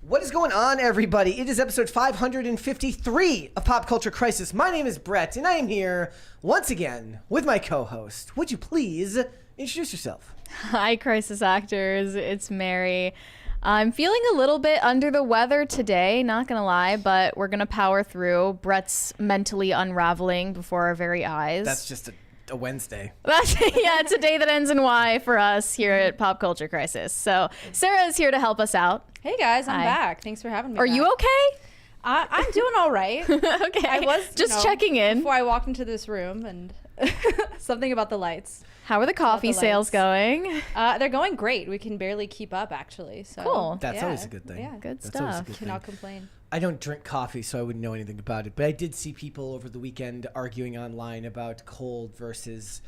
What is going on, everybody? It is episode 553 of Pop Culture Crisis. My name is Brett, and I am here once again with my co-host. Would you please introduce yourself? Hi, Crisis Actors. It's Mary. I'm feeling a little bit under the weather today, not gonna lie, but we're gonna power through. Brett's mentally unraveling before our very eyes. That's just a Wednesday. It's a day that ends in Y for us here at Pop Culture Crisis. So Sarah is here to help us out. Hey guys, I'm Hi. back. Thanks for having me. Are back. you okay? I'm doing all right. Okay. I was just checking in before I walked into this room, and something about the lights. How are the coffee sales going? They're going great. We can barely keep up, actually. So Cool. That's always a good thing. Yeah, Good That's always a stuff. good cannot thing. complain. I don't drink coffee, so I wouldn't know anything about it. But I did see people over the weekend arguing online about cold versus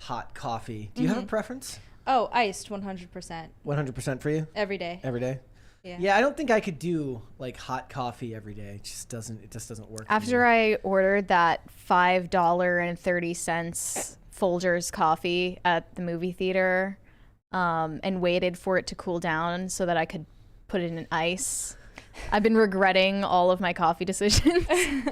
hot coffee. Do you have a preference? Oh, iced, 100%. 100% for you? Every day. Every day? Yeah. Yeah, I don't think I could do like hot coffee every day. It just doesn't work. for After me. I ordered that $5.30 Folgers coffee at the movie theater and waited for it to cool down so that I could put it in ice, I've been regretting all of my coffee decisions. You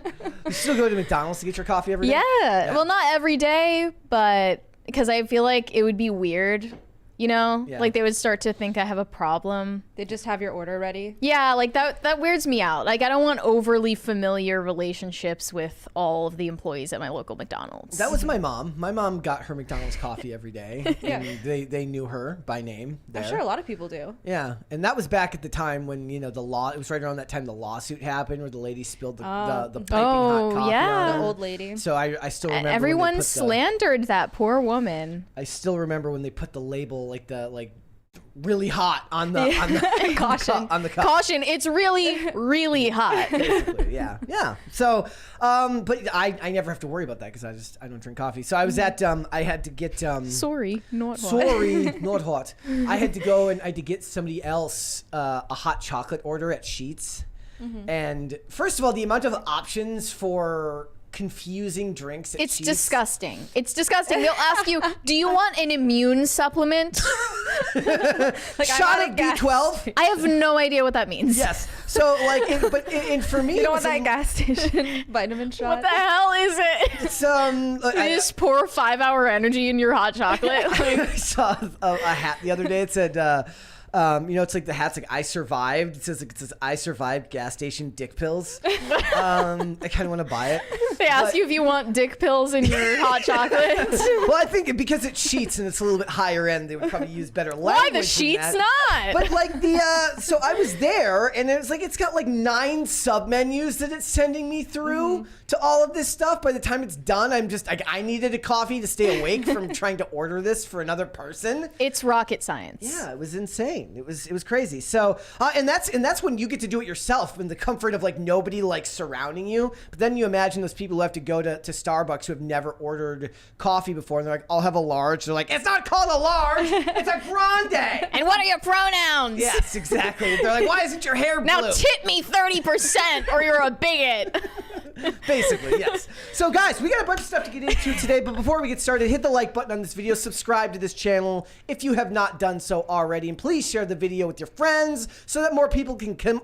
still go to McDonald's to get your coffee every day? Yeah. Well, not every day, but because I feel like it would be weird, you know? Yeah. Like they would start to think I have a problem. They just have your order ready. Yeah, like that weirds me out. Like I don't want overly familiar relationships with all of the employees at my local McDonald's. That was my mom. My mom got her McDonald's coffee every day. Yeah. And they knew her by name there. I'm sure a lot of people do. Yeah, and that was back at the time when, you know, the law, it was right around that time the lawsuit happened where the lady spilled the piping hot coffee yeah. on The her. old lady. So I still remember when they Everyone put slandered that poor woman. I still remember when they put the label like really hot on the Caution. on the cup. Caution, it's really, really hot. Basically, yeah. So, but I never have to worry about that because I don't drink coffee. So I was at I had to get Sorry, not hot. sorry, not hot. I had to go and I had to get somebody else a hot chocolate order at Sheetz. And first of all, the amount of options for confusing drinks at It's Sheetz. disgusting. It's disgusting. They'll ask you, do you want an immune supplement? Shot of B12. I have no idea what that means. Yes. So like, and for me, You it don't was want that a- gas station vitamin shot? What the hell is it? It's I You just pour 5-hour energy in your hot chocolate. Like, I saw a hat the other day. It said, it's like the hat's like I survived. It says I survived gas station dick pills. I kind of want to buy it. they ask you if you want dick pills in your hot chocolate. Well, I think because it Sheets and it's a little bit higher end, they would probably use better language. Why the than sheets that. not? But like so I was there and it was like it's got like 9 sub menus that it's sending me through to all of this stuff. By the time it's done, I'm just like I needed a coffee to stay awake from trying to order this for another person. It's rocket science. Yeah, it was insane. It was crazy. So and that's when you get to do it yourself in the comfort of like nobody like surrounding you. But then you imagine those people who have to go to Starbucks who have never ordered coffee before and they're like, I'll have a large. They're like, it's not called a large, it's a grande. And what are your pronouns? Yes, exactly. They're like, why isn't your hair blue? Now tip me 30% or you're a bigot. Basically, yes. So guys, we got a bunch of stuff to get into today, but before we get started, hit the like button on this video, subscribe to this channel if you have not done so already, and please share the video with your friends so that more people can come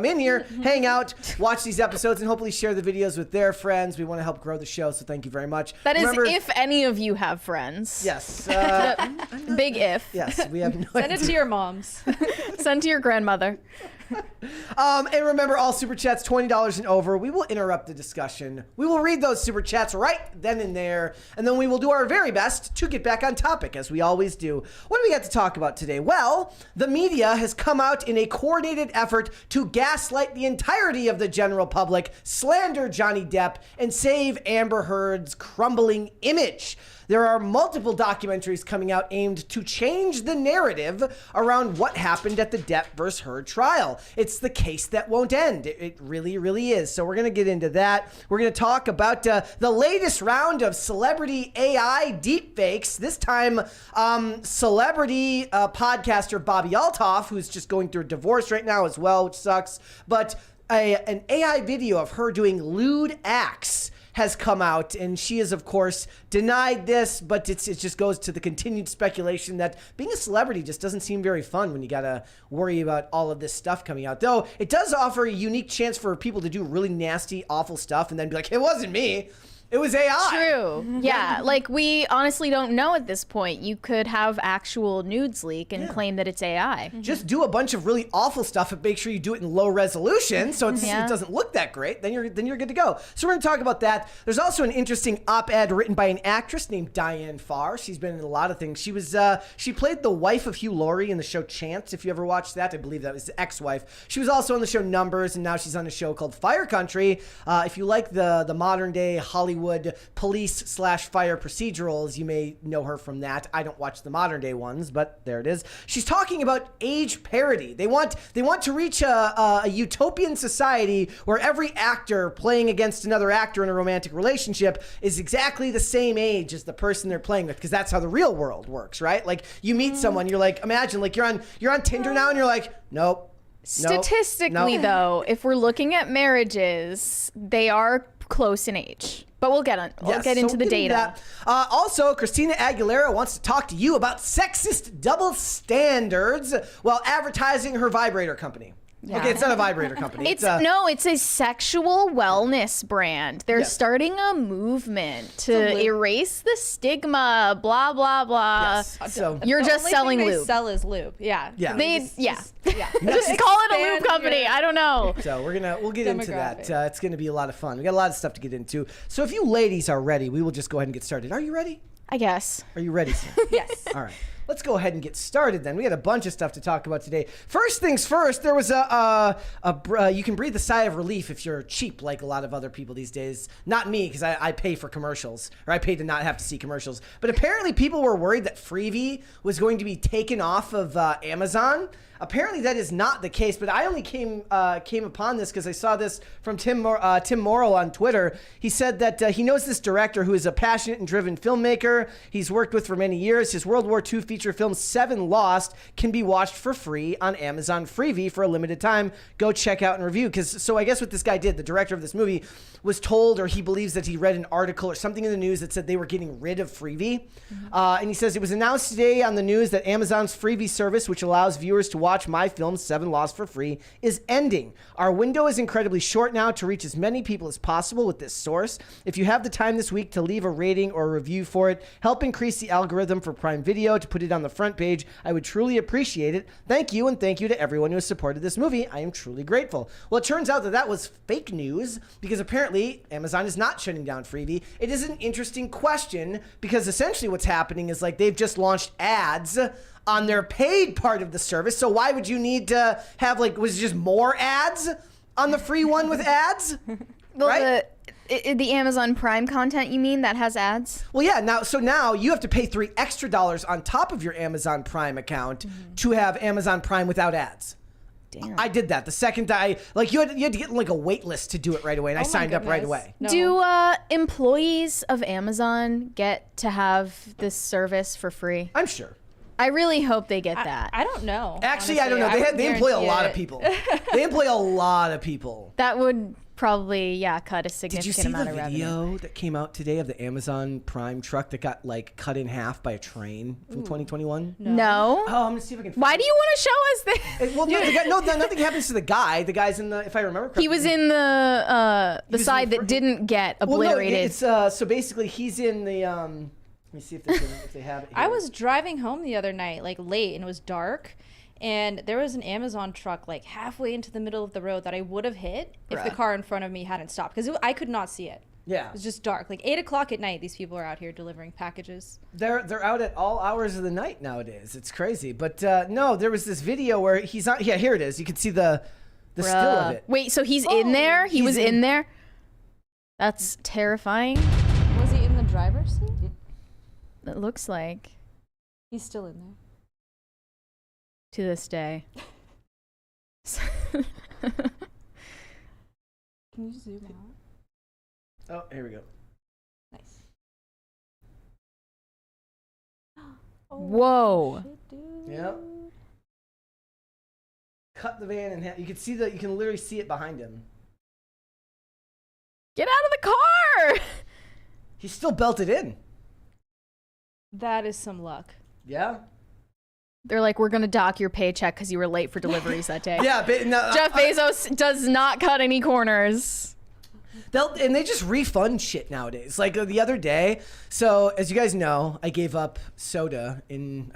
in here, hang out, watch these episodes, and hopefully share the videos with their friends. We want to help grow the show, so thank you very much. That is Remember, if any of you have friends. Yes. Big if. Yes, we have no Send idea. it to your moms. Send to your grandmother. And remember, all super chats $20 and over. We will interrupt the discussion. We will read those super chats right then and there, and then we will do our very best to get back on topic, as we always do. What do we got to talk about today? Well, the media has come out in a coordinated effort to gaslight the entirety of the general public, slander Johnny Depp, and save Amber Heard's crumbling image. There are multiple documentaries coming out aimed to change the narrative around what happened at the Depp versus Heard trial. It's the case that won't end. It really, really is. So we're going to get into that. We're going to talk about the latest round of celebrity AI deepfakes. This time, celebrity podcaster Bobby Altoff, who's just going through a divorce right now as well, which sucks. But an AI video of her doing lewd acts has come out, and she has, of course, denied this, but it just goes to the continued speculation that being a celebrity just doesn't seem very fun when you gotta worry about all of this stuff coming out. Though it does offer a unique chance for people to do really nasty, awful stuff and then be like, it wasn't me. It was AI. True. Yeah, like we honestly don't know at this point. You could have actual nudes leak and claim that it's AI. Just do a bunch of really awful stuff and make sure you do it in low resolution so it doesn't look that great. Then you're good to go. So we're going to talk about that. There's also an interesting op-ed written by an actress named Diane Farr. She's been in a lot of things. She played the wife of Hugh Laurie in the show Chance. If you ever watched that, I believe that was the ex-wife. She was also on the show Numbers, and now she's on a show called Fire Country. If you like the modern day Hollywood police/fire procedurals, you may know her from that. I don't watch the modern day ones, but there it is. She's talking about age parity. They want to reach a utopian society where every actor playing against another actor in a romantic relationship is exactly the same age as the person they're playing with, because that's how the real world works, right? Like you meet someone, you're like, imagine like you're on Tinder now and you're like, nope. Statistically, though, if we're looking at marriages, they are close in age. But we'll get into the data. Also, Christina Aguilera wants to talk to you about sexist double standards while advertising her vibrator company. Yeah. Okay, it's not a vibrator company. It's a sexual wellness brand. They're starting a movement to erase the stigma, blah, blah, blah. Yes. So you're just selling lube. They sell is lube. Yeah. Yeah. Just call it a lube company. I don't know. So we'll get into that. It's going to be a lot of fun. We got a lot of stuff to get into. So if you ladies are ready, we will just go ahead and get started. Are you ready? I guess. Are you ready, Sam? Yes. All right. Let's go ahead and get started then. We had a bunch of stuff to talk about today. First things first, there was you can breathe a sigh of relief if you're cheap like a lot of other people these days. Not me, because I pay for commercials, or I pay to not have to see commercials. But apparently people were worried that Freevee was going to be taken off of Amazon. Apparently that is not the case, but I only came upon this because I saw this from Tim Morrow on Twitter. He said that he knows this director who is a passionate and driven filmmaker he's worked with for many years. His World War II feature film Seven Lost can be watched for free on Amazon Freevee for a limited time. Go check out and review. So I guess what this guy did, the director of this movie, was told, or he believes that he read an article or something in the news that said they were getting rid of Freevee. And he says, it was announced today on the news that Amazon's Freevee service, which allows viewers to watch my film Seven Lost for free, is ending. Our window is incredibly short now to reach as many people as possible with this source. If you have the time this week to leave a rating or a review for it, help increase the algorithm for Prime Video to put it on the front page. I would truly appreciate it. Thank you, and thank you to everyone who has supported this movie. I am truly grateful. Well, it turns out that was fake news, because apparently Amazon is not shutting down Freevee. It is an interesting question, because essentially what's happening is like they've just launched ads on their paid part of the service. So why would you need to have was it just more ads on the free one with ads? Well, right? The Amazon Prime content, you mean, that has ads? Well, yeah. Now you have to pay $3 extra on top of your Amazon Prime account to have Amazon Prime without ads. Damn. I did that the second you had to get like a wait list to do it right away, and I signed up right away. No. Do employees of Amazon get to have this service for free? I'm sure. I really hope they get that. I don't know. Actually, honestly. I don't know. They employ a lot of guarantee people. They employ a lot of people. That would probably, cut a significant Did you see amount the of revenue. video that came out today of the Amazon Prime truck that got cut in half by a train from 2021? No. Oh, I'm gonna see if I can. Why do you want to show us this? Well, nothing happens to the guy. The guy's in the. If I remember correctly, He was in the was side in the that didn't get obliterated. Well, no, it's so basically he's in the. Let me see if they have it here. I was driving home the other night, late, and it was dark. And there was an Amazon truck halfway into the middle of the road that I would have hit if the car in front of me hadn't stopped, because I could not see it. Yeah. It was just dark. 8 o'clock at night, these people are out here delivering packages. They're out at all hours of the night nowadays. It's crazy. But no, there was this video where he's on. Yeah, here it is. You can see the still of it. Wait, so he's in there? He was in there? That's terrifying. Was he in the driver's seat? It looks like. He's still in there. To this day. Can you zoom out? Oh, here we go. Nice. Whoa. Shit, dude. Yep. Cut the van in half. You can literally see it behind him. Get out of the car! He's still belted in. That is some luck. Yeah. They're like, we're going to dock your paycheck because you were late for deliveries that day. Yeah, but no, Jeff Bezos does not cut any corners. And they just refund shit nowadays. Like the other day, so as you guys know, I gave up soda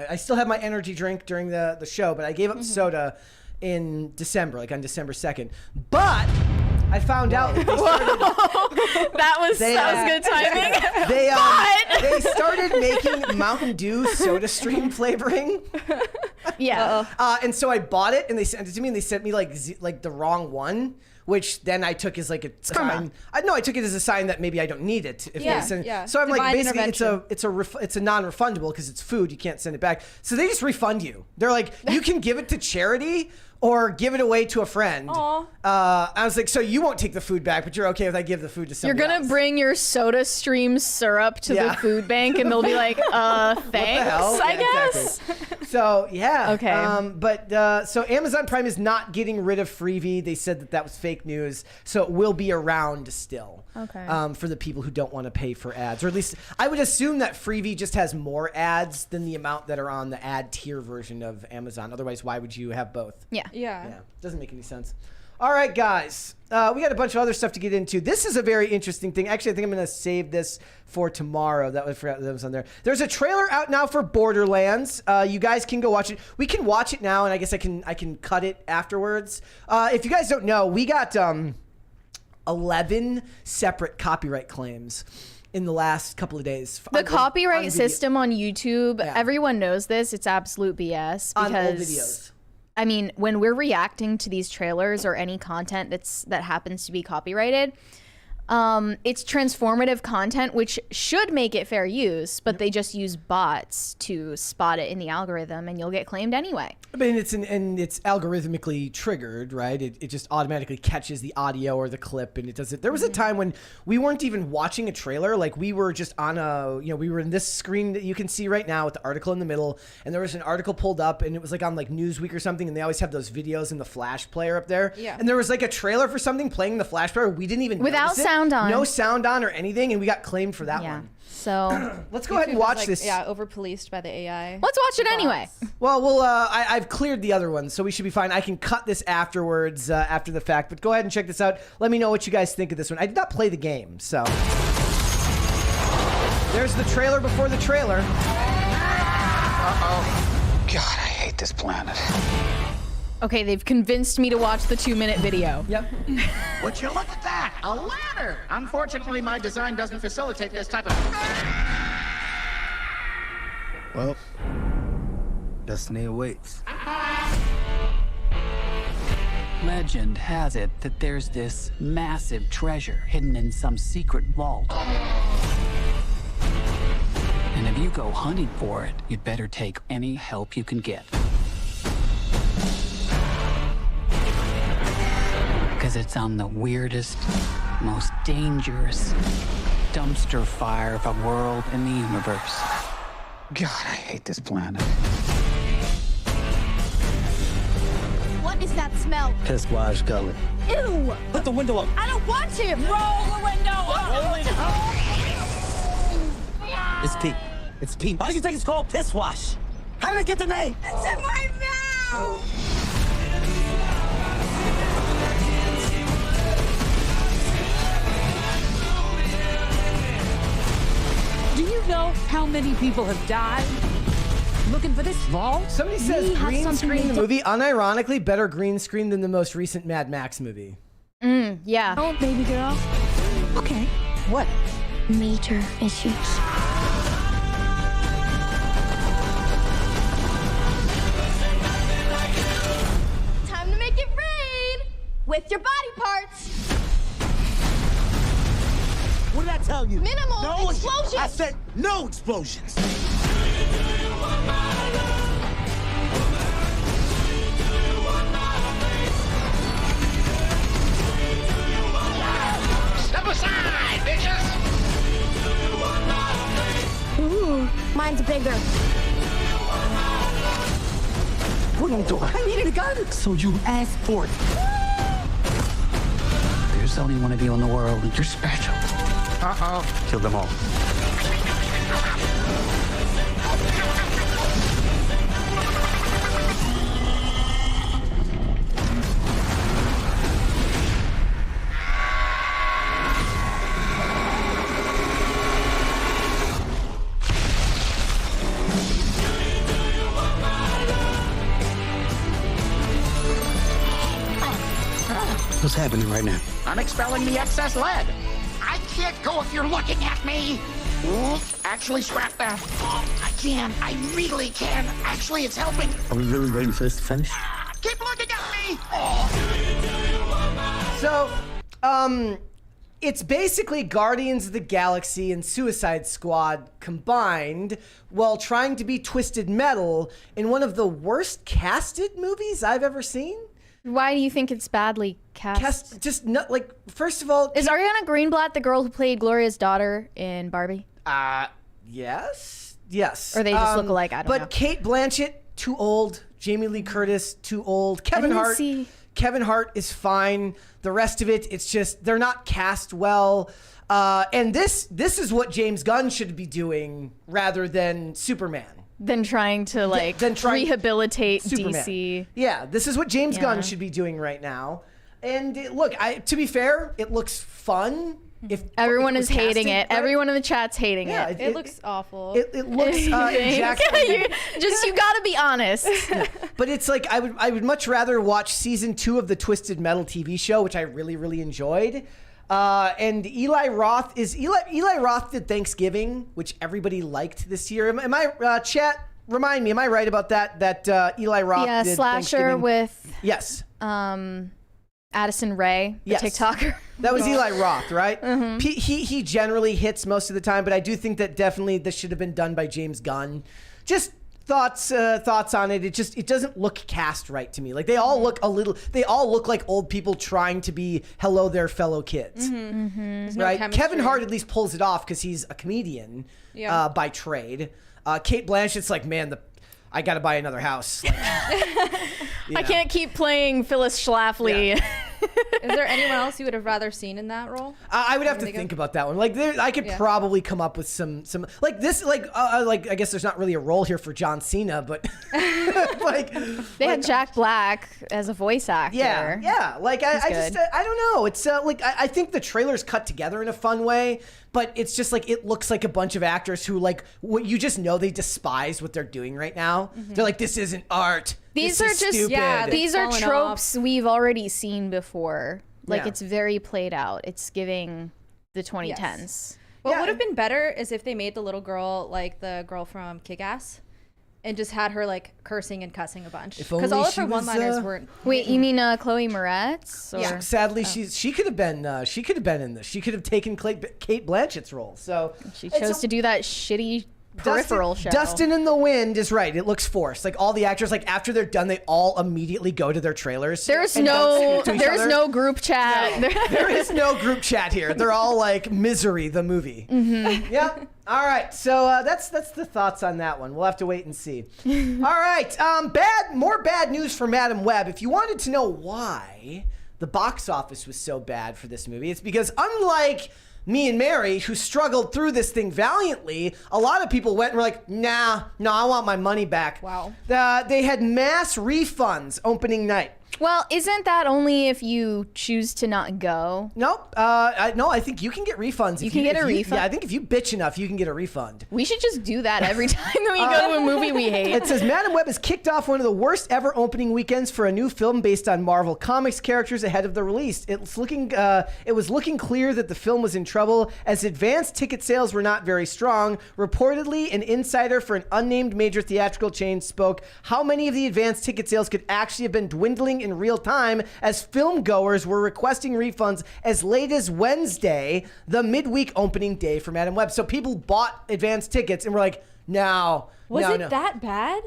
I still have my energy drink during the show, but I gave up soda in December, like on December 2nd. But I found out that they started, that was good timing. they started making Mountain Dew Soda Stream flavoring. Yeah. And so I bought it and they sent it to me and they sent me like the wrong one, which then I took as like a sign. I took it as a sign that maybe I don't need it. If they send, So I'm Divine like, basically intervention. it's a non-refundable because it's food. You can't send it back. So they just refund you. They're like, you can give it to charity or give it away to a friend. Aw. I was like, so you won't take the food back, but you're okay if I give the food to somebody You're going else. to bring your Soda Stream syrup to the food bank and they'll be like, thanks, What the hell? I Yeah, guess. Exactly. So, yeah. Okay. So Amazon Prime is not getting rid of Freevee. They said that was fake news. So it will be around still. Okay. For the people who don't want to pay for ads. Or at least I would assume that Freevee just has more ads than the amount that are on the ad tier version of Amazon. Otherwise, why would you have both? Yeah. Yeah, doesn't make any sense. All right, guys. We got a bunch of other stuff to get into. This is a very interesting thing. Actually, I think I'm going to save this for tomorrow. That was on there. There's a trailer out now for Borderlands. You guys can go watch it. We can watch it now, and I guess I can cut it afterwards. If you guys don't know, we got 11 separate copyright claims in the last couple of days. The copyright system on YouTube, everyone knows this. It's absolute BS. Because, on old videos. I mean, when we're reacting to these trailers or any content that happens to be copyrighted, it's transformative content, which should make it fair use, but they just use bots to spot it in the algorithm, and you'll get claimed anyway. I mean, it's algorithmically triggered, right? It just automatically catches the audio or the clip, and it does it. There was a time when we weren't even watching a trailer. Like, we were just on we were in this screen that you can see right now with the article in the middle, and there was an article pulled up, and it was like on like Newsweek or something, and they always have those videos in the Flash player up there. Yeah. And there was like a trailer for something playing in the Flash player. We didn't even Without notice it. sound on. No sound on or anything, and we got claimed for that one. So let's go ahead and watch this. Yeah, over-policed by the AI. Let's watch it anyway. Well, I've cleared the other ones, so we should be fine. I can cut this afterwards, after the fact. But go ahead and check this out. Let me know what you guys think of this one. I did not play the game, so. There's the trailer before the trailer. Uh-oh. God, I hate this planet. Okay, they've convinced me to watch the 2-minute video. Yep. Would you look at that? A ladder! Unfortunately, my design doesn't facilitate this type of... Well, destiny awaits. Legend has it that there's this massive treasure hidden in some secret vault. And if you go hunting for it, you'd better take any help you can get. Because it's on the weirdest, most dangerous dumpster fire of a world in the universe. God, I hate this planet. What is that smell? Piss wash gullet. Ew! Put the window up. I don't want to! Roll the window up! It's pee. It's pee. Why do you think it's called piss wash? How did it get the name? It's in my mouth! Do you know how many people have died looking for this vault? Somebody says We have green something screen the to- movie. Unironically, better green screen than the most recent Mad Max movie. Yeah. Oh, baby girl. Okay. What? Major issues. Time to make it rain! With your body parts! What did I tell you? Minimal no explosions. I said no explosions. Step aside, bitches! Ooh, mine's bigger. What are you doing? I needed a gun. So you asked for it. There's There's only one of you in the world, and you're special. Uh-oh. Kill them all. What's happening right now? I'm expelling the excess lead. I can't go if you're looking at me. Ooh, actually, scrap that. I can. I really can. Actually, it's helping. Are we really waiting for this to finish? Keep looking at me. So, it's basically Guardians of the Galaxy and Suicide Squad combined while trying to be Twisted Metal in one of the worst casted movies I've ever seen. Why do you think it's badly cast? Just not like. First of all, Is Ariana Greenblatt the girl who played Gloria's daughter in Barbie? yes. Or they just look alike, I don't know. But Kate Blanchett, too old. Jamie Lee Curtis, too old. Kevin Hart is fine. The rest of it, it's just they're not cast well. And this is what James Gunn should be doing rather than Superman. Than trying to rehabilitate Superman. DC. Yeah, this is what James Gunn should be doing right now. And look, to be fair, it looks fun. If Everyone is hating it. right? Everyone in the chat's hating Yeah, it. It looks awful. It looks exactly. you gotta be honest. But it's like I would much rather watch season 2 of the Twisted Metal TV show, which I really, really enjoyed. And Eli Roth did Thanksgiving, which everybody liked this year. Am I chat? Remind me, am I right about that? That Eli Roth did Slasher Thanksgiving? with Yes. Addison Rae, the TikToker. That was Eli Roth, right? Mm-hmm. He generally hits most of the time, but I do think that definitely this should have been done by James Gunn. Just thoughts on it. It doesn't look cast right to me. Like they all look like old people trying to be hello there fellow kids. There's no Right? chemistry. Kevin Hart at least pulls it off because he's a comedian by trade. Kate Blanchett's like, man, I got to buy another house. Like, I can't keep playing Phyllis Schlafly. Yeah. Is there anyone else you would have rather seen in that role? I would have to think about that one. Like, I could probably come up with some like this. Like I guess there's not really a role here for John Cena, but they had Jack Black as a voice actor. Yeah. Like I don't know. It's like I think the trailer's cut together in a fun way, but it's just like it looks like a bunch of actors who you just know they despise what they're doing right now. They're like, this isn't art. These this are is just stupid. these are Falling tropes we've already seen before. Like Yeah. it's very played out. It's giving the 2010s. What would have been better is if they made the little girl like the girl from Kick-Ass and just had her like cursing and cussing a bunch. If Because only all of she her was, one-liners weren't. Wait, you mean Chloe Moretz? Or? Yeah. Sadly, she could have been in this. She could have taken Kate Blanchett's role. So She chose to do that shitty peripheral show. Dustin in the Wind is right. It looks forced. Like all the actors, like after they're done, they all immediately go to their trailers. There's and don't speak to each other. no group chat. There is no group chat here. They're all like Misery, the movie. Mm-hmm. Yep. All right. So that's the thoughts on that one. We'll have to wait and see. All right. More bad news for Madam Web. If you wanted to know why the box office was so bad for this movie, it's because unlike me and Mary, who struggled through this thing valiantly, a lot of people went and were like, no, I want my money back. Wow. They had mass refunds opening night. Well, isn't that only if you choose to not go? Nope. No, I think you can get refunds. You can get a refund? Yeah, I think if you bitch enough, you can get a refund. We should just do that every time that we go to a movie we hate. It says Madam Web has kicked off one of the worst ever opening weekends for a new film based on Marvel Comics characters ahead of the release. It was looking clear that the film was in trouble as advanced ticket sales were not very strong. Reportedly, an insider for an unnamed major theatrical chain spoke how many of the advanced ticket sales could actually have been dwindling in real time as film goers were requesting refunds as late as Wednesday, the midweek opening day for Madam Web. So people bought advanced tickets and were like, no. Was it that bad?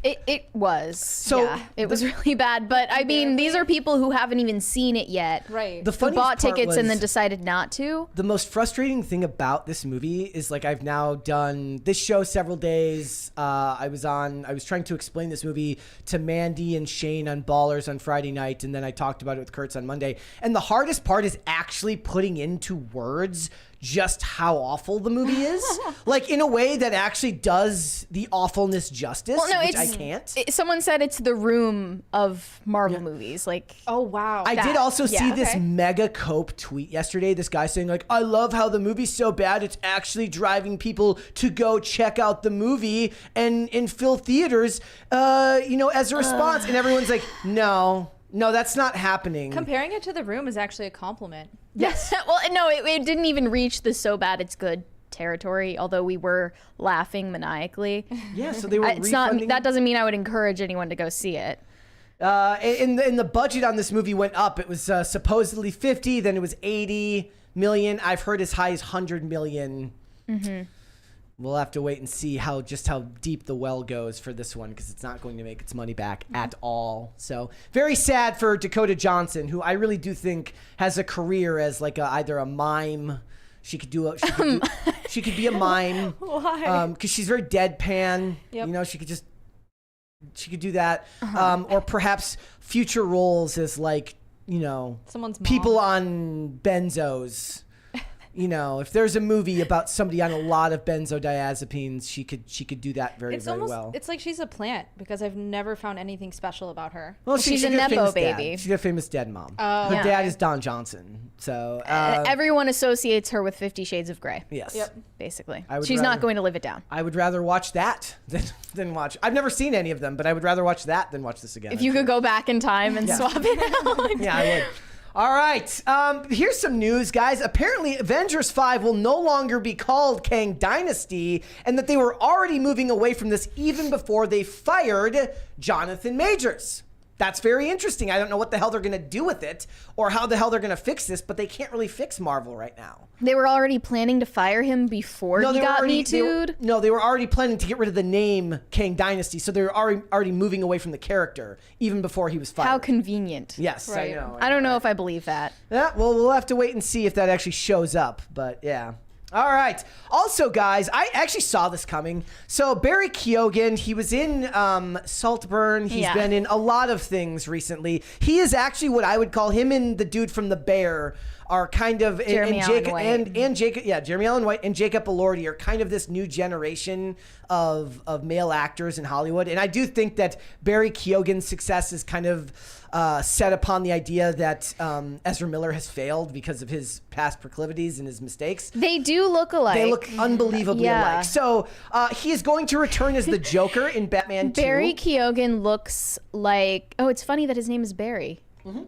It was. So Yeah, it was really bad. But I mean, these are people who haven't even seen it yet. Right. The Who funniest bought part tickets and then was- decided not to. The most frustrating thing about this movie is like I've now done this show several days. I was trying to explain this movie to Mandy and Shane on Ballers on Friday night, and then I talked about it with Kurtz on Monday. And the hardest part is actually putting into words just how awful the movie is, like in a way that actually does the awfulness justice, Well, no, which it's I can't. Someone said it's the Room of Marvel movies. Like, Oh wow. I did also see yeah, this okay. mega cope tweet yesterday. This guy saying like, I love how the movie's so bad it's actually driving people to go check out the movie and fill theaters, as a response. And everyone's like, no, that's not happening. Comparing it to The Room is actually a compliment. Yes. well, no, it didn't even reach the so bad it's good territory. Although we were laughing maniacally. Yeah, so they were It's not. refunding. That doesn't mean I would encourage anyone to go see it. In the budget on this movie went up. It was supposedly 50, then it was 80 million. I've heard as high as 100 million. Mm-hmm. We'll have to wait and see how deep the well goes for this one, because it's not going to make its money back at all. So very sad for Dakota Johnson, who I really do think has a career as like either a mime. She could be a mime. Why? Because she's very deadpan. Yep. She could do that, or perhaps future roles as like Someone's mom. people on benzos. If there's a movie about somebody on a lot of benzodiazepines, she could do that very well. It's like she's a plant because I've never found anything special about her. Well, she's a got nepo famous dad. baby. She's got a famous dead mom. Oh, Her yeah. dad is Don Johnson. So Everyone associates her with 50 Shades of Grey. yes, Yep. Basically, I would she's rather- not going to live it down. I would rather watch that than watch. I've never seen any of them, but I would rather watch that than watch this again. If you could go back in time and swap it out. Yeah, I would. All right. Here's some news, guys. Apparently, Avengers 5 will no longer be called Kang Dynasty, and that they were already moving away from this even before they fired Jonathan Majors. That's very interesting. I don't know what the hell they're going to do with it or how the hell they're going to fix this, but they can't really fix Marvel right now. They were already planning to fire him before he got Me Too'd. They were already planning to get rid of the name Kang Dynasty, so they were already moving away from the character even before he was fired. How convenient. Yes, Right. I know. I don't know if I believe that. Yeah, well, we'll have to wait and see if that actually shows up, but yeah. All right. Also, guys, I actually saw this coming. So Barry Keoghan, he was in Saltburn. He's Yeah. been in a lot of things recently. He is actually what I would call him and the dude from The Bear are kind of Jeremy and Allen Jacob White. and Jacob, yeah, Jeremy Allen White and Jacob Elordi are kind of this new generation of male actors in Hollywood. And I do think that Barry Keoghan's success is kind of set upon the idea that Ezra Miller has failed because of his past proclivities and his mistakes. They do look alike. They look unbelievably Yeah. alike. So he is going to return as the Joker in Batman 2. Barry Keoghan looks like. Oh, it's funny that his name is Barry.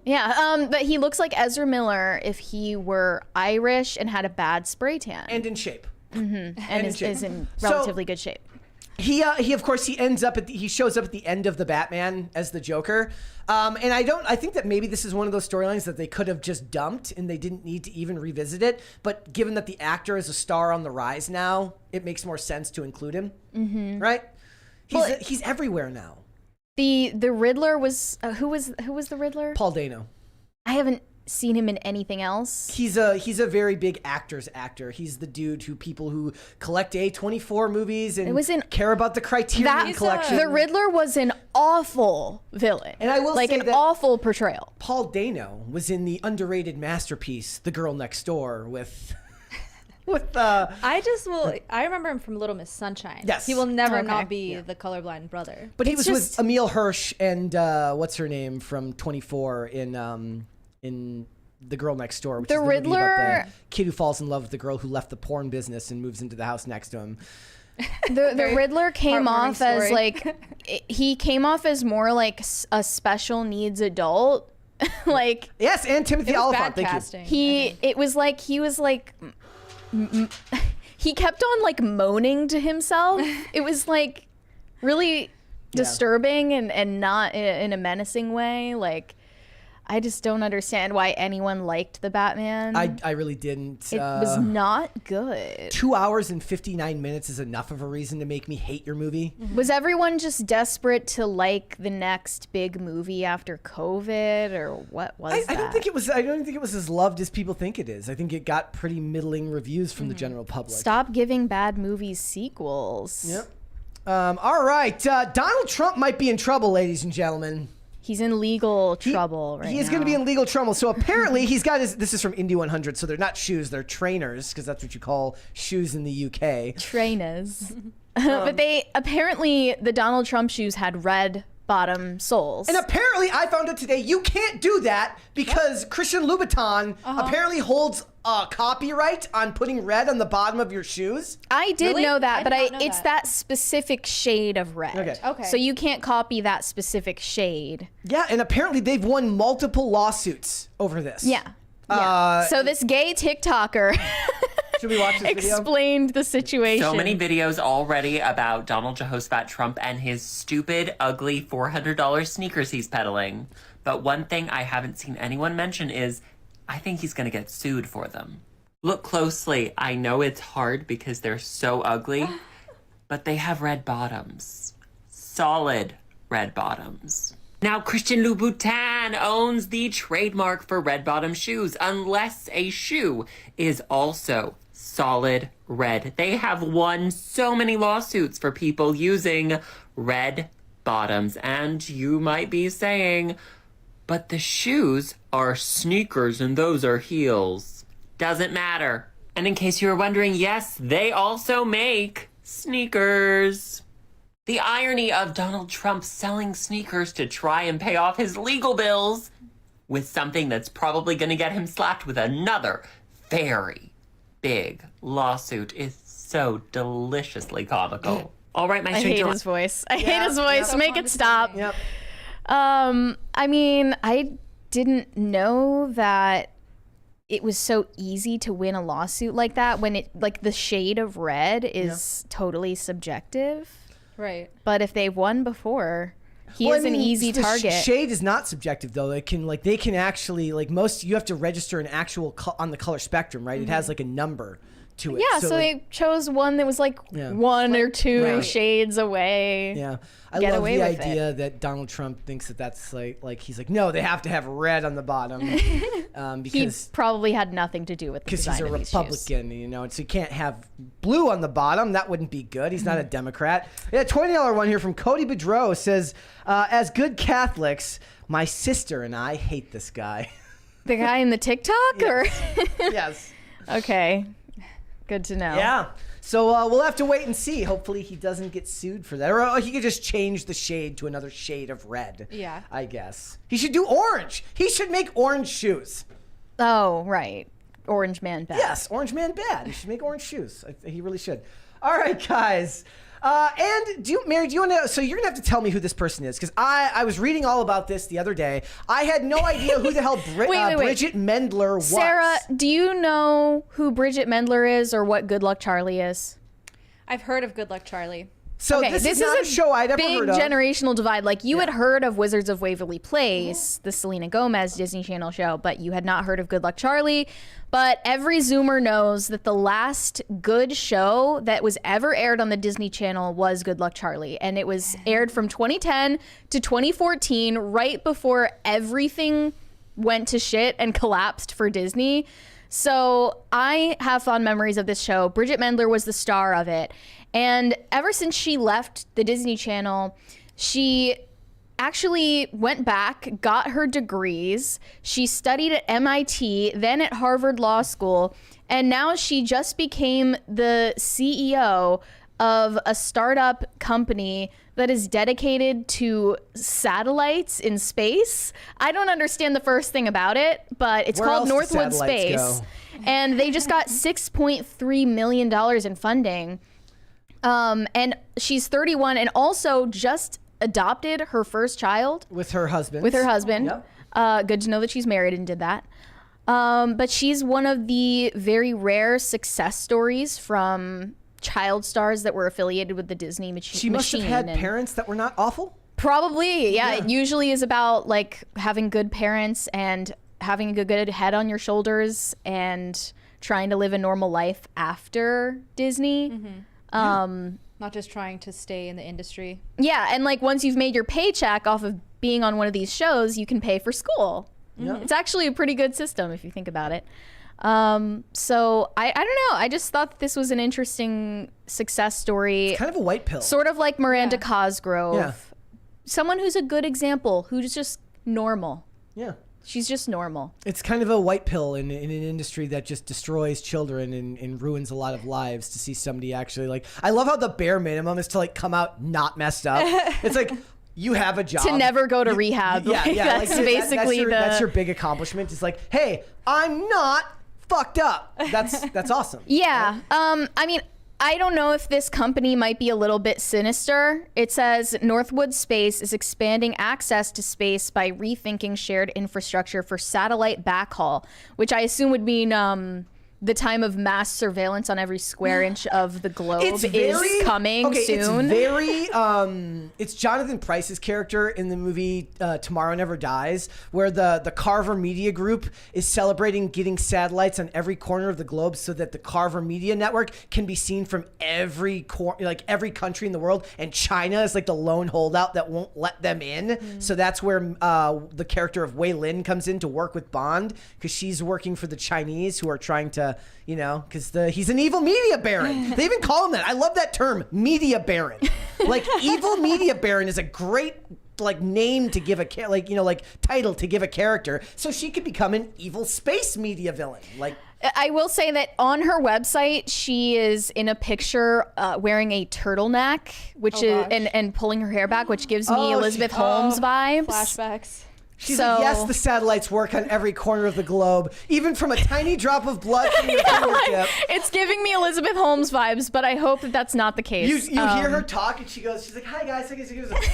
Yeah, but he looks like Ezra Miller if he were Irish and had a bad spray tan, And in shape. and in is shape. in So- relatively good shape. He of course he shows up at the end of the Batman as the Joker, and I think that maybe this is one of those storylines that they could have just dumped and they didn't need to even revisit it. But given that the actor is a star on the rise now, it makes more sense to include him, right? He's everywhere now. The Riddler was who was the Riddler? Paul Dano. I haven't seen him in anything else. He's a very big actor's actor. He's the dude who people who collect A24 movies and care about the Criterion collection. The Riddler was an awful villain, And I will like say an that awful portrayal. Paul Dano was in the underrated masterpiece, The Girl Next Door, with I remember him from Little Miss Sunshine. Yes. He will never Okay. not be the colorblind brother. But he It's was just- with Emile Hirsch and what's her name from 24 in The Girl Next Door, which The is the movie about Riddler- the kid who falls in love with the girl who left the porn business and moves into the house next to him. The Riddler came heartwarming off as story. like he came off as more like a special needs adult. Like Yes, and Timothy It was Olyphant. bad Thank casting. he was like he kept on like moaning to himself. It was like really disturbing and not in a menacing way. Like I just don't understand why anyone liked the Batman. I really didn't. It was not good. 2 hours and 59 minutes is enough of a reason to make me hate your movie. Was everyone just desperate to like the next big movie after COVID, or what was that? I don't think it was. I don't think it was as loved as people think it is. I think it got pretty middling reviews from the general public. Stop giving bad movies sequels. Yep. All right. Donald Trump might be in trouble, ladies and gentlemen. He's in legal trouble right now. He is going to be in legal trouble. So apparently he's got his, this is from Indy 100, so they're not shoes, they're trainers, because that's what you call shoes in the UK. Trainers. But apparently the Donald Trump shoes had red bottom soles. And apparently, I found out today, you can't do that because Christian Louboutin apparently holds copyright on putting red on the bottom of your shoes. I did know that, but it's that. that specific shade of red. Okay. So you can't copy that specific shade. Yeah, and apparently they've won multiple lawsuits over this. Yeah. So this gay TikToker should we watch this video? Explained the situation. So many videos already about Donald Jehoshaphat Trump and his stupid, ugly $400 sneakers he's peddling. But one thing I haven't seen anyone mention is I think he's going to get sued for them. Look closely. I know it's hard because they're so ugly, but they have red bottoms. Solid red bottoms. Now, Christian Louboutin owns the trademark for red bottom shoes, unless a shoe is also solid red. They have won so many lawsuits for people using red bottoms. And you might be saying, but the shoes are sneakers and those are heels. Doesn't matter. And in case you were wondering, yes, they also make sneakers. The irony of Donald Trump selling sneakers to try and pay off his legal bills with something that's probably going to get him slapped with another very big lawsuit is so deliciously comical. All right, my I hate his voice. I hate his voice. Yep. Make it stop. Yep. I mean, I didn't know that it was so easy to win a lawsuit like that when it, like, the shade of red is totally subjective. Right. But if they've won before, he is an easy target. Shade is not subjective though. They can actually, like, most, you have to register an actual on the color spectrum, right? It has like a number to it. Yeah, so they chose one that was like one or two shades away. Yeah, I love the idea that Donald Trump thinks that that's like he's like, no, they have to have red on the bottom because he probably had nothing to do with the because he's design a of these Republican, you know, so you can't have blue on the bottom. That wouldn't be good. He's not a Democrat. Yeah, $20 one here from Cody Bedreau says, as good Catholics, my sister and I hate this guy. The guy in the TikTok, or yes. Okay. Good to know. Yeah. So we'll have to wait and see. Hopefully he doesn't get sued for that. Or he could just change the shade to another shade of red. Yeah. I guess. He should do orange. He should make orange shoes. Oh, right. Orange Man bad. Yes, orange man bad. He should make orange shoes. He really should. All right, guys. And Mary, do you want to? So you're gonna have to tell me who this person is, because I was reading all about this the other day. I had no idea who the hell Bridget Mendler was. Sarah, do you know who Bridget Mendler is, or what Good Luck Charlie is? I've heard of Good Luck Charlie. So okay, this is not a show I'd ever heard of. Big generational divide. Like, you had heard of Wizards of Waverly Place, the Selena Gomez Disney Channel show, but you had not heard of Good Luck Charlie. But every Zoomer knows that the last good show that was ever aired on the Disney Channel was Good Luck Charlie. And it was aired from 2010 to 2014, right before everything went to shit and collapsed for Disney. So I have fond memories of this show. Bridget Mendler was the star of it. And ever since she left the Disney Channel, she actually went back, got her degrees. She studied at MIT, then at Harvard Law School, and now she just became the CEO of a startup company that is dedicated to satellites in space. I don't understand the first thing about it, but it's called Northwood Space. And they just got $6.3 million in funding. And she's 31 and also just adopted her first child. With her husband. Yep. Good to know that she's married and did that. But she's one of the very rare success stories from child stars that were affiliated with the Disney machine. She must have had parents that were not awful? Probably, yeah. It usually is about like having good parents and having a good head on your shoulders and trying to live a normal life after Disney. Not just trying to stay in the industry. Yeah, and like once you've made your paycheck off of being on one of these shows, you can pay for school. It's actually a pretty good system if you think about it. So I don't know. I just thought that this was an interesting success story. It's kind of a white pill. Sort of like Miranda Cosgrove. Yeah. Someone who's a good example, who's just normal. Yeah. She's just normal. It's kind of a white pill in an industry that just destroys children and ruins a lot of lives to see somebody actually like. I love how the bare minimum is to like come out not messed up. It's like you have a job To never go to rehab. Yeah, Like, yeah. that's like, basically that's your big accomplishment. It's like, hey, I'm not fucked up. That's awesome. Yeah. I mean, I don't know if this company might be a little bit sinister. It says Northwood Space is expanding access to space by rethinking shared infrastructure for satellite backhaul, which I assume would mean the time of mass surveillance on every square inch of the globe is coming soon. It's very, it's Jonathan Pryce's character in the movie Tomorrow Never Dies, where the Carver Media Group is celebrating getting satellites on every corner of the globe so that the Carver Media Network can be seen from every every country in the world, and China is like the lone holdout that won't let them in. So that's where the character of Wei Lin comes in to work with Bond, because she's working for the Chinese who are trying to, you know, because he's an evil media baron. They even call him that. I love that term, media baron. Like, evil media baron is a great like name to give a title to give a character, so she could become an evil space media villain. Like, I will say that on her website, she is in a picture wearing a turtleneck, which and pulling her hair back, which gives me Elizabeth Holmes vibes. Flashbacks. She's like, yes, the satellites work on every corner of the globe, even from a tiny drop of blood from your fingertip. It's giving me Elizabeth Holmes vibes, but I hope that that's not the case. You hear her talk, and she's like, hi, guys.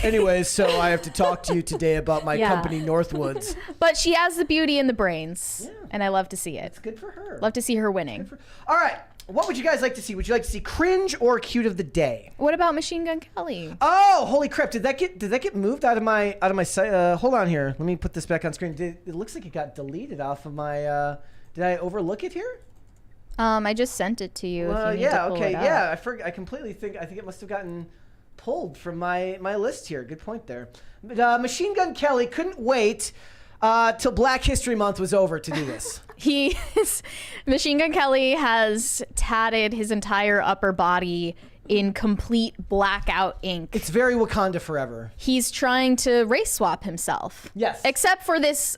Anyways, so I have to talk to you today about my company, Northwoods. But she has the beauty and the brains, and I love to see it. It's good for her. Love to see her winning. All right. What would you guys like to see? Would you like to see cringe or cute of the day? What about Machine Gun Kelly? Oh, holy crap! Did that get moved out of my site? Hold on here. Let me put this back on screen. It looks like it got deleted off of my. Did I overlook it here? I just sent it to you. If you need to pull it up. Yeah. I completely think it must have gotten pulled from my list here. Good point there. But, Machine Gun Kelly couldn't wait till Black History Month was over to do this. Machine Gun Kelly has tatted his entire upper body in complete blackout ink. It's very Wakanda forever. He's trying to race swap himself. Yes. Except for this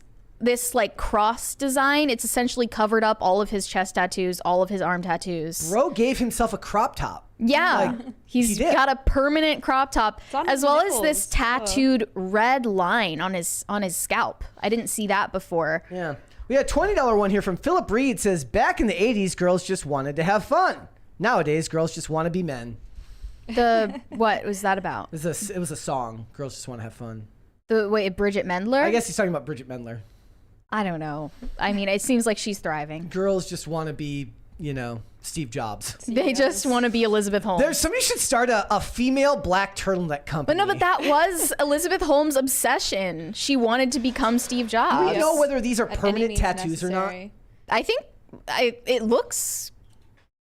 like cross design. It's essentially covered up all of his chest tattoos, all of his arm tattoos. Bro gave himself a crop top. Yeah, he's got a permanent crop top, as well as this tattooed red line on his scalp. I didn't see that before. Yeah. We got a $20 one here from Philip Reed. Says, back in the 80s, girls just wanted to have fun. Nowadays, girls just want to be men. What was that about? It was a song. Girls just want to have fun. Bridget Mendler? I guess he's talking about Bridget Mendler. I don't know. I mean, it seems like she's thriving. Girls just want to be, Steve Jobs. They just want to be Elizabeth Holmes. Somebody should start a female black turtleneck company. But that was Elizabeth Holmes' obsession. She wanted to become Steve Jobs. Do we know whether these are permanent tattoos or not? I think it looks...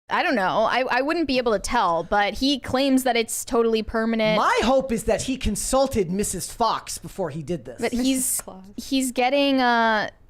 I don't know. I wouldn't be able to tell, but he claims that it's totally permanent. My hope is that he consulted Mrs. Fox before he did this. But he's getting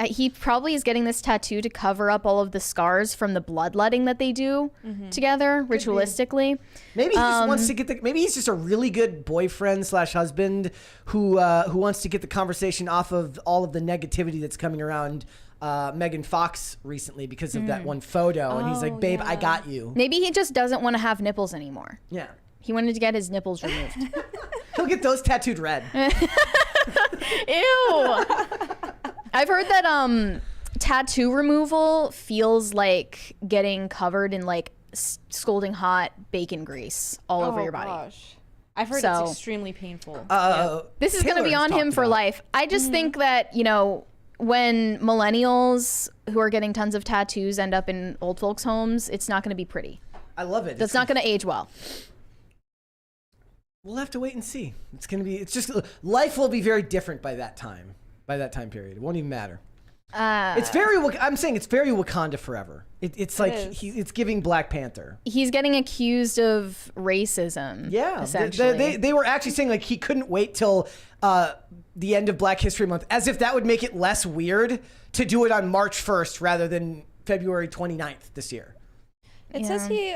he probably is getting this tattoo to cover up all of the scars from the bloodletting that they do together ritualistically. Maybe he just wants to get maybe he's just a really good boyfriend / husband who wants to get the conversation off of all of the negativity that's coming around Megan Fox recently because of that one photo, and he's like, babe, I got you. Maybe he just doesn't want to have nipples anymore. Yeah. He wanted to get his nipples removed. He'll get those tattooed red. Ew. I've heard that tattoo removal feels like getting covered in like scalding hot bacon grease all over your body. Gosh. I've heard it's extremely painful. This is going to be on him for life. I just think that, when millennials who are getting tons of tattoos end up in old folks' homes, it's not going to be pretty. I love it. That's not going to age well. We'll have to wait and see. It's just life will be very different by that time period. It won't even matter. I'm saying it's very Wakanda forever. It's like it's giving Black Panther. He's getting accused of racism. Yeah, essentially. they were actually saying like he couldn't wait till the end of Black History Month, as if that would make it less weird to do it on March 1st rather than February 29th this year. It says he,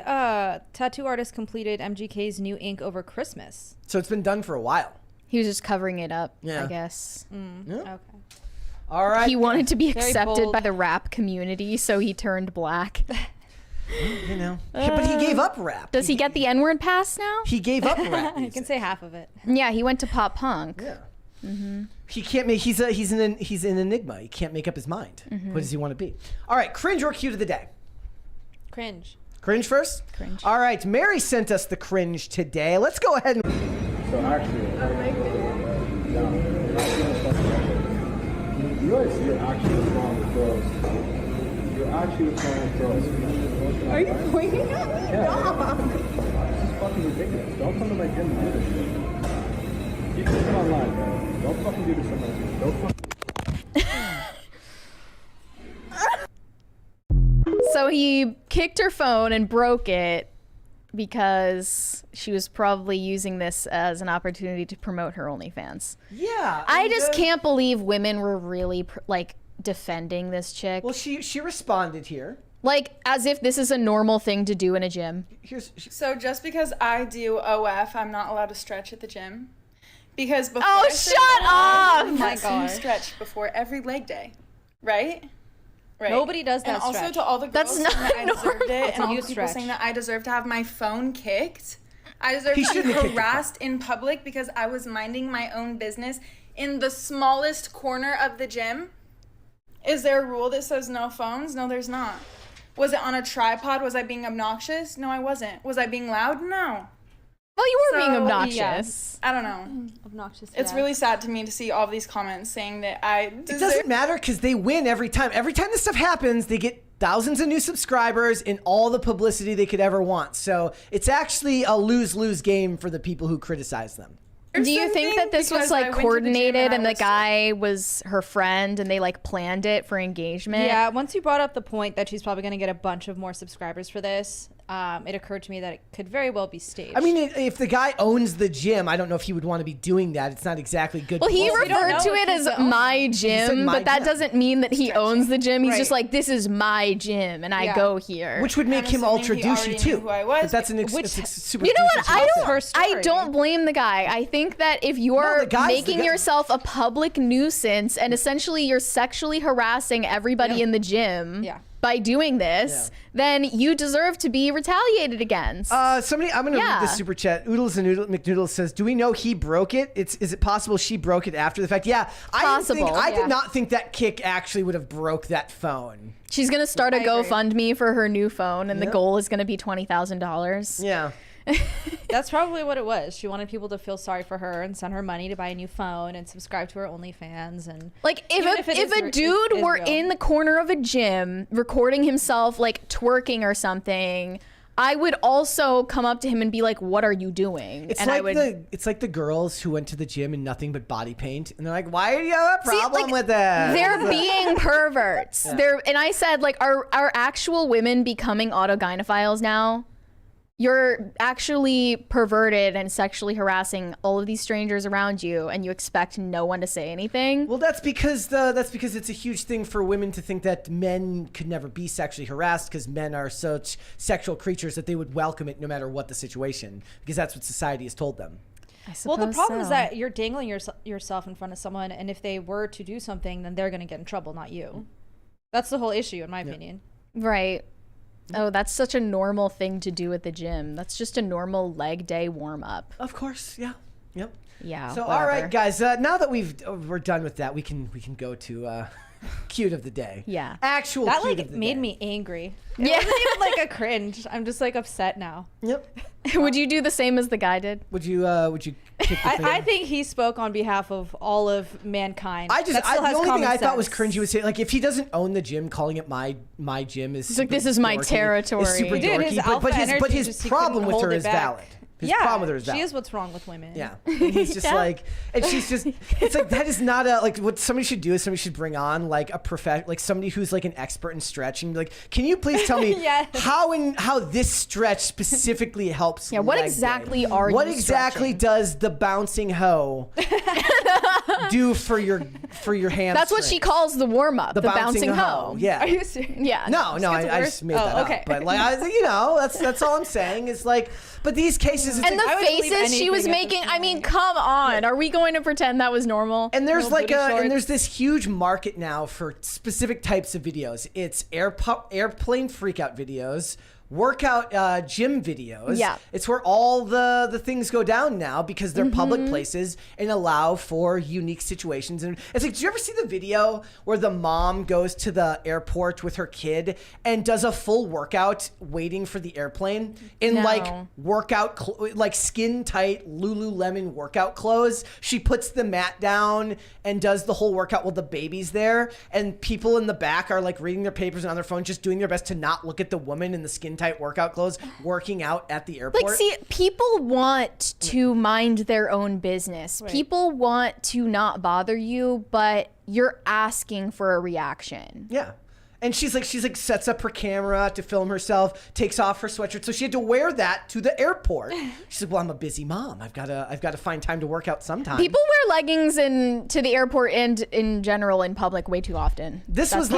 tattoo artist completed MGK's new ink over Christmas. So it's been done for a while. He was just covering it up, Yeah. I guess. Yeah. Okay. All right. He wanted to be Very accepted bold. by the rap community, so he turned black. You know, but he gave up rap. Does he get the N-word pass now? He gave up rap. You can say half of it. Yeah, he went to pop punk. Yeah. He can't make. He's an enigma. He can't make up his mind. What does he want to be? All right, cringe or cute of the day. Cringe. Cringe first. Cringe. All right, Mary sent us the cringe today. Let's go ahead and. So actually, you realize you're actually what's wrong with girls. You're actually what's wrong with girls. Are you pointing at me? Yeah. This is fucking ridiculous. Don't come to my gym and do this shit. Keep this shit online, bro. Don't fucking do this to me. Don't fucking. So he kicked her phone and broke it because she was probably using this as an opportunity to promote her OnlyFans. Yeah. I just can't believe women were really defending this chick. Well, she responded here. Like as if this is a normal thing to do in a gym. So just because I do OF, I'm not allowed to stretch at the gym? Because before Oh, I shut started up! OF, Oh my that's when you gosh. stretch before every leg day, right? Right. Nobody does that And also stretch. to all the girls That's saying not that I deserved it, That's and a all the huge people stretch. saying that I deserve to have my phone kicked. I deserve He to be shouldn't have kicked the harassed in public because I was minding my own business in the smallest corner of the gym. Is there a rule that says no phones? No, there's not. Was it on a tripod? Was I being obnoxious? No, I wasn't. Was I being loud? No. Well, you were being So, obnoxious. I don't know. Obnoxious. It's really sad to me to see all these comments saying that I It deserve. doesn't matter because they win every time. Every time this stuff happens, they get thousands of new subscribers and all the publicity they could ever want. So it's actually a lose-lose game for the people who criticize them. Do you think that this was because I like went to the gym coordinated and I and the was- guy was her friend and they like planned it for engagement? Yeah, once you brought up the point that she's probably going to get a bunch of more subscribers for this, it occurred to me that it could very well be staged. I mean, if the guy owns the gym, I don't know if he would want to be doing that. It's not exactly good. Well, he publicity. referred to it as my gym, my but that gym. doesn't mean that he owns the gym. He's Right. just like, this is my gym and I Yeah. go here. Which would make I'm him assuming ultra he douchey already too. knew who I was, But that's an which- it's super. You know douchey what? to I say. don't. her I story. don't blame the guy. I think that if you're the guy's the making guy. yourself a public nuisance and essentially you're sexually harassing everybody in the gym Yeah. by doing this, then you deserve to be retaliated against. I'm gonna Yeah. read the super chat. Oodles and McNoodles says, "Do we know he broke it? Is it possible she broke it after the fact?" Yeah, Possible. I Yeah. did not think that kick actually would have broke that phone. She's gonna start a I agree. GoFundMe for her new phone, and the Yep. goal is gonna be $20,000. Yeah. That's probably what it was. She wanted people to feel sorry for her and send her money to buy a new phone and subscribe to her OnlyFans. And Like if Even a, if it if is a re- dude is were real. in the corner of a gym recording himself like twerking or something, I would also come up to him and be like, "What are you doing?" It's and like I would. it's like the girls who went to the gym in nothing but body paint, and they're like, "Why do you have a See, problem like, with that?" They're being perverts. And I said, like, are actual women becoming autogynephiles now? You're actually perverted and sexually harassing all of these strangers around you, and you expect no one to say anything. Well, that's because it's a huge thing for women to think that men could never be sexually harassed because men are such sexual creatures that they would welcome it no matter what the situation, because that's what society has told them. I well, the suppose problem is so. that you're dangling yourself in front of someone, and if they were to do something, then they're going to get in trouble, not you. That's the whole issue, in my opinion. Right. Oh, that's such a normal thing to do at the gym. That's just a normal leg day warm up. Of course, yeah, yep. Yeah. So, whatever. all right, guys. Now that we're done with that, we can go to cute of the day. Yeah. Actual That cute like of the made day. me angry. It Yeah. wasn't even like a cringe. I'm just like upset now. Yep. Would you do the same as the guy did? Would you kick the thing? I think he spoke on behalf of all of mankind. I just That still the has only thing common I thought was sense. cringy was like if he doesn't own the gym, calling it my gym is It's like, super this is my dorky, territory. is super Dude, dorky, his but alpha but energy his just, he problem couldn't with hold her it is back. valid. His problem with her is that. She is what's wrong with women. Yeah. And he's just like, and she's just, it's like, that is not a, like, what somebody should do is somebody should bring on like like somebody who's like an expert in stretch and be like, can you please tell me how this stretch specifically helps? Yeah. What exactly are you What exactly does the bouncing hoe do for your hamstrings? That's what she calls the warm up. The bouncing hoe. Yeah. Are you serious? Yeah. No, I just made that up. But like, that's all I'm saying is like, but these cases, it's and like, the faces she was making. I mean, come on. Are we going to pretend that was normal? And there's and there's this huge market now for specific types of videos. It's airplane freakout videos, workout gym videos. Yeah. It's where all the things go down now because they're public places and allow for unique situations. And it's like, did you ever see the video where the mom goes to the airport with her kid and does a full workout waiting for the airplane in like workout, like skin tight Lululemon workout clothes? She puts the mat down and does the whole workout while the baby's there. And people in the back are like reading their papers and on their phone, just doing their best to not look at the woman in the skin tight workout clothes working out at the airport. Like, see, people want to mind their own business. Right. People want to not bother you, but you're asking for a reaction. Yeah. And she's like sets up her camera to film herself, takes off her sweatshirt. So she had to wear that to the airport. She's like, well, I'm a busy mom. I've got to find time to work out sometime. People wear leggings to the airport and in general in public way too often. This was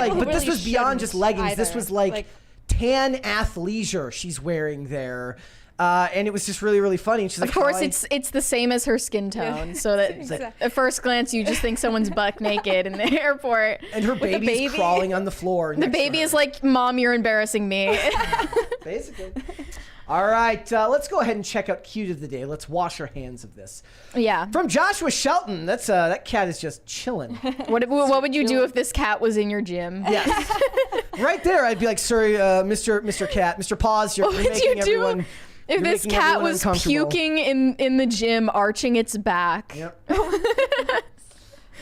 beyond just leggings. Either. This was like tan athleisure she's wearing there. And it was just really, really funny. And she's like, of course, it's the same as her skin tone, so that at first glance you just think someone's buck naked in the airport. And her baby's crawling on the floor. The baby is like, Mom, you're embarrassing me. Basically. All right, let's go ahead and check out Cute of the Day. Let's wash our hands of this. Yeah. From Joshua Shelton. That's that cat is just chilling. What would you do if this cat was in your gym? Yes. Right there, I'd be like, sorry, Mr. Cat, Mr. Paws, you're making everyone. If this cat was puking in the gym, arching its back. Yep.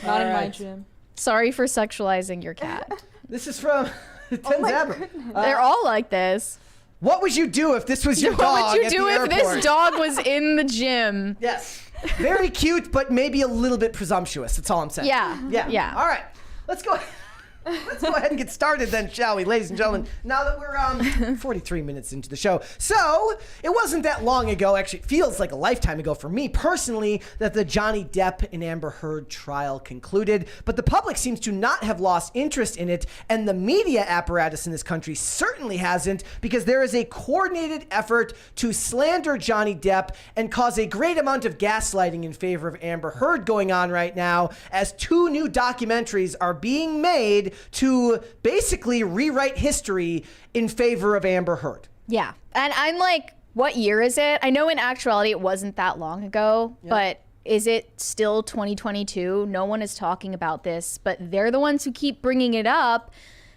Not in my gym. Sorry for sexualizing your cat. This is from Tenzabra. They're all like this. What would you do if this was your dog? What would you do at the if airport? this dog was in the gym? Yes. Very cute, but maybe a little bit presumptuous. That's all I'm saying. Yeah. All right. Let's go ahead and get started then, shall we, ladies and gentlemen? Now that we're 43 minutes into the show. So, it wasn't that long ago, actually it feels like a lifetime ago for me personally, that the Johnny Depp and Amber Heard trial concluded, but the public seems to not have lost interest in it, and the media apparatus in this country certainly hasn't, because there is a coordinated effort to slander Johnny Depp and cause a great amount of gaslighting in favor of Amber Heard going on right now, as 2 new documentaries are being made to basically rewrite history in favor of Amber Heard. Yeah. And I'm like, what year is it? I know in actuality it wasn't that long ago, but is it still 2022? No one is talking about this, but they're the ones who keep bringing it up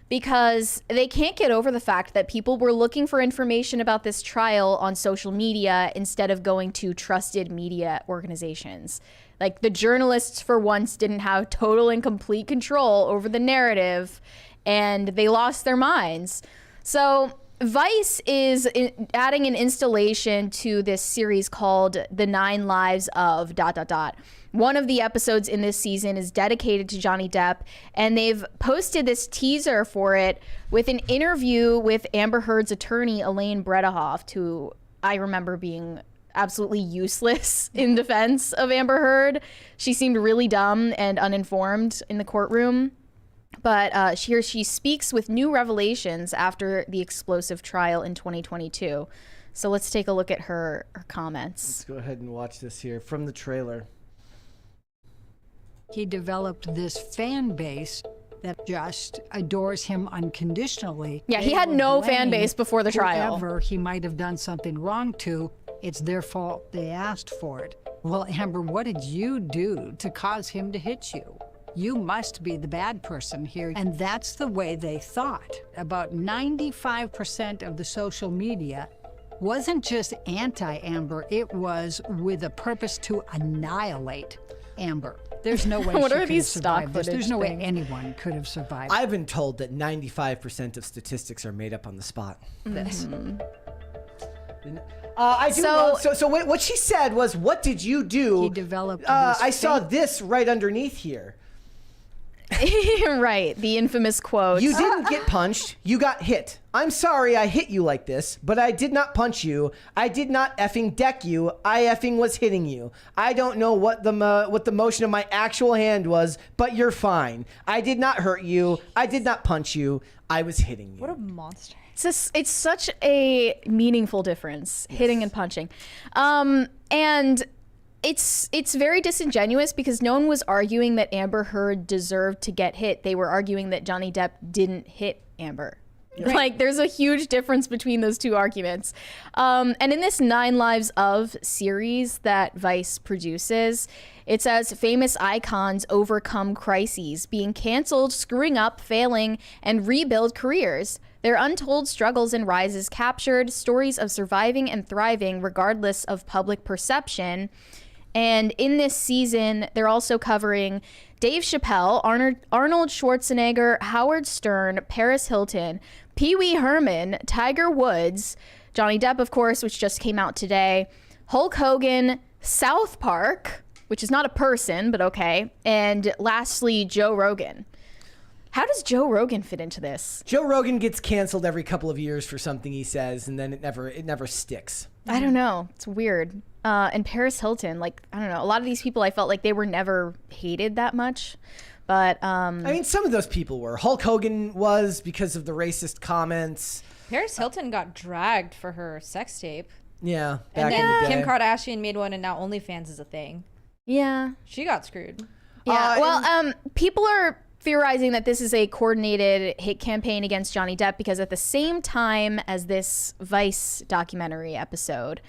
because they can't get over the fact that people were looking for information about this trial on social media instead of going to trusted media organizations. Like, the journalists, for once, didn't have total and complete control over the narrative, and they lost their minds. So Vice is adding an installation to this series called The 9 Lives of ... One of the episodes in this season is dedicated to Johnny Depp, and they've posted this teaser for it with an interview with Amber Heard's attorney, Elaine Bredehoft, who I remember being absolutely useless in defense of Amber Heard. She seemed really dumb and uninformed in the courtroom. But she speaks with new revelations after the explosive trial in 2022. So let's take a look at her comments. Let's go ahead and watch this here from the trailer. He developed this fan base that just adores him unconditionally. Yeah, he had no fan base before the trial. Whoever he might have done something wrong to, it's their fault they asked for it. Well, Amber, what did you do to cause him to hit you? You must be the bad person here. And that's the way they thought. About 95% of the social media wasn't just anti-Amber, it was with a purpose to annihilate Amber. There's no way what she are could these have stock survived this. footage There's no way things? anyone could have survived. I've been told that 95% of statistics are made up on the spot. This. I do. So- So what she said was, "What did you do?" He developed this I saw fake- this right underneath here. Right, the infamous quote. You didn't get punched. You got hit. I'm sorry I hit you like this, but I did not punch you. I did not effing deck you. I effing was hitting you. I don't know what the motion of my actual hand was, but you're fine. I did not hurt you. I did not punch you. I was hitting you. What a monster. It's such a meaningful difference, hitting and punching. And it's very disingenuous because no one was arguing that Amber Heard deserved to get hit. They were arguing that Johnny Depp didn't hit Amber. Like, there's a huge difference between those two arguments. And in this 9 Lives of series that Vice produces, it says famous icons overcome crises, being canceled, screwing up, failing, and rebuild careers. Their untold struggles and rises captured, stories of surviving and thriving regardless of public perception. And in this season, they're also covering Dave Chappelle, Arnold Schwarzenegger, Howard Stern, Paris Hilton, Pee Wee Herman, Tiger Woods, Johnny Depp, of course, which just came out today, Hulk Hogan, South Park, which is not a person, but okay, and lastly, Joe Rogan. How does Joe Rogan fit into this? Joe Rogan gets canceled every couple of years for something he says, and then it never sticks. I don't know. It's weird. And Paris Hilton, like, I don't know. A lot of these people, I felt like they were never hated that much. But I mean, some of those people were. Hulk Hogan was because of the racist comments. Paris Hilton got dragged for her sex tape. Yeah, And back in the then day. Kim Kardashian made one, and now OnlyFans is a thing. yeah. She got screwed. Yeah. People are theorizing that this is a coordinated hate campaign against Johnny Depp because at the same time as this Vice documentary episode,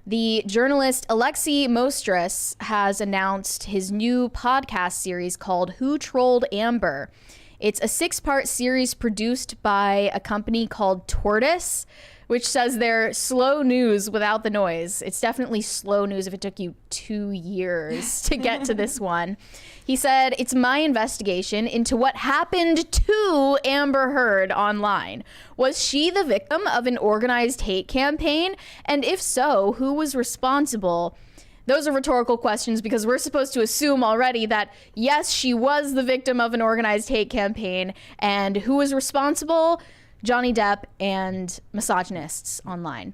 the journalist Alexei Mostras has announced his new podcast series called Who Trolled Amber. It's a 6-part series produced by a company called Tortoise, which says they're slow news without the noise. It's definitely slow news if it took you 2 years to get to this one. He said, it's my investigation into what happened to Amber Heard online. Was she the victim of an organized hate campaign? And if so, who was responsible? Those are rhetorical questions because we're supposed to assume already that, yes, she was the victim of an organized hate campaign. And who was responsible? Johnny Depp and misogynists online.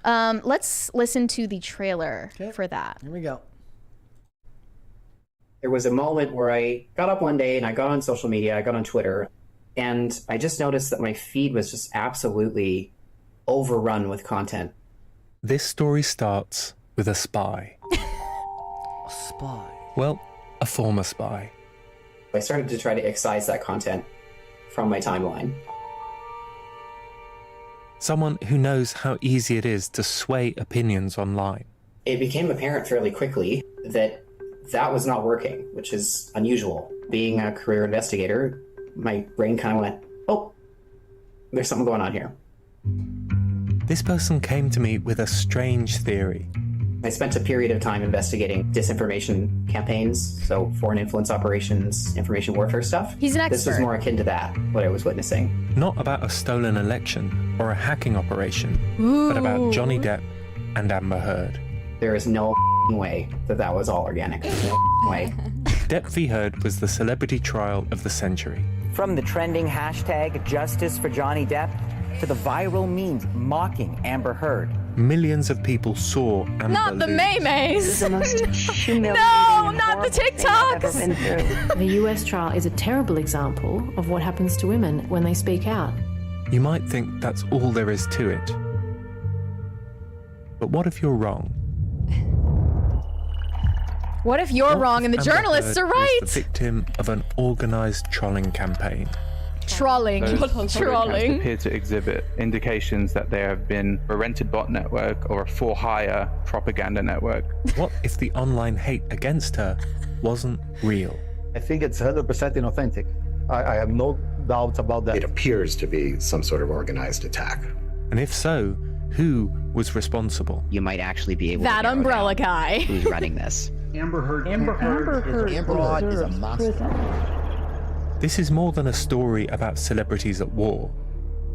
Let's listen to the trailer for that. Here we go. There was a moment where I got up one day and I got on social media, I got on Twitter, and I just noticed that my feed was just absolutely overrun with content. This story starts with a spy. A spy? Well, a former spy. I started to try to excise that content from my timeline. Someone who knows how easy it is to sway opinions online. It became apparent fairly quickly that that was not working, which is unusual. Being a career investigator, my brain kind of went, oh, there's something going on here. This person came to me with a strange theory. I spent a period of time investigating disinformation campaigns, so foreign influence operations, information warfare stuff. He's an expert. This was more akin to that, what I was witnessing. Not about a stolen election or a hacking operation, but about Johnny Depp and Amber Heard. There is no way that that was all organic. No way. Depp v. Heard was the celebrity trial of the century. From the trending hashtag Justice for Johnny Depp to the viral memes mocking Amber Heard. Millions of people saw Amber Not the lose. Maymays. The most humiliating No, and not the horrible thing I've ever TikToks. been through. The US trial is a terrible example of what happens to women when they speak out. You might think that's all there is to it. But what if you're wrong? What if you're wrong and the Amber journalists Heard are right? was the victim of an organized trolling campaign. Trolling. Trolling. appear to exhibit indications that there have been a rented bot network or a for-hire propaganda network. What if the online hate against her wasn't real? I think it's 100% inauthentic. I have no doubts about that. It appears to be some sort of organized attack. And if so, who was responsible? You might actually be able That to narrow umbrella down guy. who's running this. Amber Heard is a monster. This is more than a story about celebrities at war.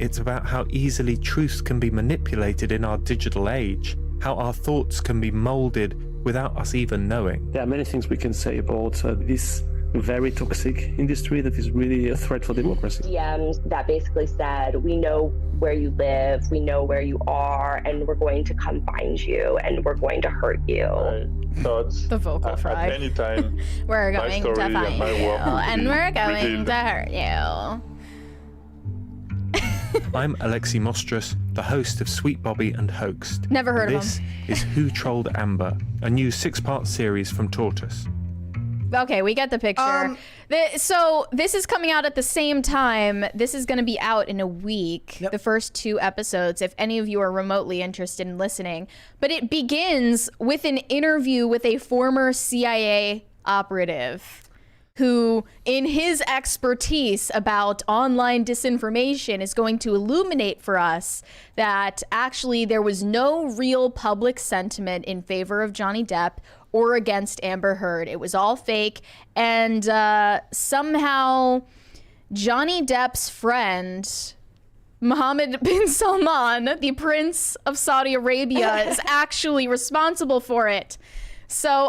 it's about how easily truths can be manipulated in our digital age, how our thoughts can be molded without us even knowing. There are many things we can say about this very toxic industry that is really a threat for democracy. DMs that basically said, we know where you live, we know where you are, and we're going to come find you, and we're going to hurt you. The vocal fry. At any time, we're my going story to and find my you, work will and be we're going revealed. to hurt you. I'm Alexi Mostras, the host of Sweet Bobby and Hoaxed. Never heard of This him. is Who Trolled Amber, a new 6-part series from Tortoise. Okay, we get the picture. So this is coming out at the same time. This is going to be out in a week, the first 2 episodes, if any of you are remotely interested in listening. But it begins with an interview with a former CIA operative who, in his expertise about online disinformation, is going to illuminate for us that actually there was no real public sentiment in favor of Johnny Depp or against Amber Heard. It was all fake. And somehow Johnny Depp's friend, Mohammed bin Salman, the Prince of Saudi Arabia, is actually responsible for it. So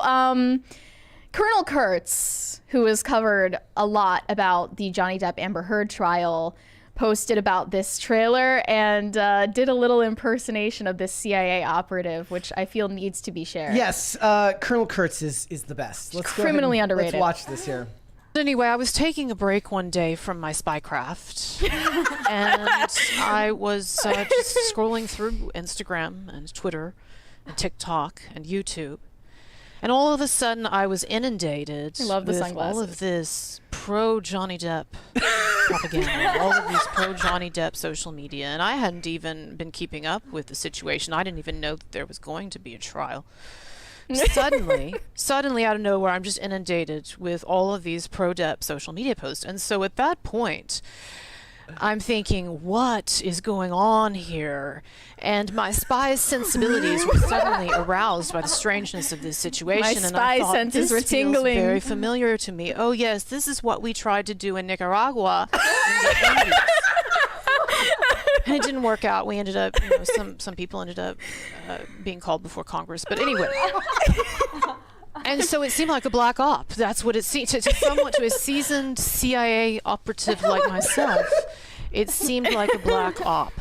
Colonel Kurtz, who has covered a lot about the Johnny Depp Amber Heard trial, posted about this trailer and did a little impersonation of this CIA operative, which I feel needs to be shared. Yes, Colonel Kurtz is the best. Let's go criminally ahead and underrated. Let's watch this here. Anyway, I was taking a break one day from my spycraft, and I was just scrolling through Instagram and Twitter and TikTok and YouTube. And all of a sudden, I was inundated I love the with sunglasses. all of this pro-Johnny Depp propaganda, all of these pro-Johnny Depp social media. And I hadn't even been keeping up with the situation. I didn't even know that there was going to be a trial. Suddenly, out of nowhere, I'm just inundated with all of these pro-Depp social media posts. And so at that point, I'm thinking, what is going on here? And my spy sensibilities were suddenly aroused by the strangeness of this situation. My and spy I thought, senses this were feels tingling. very familiar to me. Oh yes, this is what we tried to do in Nicaragua in the 80s. And it didn't work out. We ended up, some people ended up being called before Congress. But anyway. And so it seemed like a black op. That's what it seemed to a seasoned CIA operative like myself. It seemed like a black op.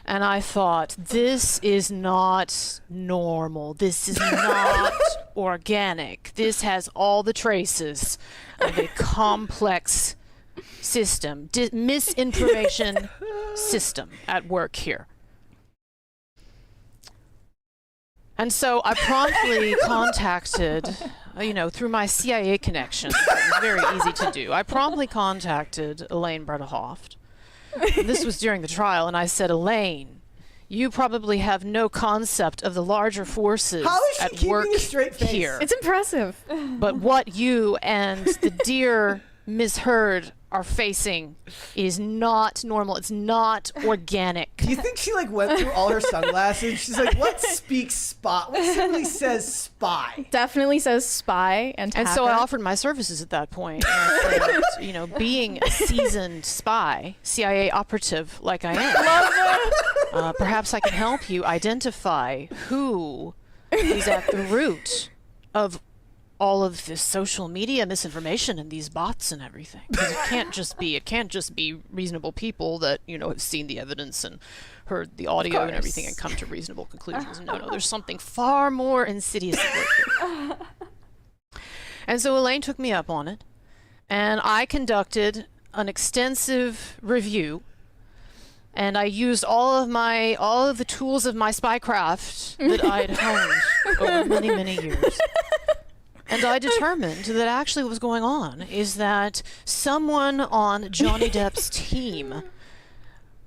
And I thought, this is not normal. This is not organic. This has all the traces of a complex system, misinformation system at work here. And so I promptly contacted, through my CIA connections. It was very easy to do. I promptly contacted Elaine Bredehoft. This was during the trial, and I said, Elaine, you probably have no concept of the larger forces How is she at keeping work a straight face? here. It's impressive. But what you and the dear Ms. Heard are facing is not normal. It's not organic. Do you think she went through all her sunglasses? She's like, what speaks spy? What simply says spy? Definitely says spy and so I hacker. offered my services at that point. And I said, being a seasoned spy, CIA operative like I am, perhaps I can help you identify who is at the root of all of this social media misinformation and these bots and everything. 'Cause it can't just be reasonable people that, have seen the evidence and heard the audio and everything and come to reasonable conclusions. No, there's something far more insidious at work here. And so Elaine took me up on it, and I conducted an extensive review, and I used all of the tools of my spycraft that I had honed over many, many years. And I determined that actually what was going on is that someone on Johnny Depp's team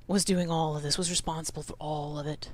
was doing all of this, was responsible for all of it.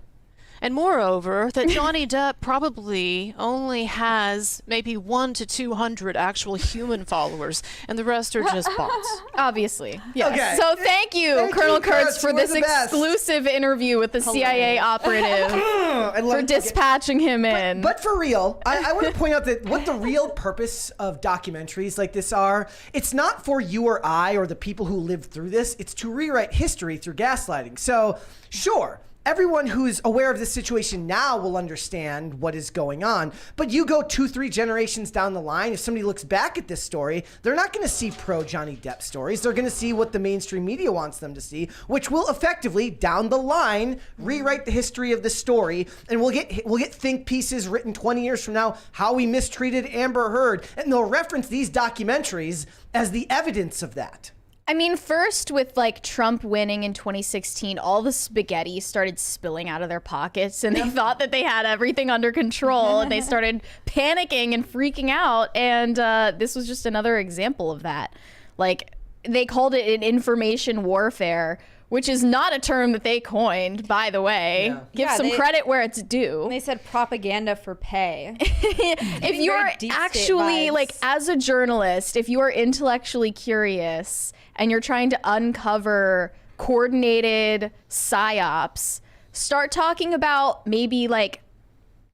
And moreover, that Johnny Depp probably only has maybe 100 to 200 actual human followers, and the rest are just bots. Obviously. Yes. Okay. So thank you, Colonel Kurtz, for You were this the best. exclusive interview with the CIA operative for dispatching him in. But for real, I want to point out that what the real purpose of documentaries like this are, it's not for you or I or the people who lived through this. It's to rewrite history through gaslighting. So, sure, everyone who's aware of this situation now will understand what is going on. But you go 2-3 generations down the line, if somebody looks back at this story, they're not going to see pro Johnny Depp stories. They're going to see what the mainstream media wants them to see, which will effectively, down the line, rewrite the history of the story. And we'll get think pieces written 20 years from now, how we mistreated Amber Heard. And they'll reference these documentaries as the evidence of that. I mean, first with like Trump winning in 2016, all the spaghetti started spilling out of their pockets and they thought that they had everything under control and they started panicking and freaking out. And this was just another example of that. Like, they called it an information warfare, which is not a term that they coined, by the way. Give some credit where it's due. They said propaganda for pay. If you're actually, like, as a journalist, if you are intellectually curious and you're trying to uncover coordinated psyops, start talking about maybe, like,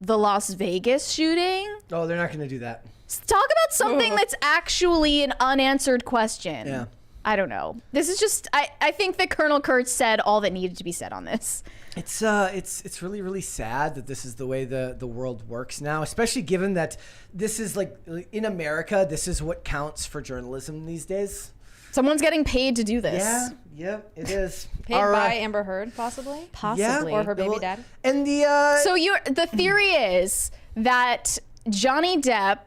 the Las Vegas shooting. Oh, they're not going to do that. Talk about something that's actually an unanswered question. Yeah. I don't know. This is just, I think that Colonel Kurtz said all that needed to be said on this. It's really, really sad that this is the way the world works now, especially given that this is like, in America, this is what counts for journalism these days. Someone's getting paid to do this. Yeah, it is. Paid by Amber Heard, possibly? Possibly. Or her baby dad. And the So the theory is that Johnny Depp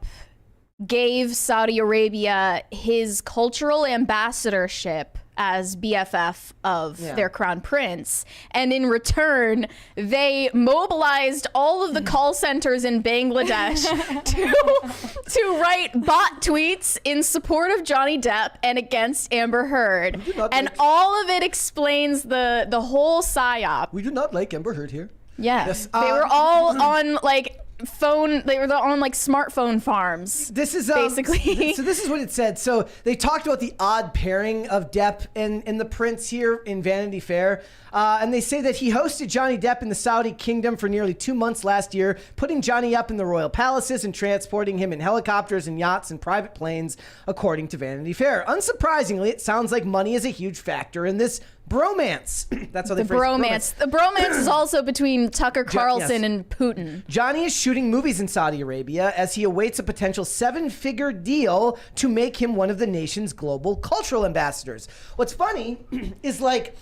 gave Saudi Arabia his cultural ambassadorship as BFF of their crown prince. And in return, they mobilized all of the call centers in Bangladesh to write bot tweets in support of Johnny Depp and against Amber Heard. And all of it explains the whole psyop. We do not like Amber Heard here. Yeah. Yes, they were all on like they were on like smartphone farms. This is basically. So this is what it said. So they talked about the odd pairing of Depp and the prince here in Vanity Fair. And they say that he hosted Johnny Depp in the Saudi kingdom for nearly 2 months last year, putting Johnny up in the royal palaces and transporting him in helicopters and yachts and private planes, according to Vanity Fair. Unsurprisingly, it sounds like money is a huge factor in this bromance. That's how they phrase bromance. The bromance is also between Tucker Carlson and Putin. Johnny is shooting movies in Saudi Arabia as he awaits a potential 7-figure deal to make him one of the nation's global cultural ambassadors. What's funny is like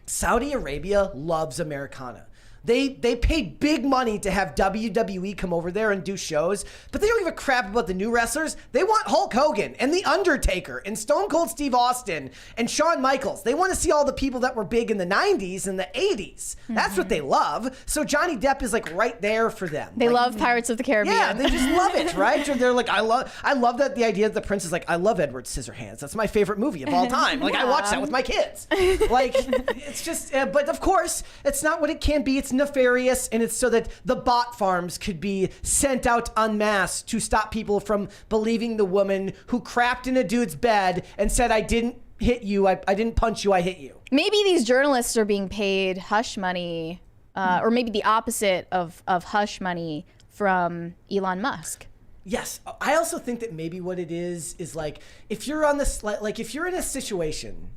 Saudi Arabia loves Americana. They paid big money to have WWE come over there and do shows, but they don't give a crap about the new wrestlers. They want Hulk Hogan and The Undertaker and Stone Cold Steve Austin and Shawn Michaels. They want to see all the people that were big in the 90s and the 80s. That's what they love. So Johnny Depp is like right there for them. They love Pirates of the Caribbean. Yeah, they just love it, right? They're like, I love that the idea that the prince is like, I love Edward Scissorhands. That's my favorite movie of all time. Like I watch that with my kids. Like it's just, but of course, it's not what it can be. It's nefarious, and it's so that the bot farms could be sent out en masse to stop people from believing the woman who crapped in a dude's bed and said, I didn't hit you, I didn't punch you, I hit you. Maybe these journalists are being paid hush money, or maybe the opposite of hush money from Elon Musk. Yes, I also think that maybe what it is like if you're on this, like if you're in a situation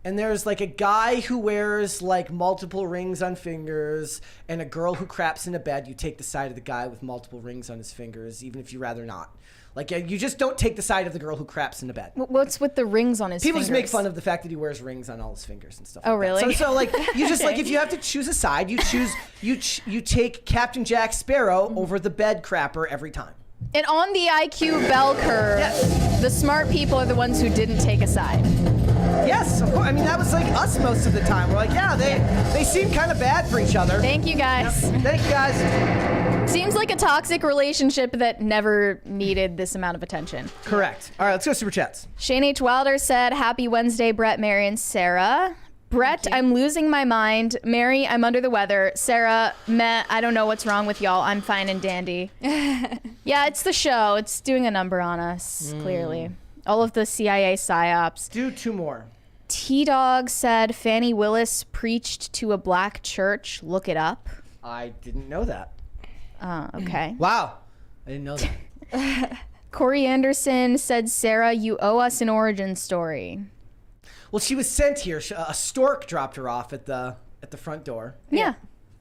and there's like a guy who wears like multiple rings on fingers and a girl who craps in a bed, you take the side of the guy with multiple rings on his fingers, even if you rather not. Like you just don't take the side of the girl who craps in a bed. What's with the rings on his fingers? People just make fun of the fact that he wears rings on all his fingers and stuff. Oh, really? So like you just like if you have to choose a side, you take Captain Jack Sparrow over the bed crapper every time. And on the IQ bell curve, the smart people are the ones who didn't take a side. Yes, of course. I mean, that was like us most of the time. We're like, yeah, they seem kind of bad for each other. Thank you, guys. Yep. Thank you, guys. Seems like a toxic relationship that never needed this amount of attention. Correct. All right, let's go super chats. Shane H. Wilder said, Happy Wednesday, Brett, Mary, and Sarah. Brett, I'm losing my mind. Mary, I'm under the weather. Sarah, meh, I don't know what's wrong with y'all. I'm fine and dandy. Yeah, it's the show. It's doing a number on us, clearly. All of the CIA psyops. Do 2 more. T-Dog said Fannie Willis preached to a black church. Look it up. I didn't know that. Okay. Wow. I didn't know that. Corey Anderson said, Sarah, you owe us an origin story. Well, she was sent here. A stork dropped her off at the front door. Yeah.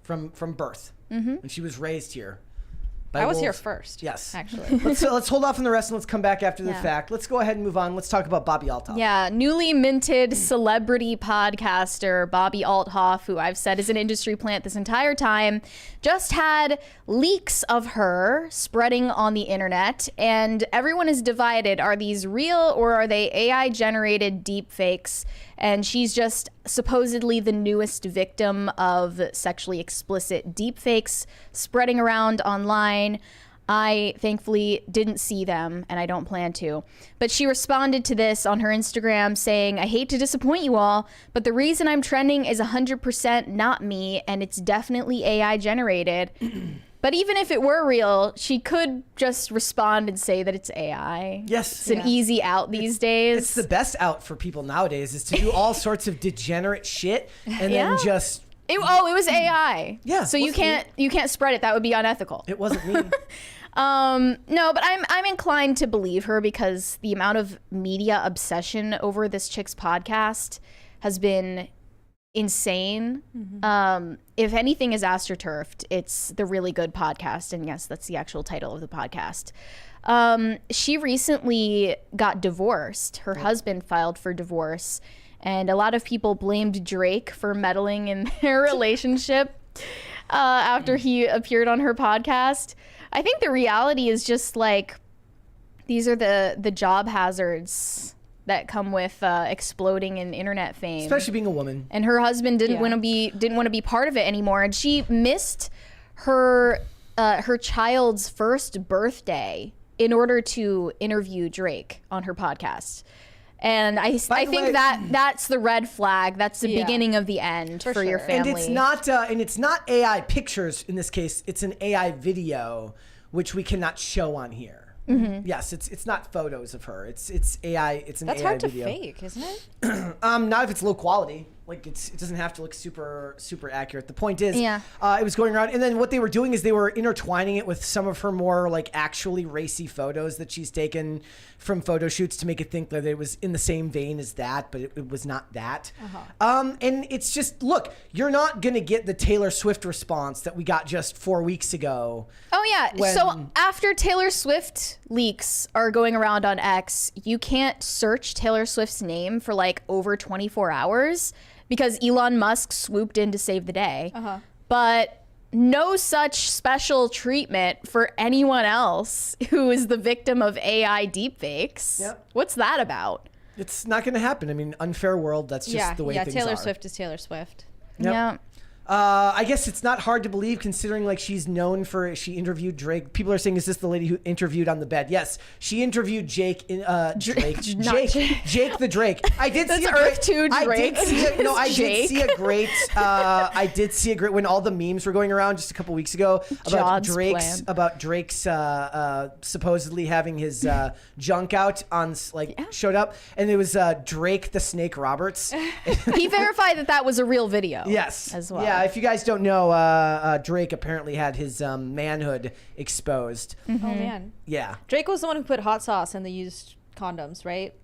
From birth. Mm-hmm. And she was raised here. I was here wolves. first. Yes. Actually. Let's hold off on the rest and let's come back after the Yeah. fact. Let's go ahead and move on. Let's talk about Bobby Althoff. Yeah, newly minted celebrity podcaster Bobby Althoff, who I've said is an industry plant this entire time, just had leaks of her spreading on the internet, and everyone is divided. Are these real or are they AI-generated deepfakes? And she's just supposedly the newest victim of sexually explicit deepfakes spreading around online. I thankfully didn't see them, and I don't plan to. But she responded to this on her Instagram saying, I hate to disappoint you all, but the reason I'm trending is 100% not me, and it's definitely AI generated. But even if it were real, she could just respond and say that it's AI. Yes. It's an easy out these days. It's the best out for people nowadays is to do all sorts of degenerate shit and then just... It was AI. Yeah. So you can't spread it. That would be unethical. It wasn't me. No, but I'm inclined to believe her because the amount of media obsession over this chick's podcast has been insane. If anything is astroturfed, it's the Really Good Podcast, and yes, that's the actual title of the podcast. She recently got divorced. Her husband filed for divorce, and a lot of people blamed Drake for meddling in their relationship after he appeared on her podcast. I think the reality is just like these are the job hazards that come with exploding in internet fame, Especially being a woman. and her husband didn't want to be part of it anymore, and she missed her child's first birthday in order to interview Drake on her podcast. And I think that's the red flag. That's the beginning of the end for your family. And it's not AI pictures in this case. It's an AI video, which we cannot show on here. Mm-hmm. Yes, it's not photos of her. It's AI. It's an That's AI hard to video. fake, isn't it? Not if it's low quality. Like it doesn't have to look super accurate. The point is, Yeah. It was going around, and then what they were doing is they were intertwining it with some of her more like actually racy photos that she's taken from photo shoots to make it think that it was in the same vein as that, but it was not that. And it's just, look, you're not gonna get the Taylor Swift response that we got just 4 weeks ago. Oh yeah. So after Taylor Swift leaks are going around on X, you can't search Taylor Swift's name for like over 24 hours because Elon Musk swooped in to save the day. But no such special treatment for anyone else who is the victim of AI deepfakes. Yep. What's that about? It's not gonna happen. I mean, unfair world. That's just the way things Taylor are. Swift is Taylor Swift. Yep. Yeah. I guess it's not hard to believe considering like she's known for she interviewed Drake. People are saying, is this the lady who interviewed on the bed? Yes, she interviewed Jake the Drake. I did see Earth 2 Drake. I did see a great when all the memes were going around just a couple weeks ago about Drake's supposedly having his junk out on showed up, and it was Drake the Snake Roberts. He verified that was a real video. Yes, as well. Yeah, if you guys don't know, Drake apparently had his manhood exposed. Oh man. Yeah. Drake was the one who put hot sauce in the used condoms, right?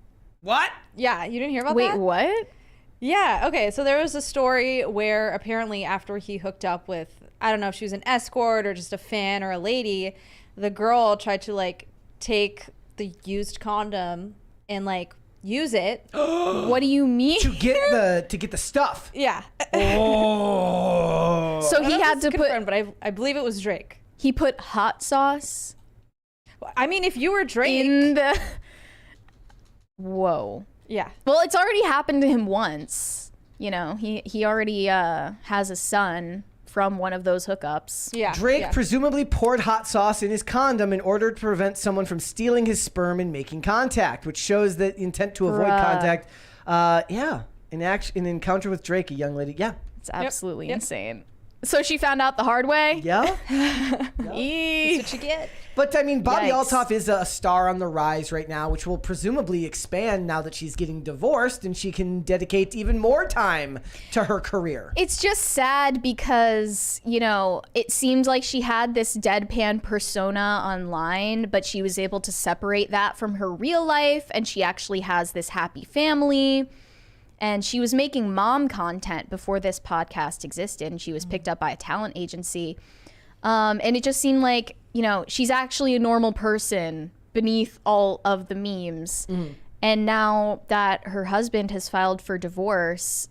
What? Yeah, you didn't hear about Wait, that? what? Yeah, okay, so there was a story where apparently after he hooked up with, I don't know if she was an escort or just a fan or a lady, the girl tried to like take the used condom and like use it. What do you mean? To get the stuff. Yeah. Oh. So he had to put, but I believe it was Drake. He put hot sauce. I mean, if you were Drake in the. Whoa. Yeah. Well, it's already happened to him once. You know, he already has a son from one of those hookups. Yeah. Drake presumably poured hot sauce in his condom in order to prevent someone from stealing his sperm and making contact, which shows that intent to avoid contact. Yeah. An encounter with Drake, a young lady. Yeah. It's absolutely insane. So she found out the hard way? Yeah. Eek. That's what you get. But I mean, Bobby Yikes. Altoff is a star on the rise right now, which will presumably expand now that she's getting divorced and she can dedicate even more time to her career. It's just sad because, you know, it seemed like she had this deadpan persona online, but she was able to separate that from her real life, and she actually has this happy family. And she was making mom content before this podcast existed, and she was picked up by a talent agency. And it just seemed like, you know, she's actually a normal person beneath all of the memes. And now that her husband has filed for divorce,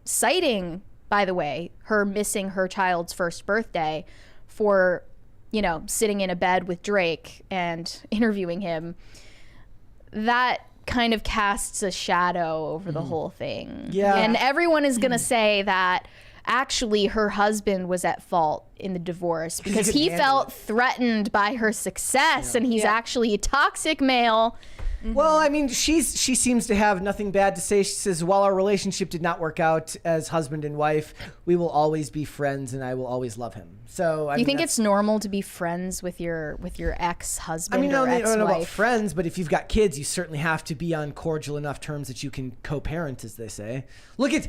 citing, by the way, her missing her child's first birthday for, you know, sitting in a bed with Drake and interviewing him, that kind of casts a shadow over the whole thing. Yeah. And everyone is going to say that actually her husband was at fault in the divorce because he felt threatened by her success, and he's actually a toxic male. Well, I mean, she seems to have nothing bad to say. She says, while our relationship did not work out as husband and wife, we will always be friends and I will always love him. So Do you think it's normal to be friends with your ex-husband I mean, or I don't know about ex-wife? friends, but if you've got kids, you certainly have to be on cordial enough terms that you can co-parent, as they say.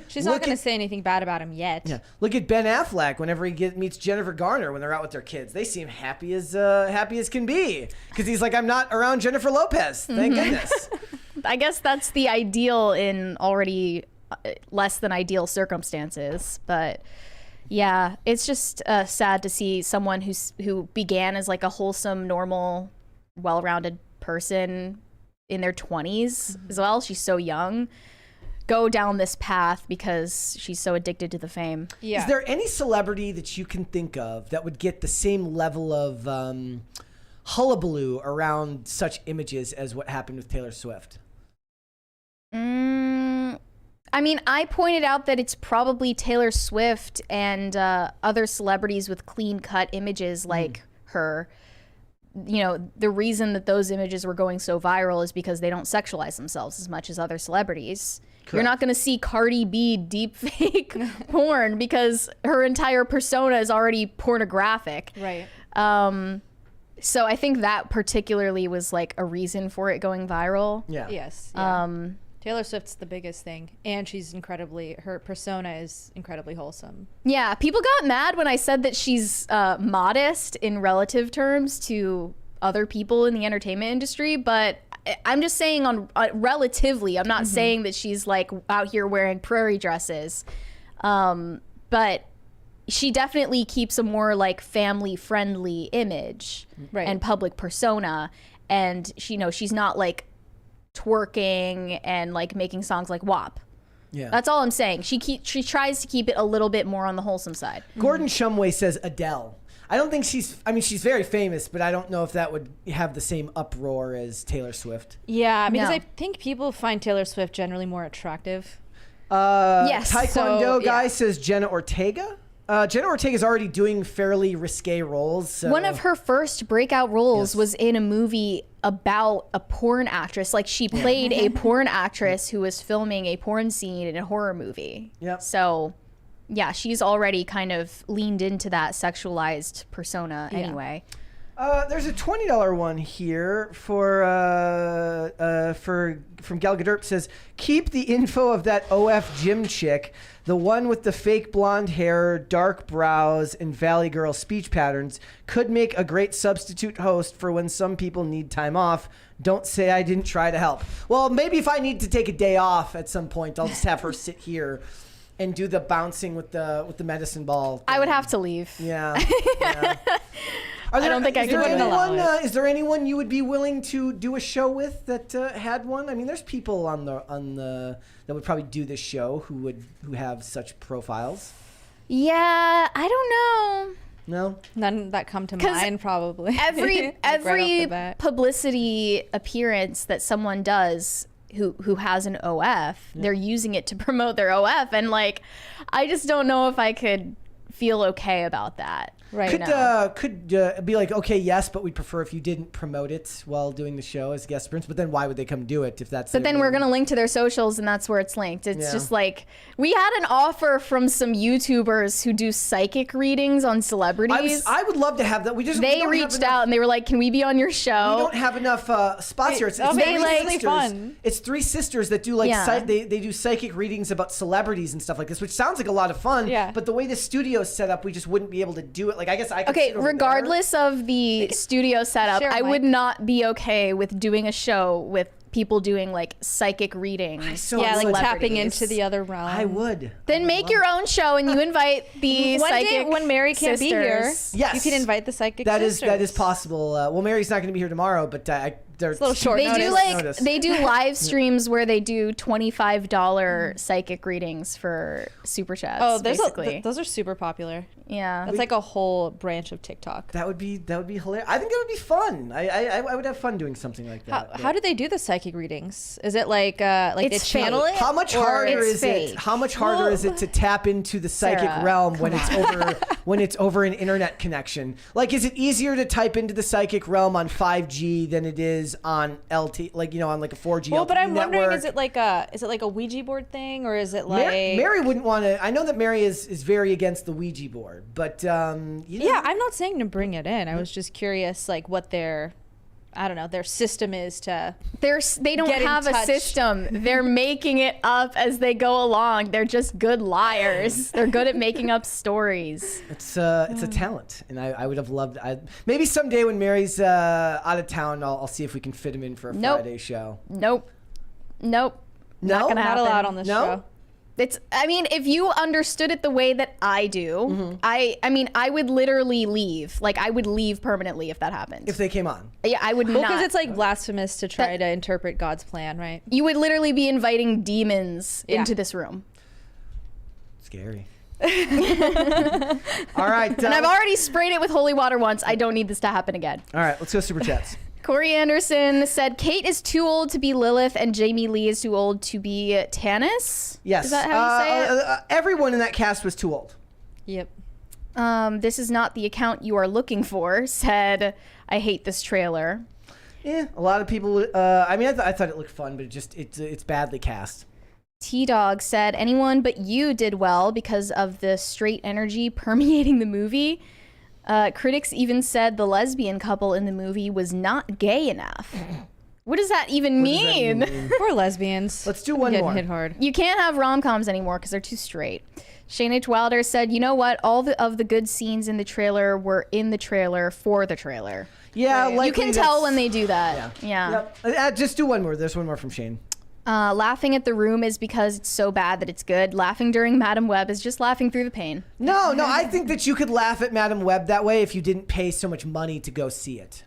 She's not going to say anything bad about him yet. Yeah, look at Ben Affleck. Whenever he meets Jennifer Garner, when they're out with their kids, they seem happy as can be because he's like, I'm not around Jennifer Lopez. Thank goodness. I guess that's the ideal in already less than ideal circumstances, but yeah, it's just sad to see someone who began as like a wholesome, normal, well-rounded person in their 20s as well. She's so young. Go down this path because she's so addicted to the fame. Is there any celebrity that you can think of that would get the same level of hullabaloo around such images as what happened with Taylor Swift? I mean, I pointed out that it's probably Taylor Swift and other celebrities with clean-cut images like her. You know, the reason that those images were going so viral is because they don't sexualize themselves as much as other celebrities. You're not going to see Cardi B deepfake porn because her entire persona is already pornographic. Right. So I think that particularly was like a reason for it going viral. Yeah. Yes. Taylor Swift's the biggest thing, and her persona is incredibly wholesome. Yeah, people got mad when I said that she's modest in relative terms to other people in the entertainment industry, but I'm just saying on relatively. I'm not saying that she's like out here wearing prairie dresses, but she definitely keeps a more like family-friendly image and public persona, and she's not like twerking and like making songs like WAP. Yeah, that's all I'm saying. She tries to keep it a little bit more on the wholesome side. Gordon Shumway says Adele. I don't think she's very famous, but I don't know if that would have the same uproar as Taylor Swift. Yeah, because I think people find Taylor Swift generally more attractive. Yes. Taekwondo guy says Jenna Ortega. Jenna Ortega's already doing fairly risque roles. So. One of her first breakout roles was in a movie about a porn actress. Like she played a porn actress who was filming a porn scene in a horror movie. Yep. So, yeah, she's already kind of leaned into that sexualized persona anyway. There's a $20 one here from Gal Gadot. Says, keep the info of that OF gym chick, the one with the fake blonde hair, dark brows, and Valley Girl speech patterns, could make a great substitute host for when some people need time off. Don't say I didn't try to help. Well, maybe if I need to take a day off at some point, I'll just have her sit here and do the bouncing with the medicine ball thing. I would have to leave. Yeah. I don't think I could do it. Is there anyone you would be willing to do a show with that had one? I mean, there's people on the that would probably do this show who have such profiles. Yeah, I don't know. No, none that come to mind. Probably every right publicity appearance that someone does who has an OF, they're using it to promote their OF, and like, I just don't know if I could feel okay about that. could be like, okay, yes, but we'd prefer if you didn't promote it while doing the show as guest appearance. But then why would they come do it if that's? But then we're gonna link to their socials, and that's where it's linked. It's just like we had an offer from some YouTubers who do psychic readings on celebrities. I would love to have that. They reached out and they were like, "Can we be on your show?" We don't have enough spots here. It's really fun. It's three sisters that do like they do psychic readings about celebrities and stuff like this, which sounds like a lot of fun. Yeah. But the way the studio's set up, we just wouldn't be able to do it. Like I guess I could Okay, sit over regardless of the studio setup, I would not be okay with doing a show with people doing like psychic readings. Like tapping into the other realm. I would. Then make your own show and you invite the One psychic day when Mary can't be here, Yes. you can invite the psychic That sisters. is possible. Well, Mary's not going to be here tomorrow, but they're It's a little short They do notice. they do live streams where they do $25 psychic readings for super chats. Oh, basically. those are super popular. Yeah. That's like a whole branch of TikTok. That would be hilarious. I think that would be fun. I would have fun doing something like that. How do they do the psychic readings? Is it like they channel it? How much harder is it? How much harder is it to tap into the psychic realm when it's over when it's over an internet connection? Like, is it easier to type into the psychic realm on 5G than it is on LT, like on like a 4G? Well, LTE but I'm wondering, network? is it like a Ouija board thing, or is it like Mary wouldn't want to. I know that Mary is very against the Ouija board, but yeah, I'm not saying to bring it in. I was just curious, like what their system is to. They don't get in have a touch. system. They're making it up as they go along. They're just good liars. They're good at making up stories. It's a talent, and I would have loved. Maybe someday when Mary's out of town, I'll see if we can fit him in for a Friday show. Nope. Not gonna Not happen. allowed on this show. If you understood it the way that I do, I would literally leave. Like, I would leave permanently if that happened. If they came on. Yeah, I would Well, not. because it's like blasphemous to try to interpret God's plan, right? You would literally be inviting demons into this room. Scary. All right. And I've already sprayed it with holy water once. I don't need this to happen again. All right, let's go super chats. Corey Anderson said Kate is too old to be Lilith and Jamie Lee is too old to be Tanis. Yes. Is that how you say it? Everyone in that cast was too old. Yep. This is not the account you are looking for, said, I hate this trailer. Yeah, a lot of people. I thought it looked fun, but it's badly cast. T-Dog said, anyone but you did well because of the straight energy permeating the movie. Critics even said the lesbian couple in the movie was not gay enough. What does that even mean? Poor lesbians. Let's do one more. Hit hard. You can't have rom-coms anymore because they're too straight. Shane H. Wilder said, you know what? All of the good scenes in the trailer were in the trailer for the trailer. Yeah, you can tell when they do that. Yeah. Yep. Just do one more. There's one more from Shane. Laughing at The Room is because it's so bad that it's good. Laughing during Madam Web is just laughing through the pain. No, I think that you could laugh at Madam Web that way if you didn't pay so much money to go see it.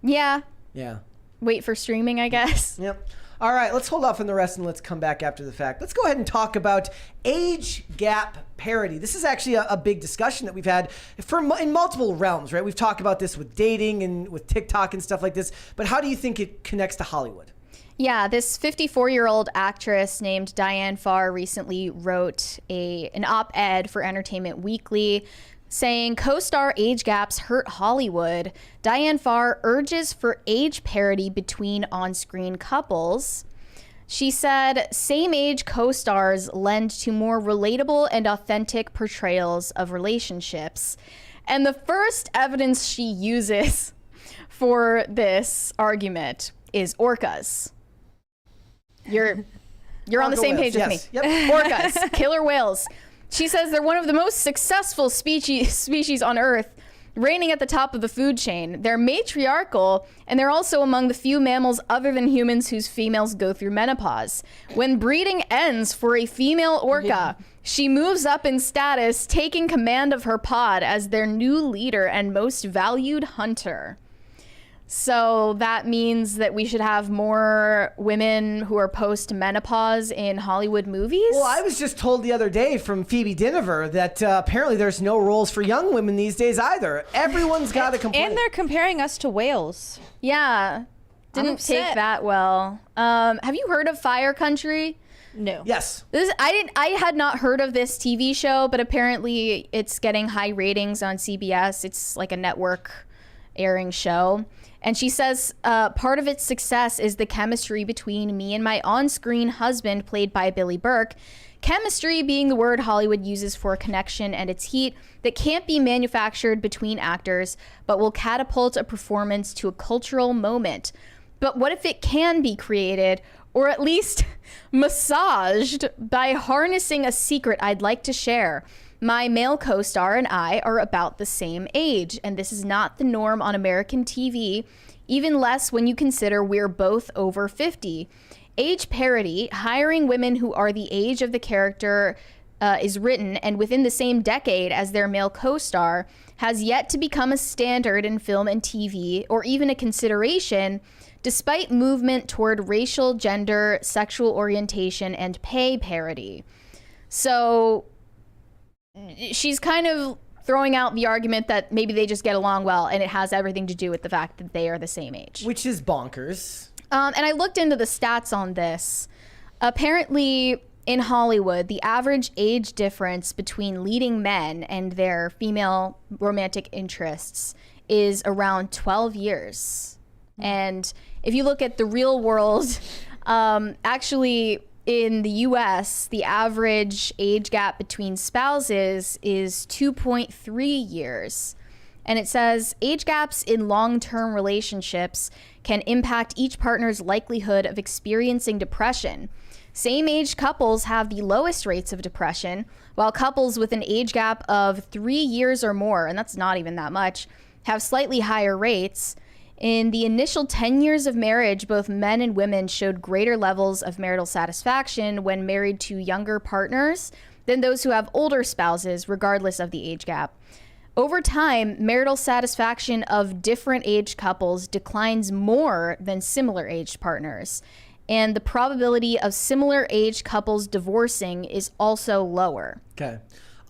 Yeah. Yeah. Wait for streaming, I guess. Yep. All right, let's hold off on the rest and let's come back after the fact. Let's go ahead and talk about age gap parity. This is actually a big discussion that we've had in multiple realms, right? We've talked about this with dating and with TikTok and stuff like this, but how do you think it connects to Hollywood? Yeah, this 54-year-old actress named Diane Farr recently wrote an op-ed for Entertainment Weekly saying co-star age gaps hurt Hollywood. Diane Farr urges for age parity between on-screen couples. She said same-age co-stars lend to more relatable and authentic portrayals of relationships. And the first evidence she uses for this argument is orcas. You're on the same page with me. Yep. Orcas, killer whales. She says they're one of the most successful species on Earth, reigning at the top of the food chain. They're matriarchal, and they're also among the few mammals other than humans whose females go through menopause. When breeding ends for a female orca, she moves up in status, taking command of her pod as their new leader and most valued hunter. So that means that we should have more women who are post-menopause in Hollywood movies? Well, I was just told the other day from Phoebe Dynevor that apparently there's no roles for young women these days either. Everyone's got to complain. And they're comparing us to whales. Yeah. Didn't take that well. Have you heard of Fire Country? No. Yes. I had not heard of this TV show, but apparently it's getting high ratings on CBS. It's like a network airing show. And she says part of its success is the chemistry between me and my on-screen husband, played by Billy Burke. Chemistry being the word Hollywood uses for connection and its heat that can't be manufactured between actors, but will catapult a performance to a cultural moment. But what if it can be created, or at least massaged, by harnessing a secret I'd like to share? My male co-star and I are about the same age, and this is not the norm on American TV, even less when you consider we're both over 50. Age parity, hiring women who are the age of the character is written and within the same decade as their male co-star, has yet to become a standard in film and TV, or even a consideration, despite movement toward racial, gender, sexual orientation, and pay parity. So she's kind of throwing out the argument that maybe they just get along well, and it has everything to do with the fact that they are the same age. Which is bonkers. And I looked into the stats on this. Apparently, in Hollywood, the average age difference between leading men and their female romantic interests is around 12 years. And if you look at the real world, actually in the US, the average age gap between spouses is 2.3 years. And it says age gaps in long-term relationships can impact each partner's likelihood of experiencing depression. Same-age couples have the lowest rates of depression, while couples with an age gap of 3 years or more, and that's not even that much, have slightly higher rates. In the initial 10 years of marriage, both men and women showed greater levels of marital satisfaction when married to younger partners than those who have older spouses, regardless of the age gap. Over time, marital satisfaction of different age couples declines more than similar aged partners, and the probability of similar age couples divorcing is also lower. Okay.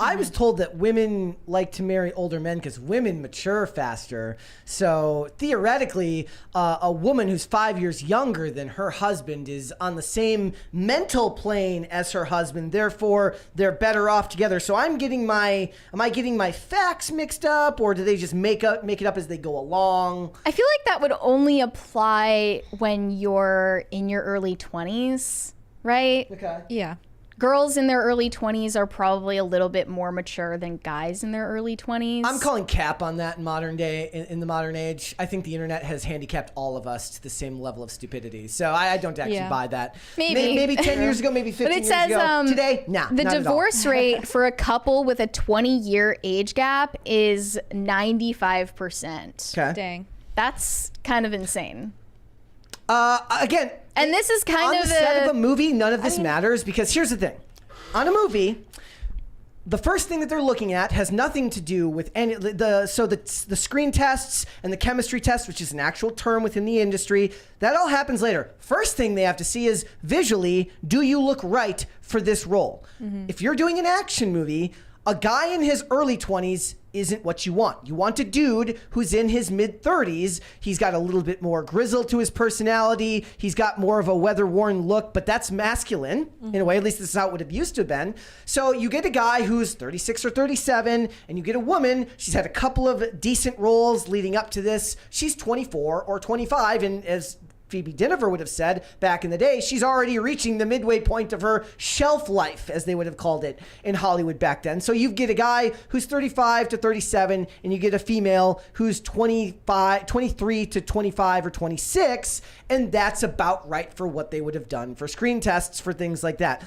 I was told that women like to marry older men because women mature faster. So theoretically, a woman who's 5 years younger than her husband is on the same mental plane as her husband. Therefore, they're better off together. So am I getting my facts mixed up, or do they just make it up as they go along? I feel like that would only apply when you're in your early 20s, right? Okay. Yeah. Girls in their early 20s are probably a little bit more mature than guys in their early 20s. I'm calling cap on that in modern day, in the modern age. I think the internet has handicapped all of us to the same level of stupidity. So I don't actually buy that. Maybe 10 years ago, maybe 15 years ago. Today, nah, the not divorce rate for a couple with a 20-year age gap is 95%. Okay. Dang. That's kind of insane. Again, and this is kind on of the set of a movie, none of this matters, because here's the thing. On a movie, the first thing that they're looking at has nothing to do with any the screen tests and the chemistry test, which is an actual term within the industry. That all happens later. First thing they have to see is visually, do you look right for this role? Mm-hmm. If you're doing an action movie, a guy in his early 20s isn't what you want. You want a dude who's in his mid-30s. He's got a little bit more grizzle to his personality. He's got more of a weather-worn look, but that's masculine in a way. At least this is how it would have used to have been. So you get a guy who's 36 or 37, and you get a woman. She's had a couple of decent roles leading up to this. She's 24 or 25, and as Phoebe Dynevor would have said back in the day, she's already reaching the midway point of her shelf life, as they would have called it in Hollywood back then. So you get a guy who's 35 to 37, and you get a female who's 23 to 25 or 26, and that's about right for what they would have done for screen tests, for things like that.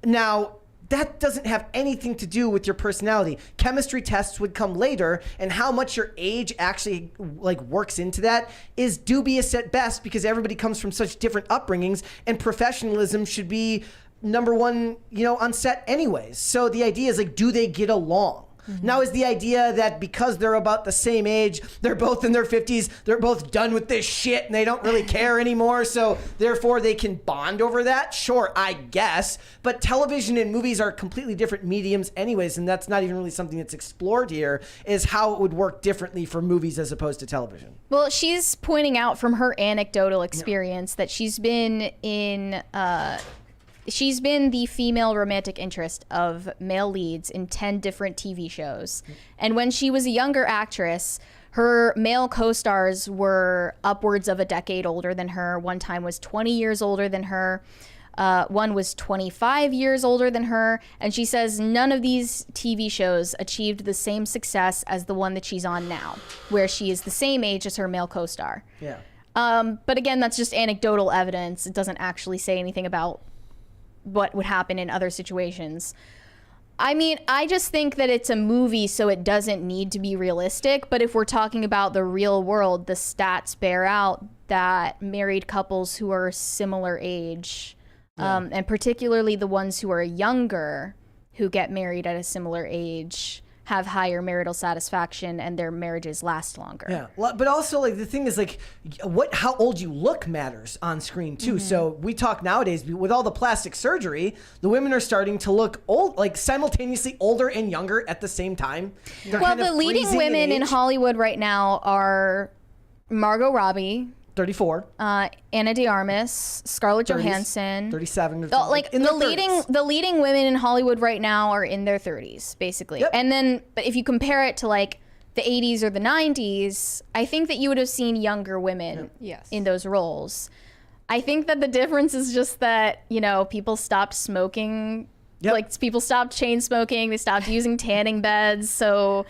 Now, that doesn't have anything to do with your personality. Chemistry tests would come later, and how much your age actually works into that is dubious at best, because everybody comes from such different upbringings, and professionalism should be number one, on set anyways. So the idea is do they get along? Mm-hmm. Now, is the idea that because they're about the same age, they're both in their 50s, they're both done with this shit and they don't really care anymore, so therefore they can bond over that? Sure, I guess. But television and movies are completely different mediums anyways, and that's not even really something that's explored here, is how it would work differently for movies as opposed to television. Well, she's pointing out from her anecdotal experience that she's been in she's been the female romantic interest of male leads in 10 different TV shows. And when she was a younger actress, her male co-stars were upwards of a decade older than her. One time was 20 years older than her. One was 25 years older than her. And she says none of these TV shows achieved the same success as the one that she's on now, where she is the same age as her male co-star. Yeah. But again, that's just anecdotal evidence. It doesn't actually say anything about what would happen in other situations. I mean, I just think that it's a movie, so it doesn't need to be realistic. But if we're talking about the real world, the stats bear out that married couples who are similar age, and particularly the ones who are younger, who get married at a similar age, have higher marital satisfaction and their marriages last longer. Yeah, but also like the thing is like how old you look matters on screen too. So we talk nowadays with all the plastic surgery, the women are starting to look old, like simultaneously older and younger at the same time. They're Well, kind of the leading freezing women in age. Hollywood right now are Margot Robbie, 34, Anna de Armas, Scarlett 30s, Johansson, 37, or the leading women in Hollywood right now are in their 30s, basically. Yep. And then, but if you compare it to like the 80s or the 90s, I think that you would have seen younger women in those roles. I think that the difference is just that, you know, people stopped smoking, like people stopped chain smoking, they stopped using tanning beds, so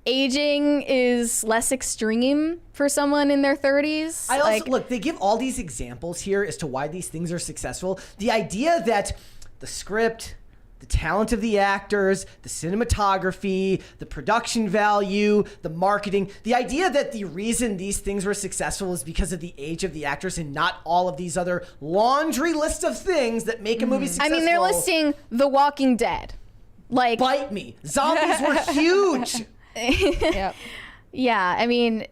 aging is less extreme for someone in their 30s. I also look, they give all these examples here as to why these things are successful. The idea that the script, the talent of the actors, the cinematography, the production value, the marketing, the idea that the reason these things were successful is because of the age of the actors and not all of these other laundry list of things that make a movie successful. I mean, they're listing The Walking Dead. Like, bite me. Zombies were huge. Yeah, I mean,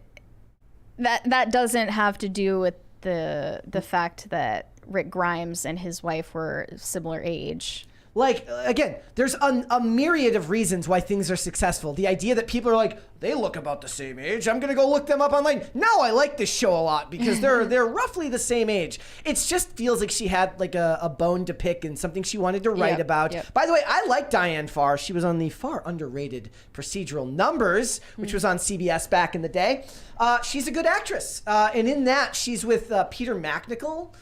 that doesn't have to do with the fact that Rick Grimes and his wife were similar age. Like, again, there's a myriad of reasons why things are successful. The idea that people are like, they look about the same age, I'm gonna go look them up online. No, I like this show a lot because they're roughly the same age. It just feels like she had like a bone to pick and something she wanted to write about. By the way, I like Diane Farr. She was on the far underrated procedural Numbers, which was on CBS back in the day. She's a good actress. And in that, she's with Peter McNichol.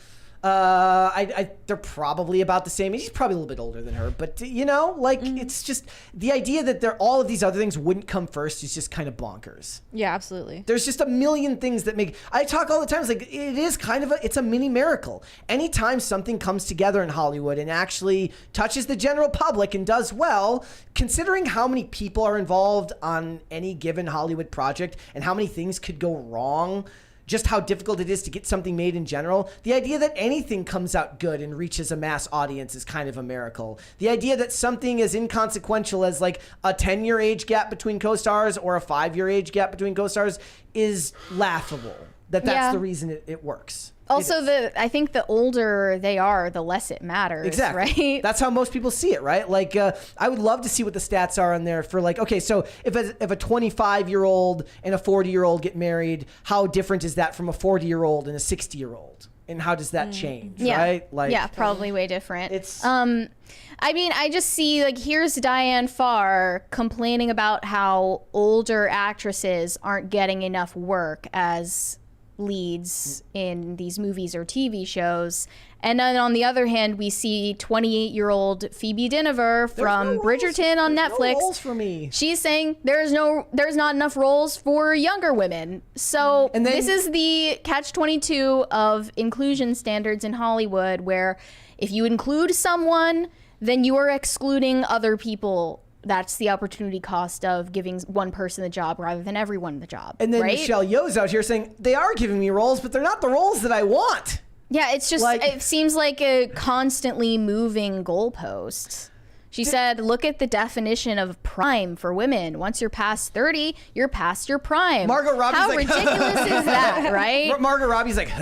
They're probably about the same age. He's probably a little bit older than her, but you know, like it's just the idea that all of these other things wouldn't come first is just kind of bonkers. Yeah, absolutely. There's just a million things that make. I talk all the time. It's like it is kind of it's a mini miracle. Anytime something comes together in Hollywood and actually touches the general public and does well, considering how many people are involved on any given Hollywood project and how many things could go wrong. Just how difficult it is to get something made in general. The idea that anything comes out good and reaches a mass audience is kind of a miracle. The idea that something as inconsequential as like a 10-year age gap between co-stars or a 5-year age gap between co-stars is laughable. That's the reason it works. Also, I think the older they are, the less it matters. Exactly. Right? That's how most people see it, right? Like, I would love to see what the stats are on there for like, okay, so if a 25-year-old and a 40-year-old get married, how different is that from a 40-year-old and a 60-year-old? And how does that change, right? Like, yeah, probably way different. It's I mean, I just see like here's Diane Farr complaining about how older actresses aren't getting enough work as leads in these movies or TV shows. And then on the other hand, we see 28-year-old Phoebe Dynevor from Bridgerton on Netflix. No roles for me. She's saying there's not enough roles for younger women. So this is the catch-22 of inclusion standards in Hollywood, where if you include someone, then you are excluding other people. That's the opportunity cost of giving one person the job rather than everyone the job. And then right? Michelle Yeoh's out here saying, they are giving me roles, but they're not the roles that I want. Yeah, it's just, it seems like a constantly moving goalpost. She said, look at the definition of prime for women. Once you're past 30, you're past your prime. Margot Robbie's How like, ridiculous is that, right? Margot Robbie's like,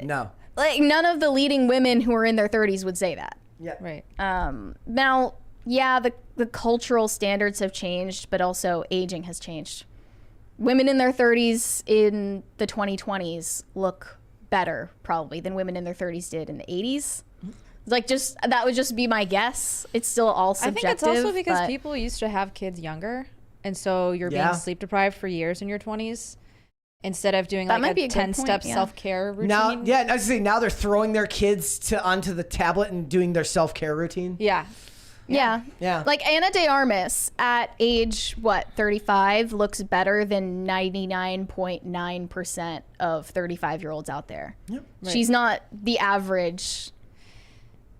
no. Like, none of the leading women who are in their 30s would say that. Yeah. Right. Now, yeah, the cultural standards have changed, but also aging has changed. Women in their 30s in the 2020s look better, probably, than women in their 30s did in the 80s. Like, just that would just be my guess. It's still all subjective. I think it's also because but- people used to have kids younger, and so you're being sleep deprived for years in your 20s. Instead of doing That might like be a a good 10-step point, yeah. self-care routine. Now, I was saying now they're throwing their kids onto the tablet and doing their self-care routine. Yeah. Yeah. Like Ana de Armas at age 35 looks better than 99.9% of 35-year-olds out there. Yep. She's not the average.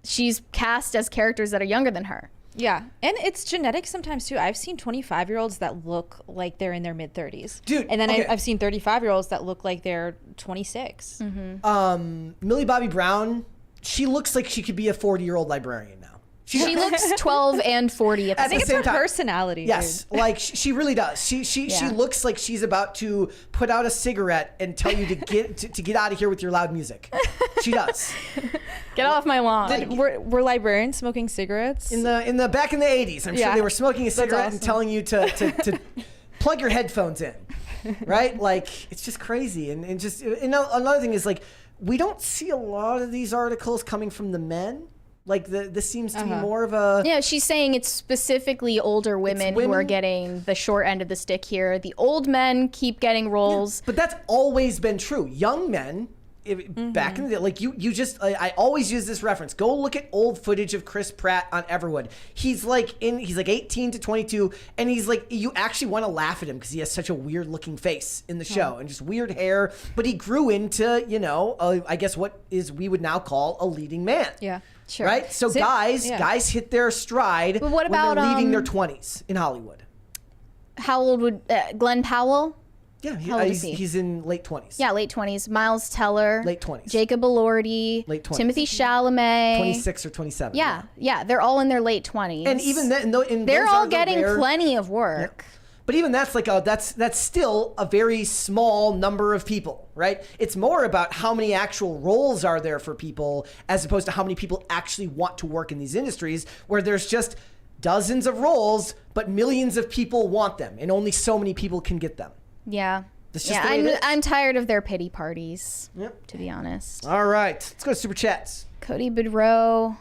She's cast as characters that are younger than her. Yeah, and it's genetic sometimes too. I've seen 25-year-olds that look like they're in their mid-30s. Dude, and then okay. I've seen 35-year-olds that look like they're 26. Millie Bobby Brown, she looks like she could be a 40-year-old librarian now. She looks 12 and 40 at the I think same it's her time. personality. Yes, dude. like she really does. She looks like she's about to put out a cigarette and tell you to get to get out of here with your loud music. She does. Get off my lawn. Were librarians smoking cigarettes In the back in the 80s, I'm sure they were smoking a That's cigarette and awesome. telling you to plug your headphones in. Right? Like, it's just crazy. And just another thing is, like, we don't see a lot of these articles coming from the men. Like, this seems to be more of a... Yeah, she's saying it's specifically older women who are getting the short end of the stick here. The old men keep getting roles. Yeah, but that's always been true. Young men, back in the day, like I always use this reference. Go look at old footage of Chris Pratt on Everwood. He's like 18 to 22, and he's like, you actually want to laugh at him because he has such a weird looking face in the show and just weird hair. But he grew into, I guess what we would now call a leading man. Yeah. Sure. Right? So guys hit their stride But what when about, they're leaving their 20s in Hollywood. How old would Glenn Powell? Yeah, How old is he? he's in late 20s. Yeah, late 20s. Miles Teller. Late 20s. Jacob Elordi. Late 20s. Timothy Chalamet. 26 or 27. Yeah, they're all in their late 20s. And even then, they're all getting plenty of work. Yeah. But even that's that's still a very small number of people, right? It's more about how many actual roles are there for people as opposed to how many people actually want to work in these industries where there's just dozens of roles, but millions of people want them and only so many people can get them. Yeah. That's just the way it is. I'm tired of their pity parties, to be honest. All right. Let's go to Super Chats. Cody Boudreau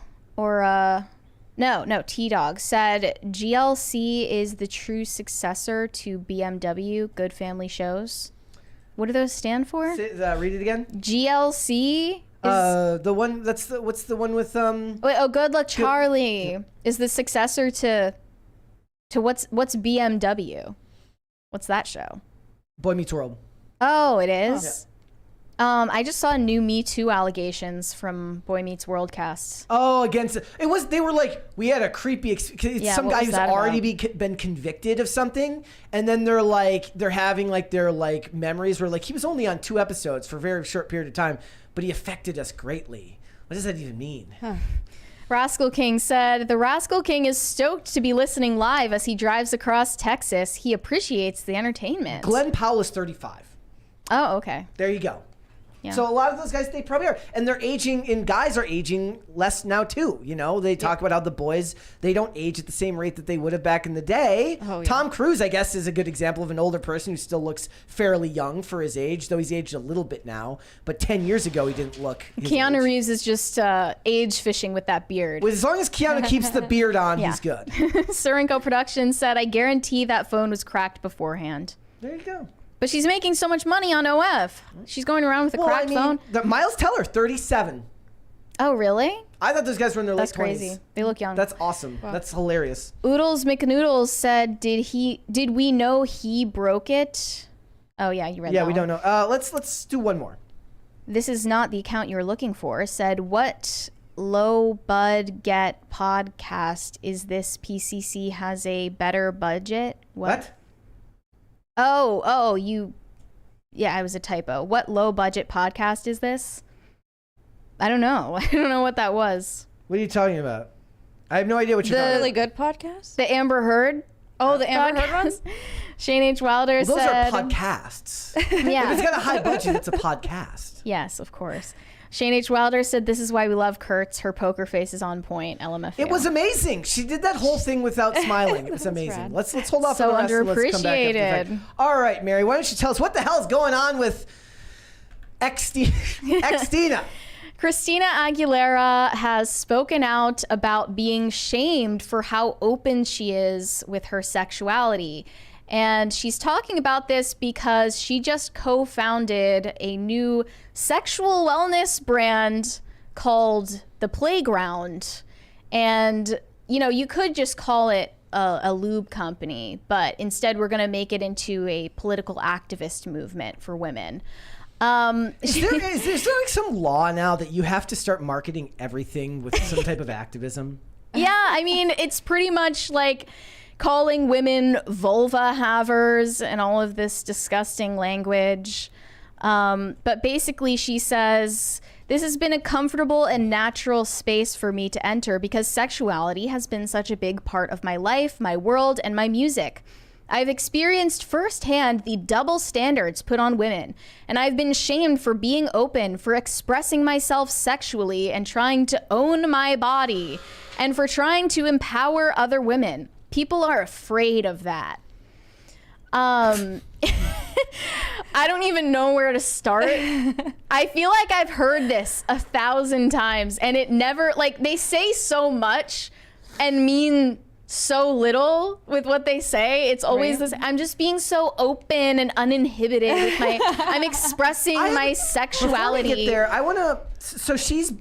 No, T-Dog said GLC is the true successor to BMW, Good Family Shows. What do those stand for? Read it again. GLC the one what's the one with Good Luck Charlie is the successor to what's BMW? What's that show? Boy Meets World. Oh, it is. I just saw new Me Too allegations from Boy Meets World cast. Oh, they were like, we had a creepy, some guy who's already been convicted of something. And then they're having their memories where he was only on 2 episodes for a very short period of time, but he affected us greatly. What does that even mean? Rascal King said, the Rascal King is stoked to be listening live as he drives across Texas. He appreciates the entertainment. Glenn Powell is 35. Oh, okay. There you go. Yeah. So a lot of those guys, they probably are. And they're aging, and guys are aging less now too. They talk about how the boys, they don't age at the same rate that they would have back in the day. Oh, yeah. Tom Cruise, I guess, is a good example of an older person who still looks fairly young for his age, though he's aged a little bit now. But 10 years ago, he didn't look his Keanu age. Reeves is just age fishing with that beard. As long as Keanu keeps the beard on, he's good. Surenko Productions said, I guarantee that phone was cracked beforehand. There you go. But she's making so much money on OF. She's going around with a cracked phone. Miles Teller, 37. Oh, really? I thought those guys were in their late 20s. That's crazy. They look young. That's awesome. Wow. That's hilarious. Oodles McNoodles said, did we know he broke it? Oh, yeah, you read that. Yeah, we don't know. Let's do one more. This is not the account you were looking for. Said, what low bud get podcast is this? PCC has a better budget? What? Oh, yeah, it was a typo. What low budget podcast is this? I don't know. I don't know what that was. What are you talking about? I have no idea what you're talking about. Really good podcast? The Amber Heard. Oh, the Amber Heard one? Shane H. Wilder those said... Those are podcasts. Yeah. If it's got a high budget, it's a podcast. Yes, of course. Shane H. Wilder said, this is why we love Kurtz. Her poker face is on point. LMFAO. It was amazing. She did that whole thing without smiling. It was amazing. Let's hold off on the rest and let's come back after the fact. All right, Mary, why don't you tell us what the hell is going on with Xtina? Christina Aguilera has spoken out about being shamed for how open she is with her sexuality. And she's talking about this because she just co-founded a new sexual wellness brand called The Playground. And, you know, you could just call it a lube company, but instead we're going to make it into a political activist movement for women. Is there like some law now that you have to start marketing everything with some type of activism? Yeah, I mean, it's pretty much like calling women vulva havers and all of this disgusting language. But basically she says, this has been a comfortable and natural space for me to enter because sexuality has been such a big part of my life, my world, and my music. I've experienced firsthand the double standards put on women, and I've been shamed for being open, for expressing myself sexually and trying to own my body, and for trying to empower other women. People are afraid of that. I don't even know where to start. I feel like I've heard this 1,000 times, and it never, like, they say so much and mean so little with what they say. It's always this, I'm just being so open and uninhibited with my, I'm expressing my sexuality. Before we get there, I want to, so she's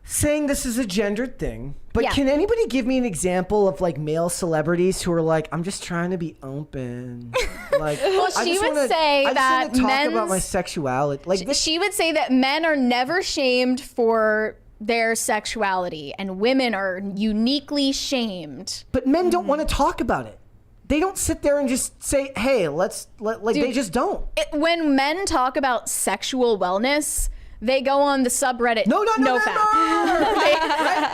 saying this is a gendered thing, but can anybody give me an example of like male celebrities who are like, I'm just trying to be open? Like, well, she would say that I just want to talk about my sexuality. Like, she would say that men are never shamed for their sexuality and women are uniquely shamed. But men don't want to talk about it. They don't sit there and just say, hey, Dude, they just don't. When men talk about sexual wellness, they go on the subreddit No.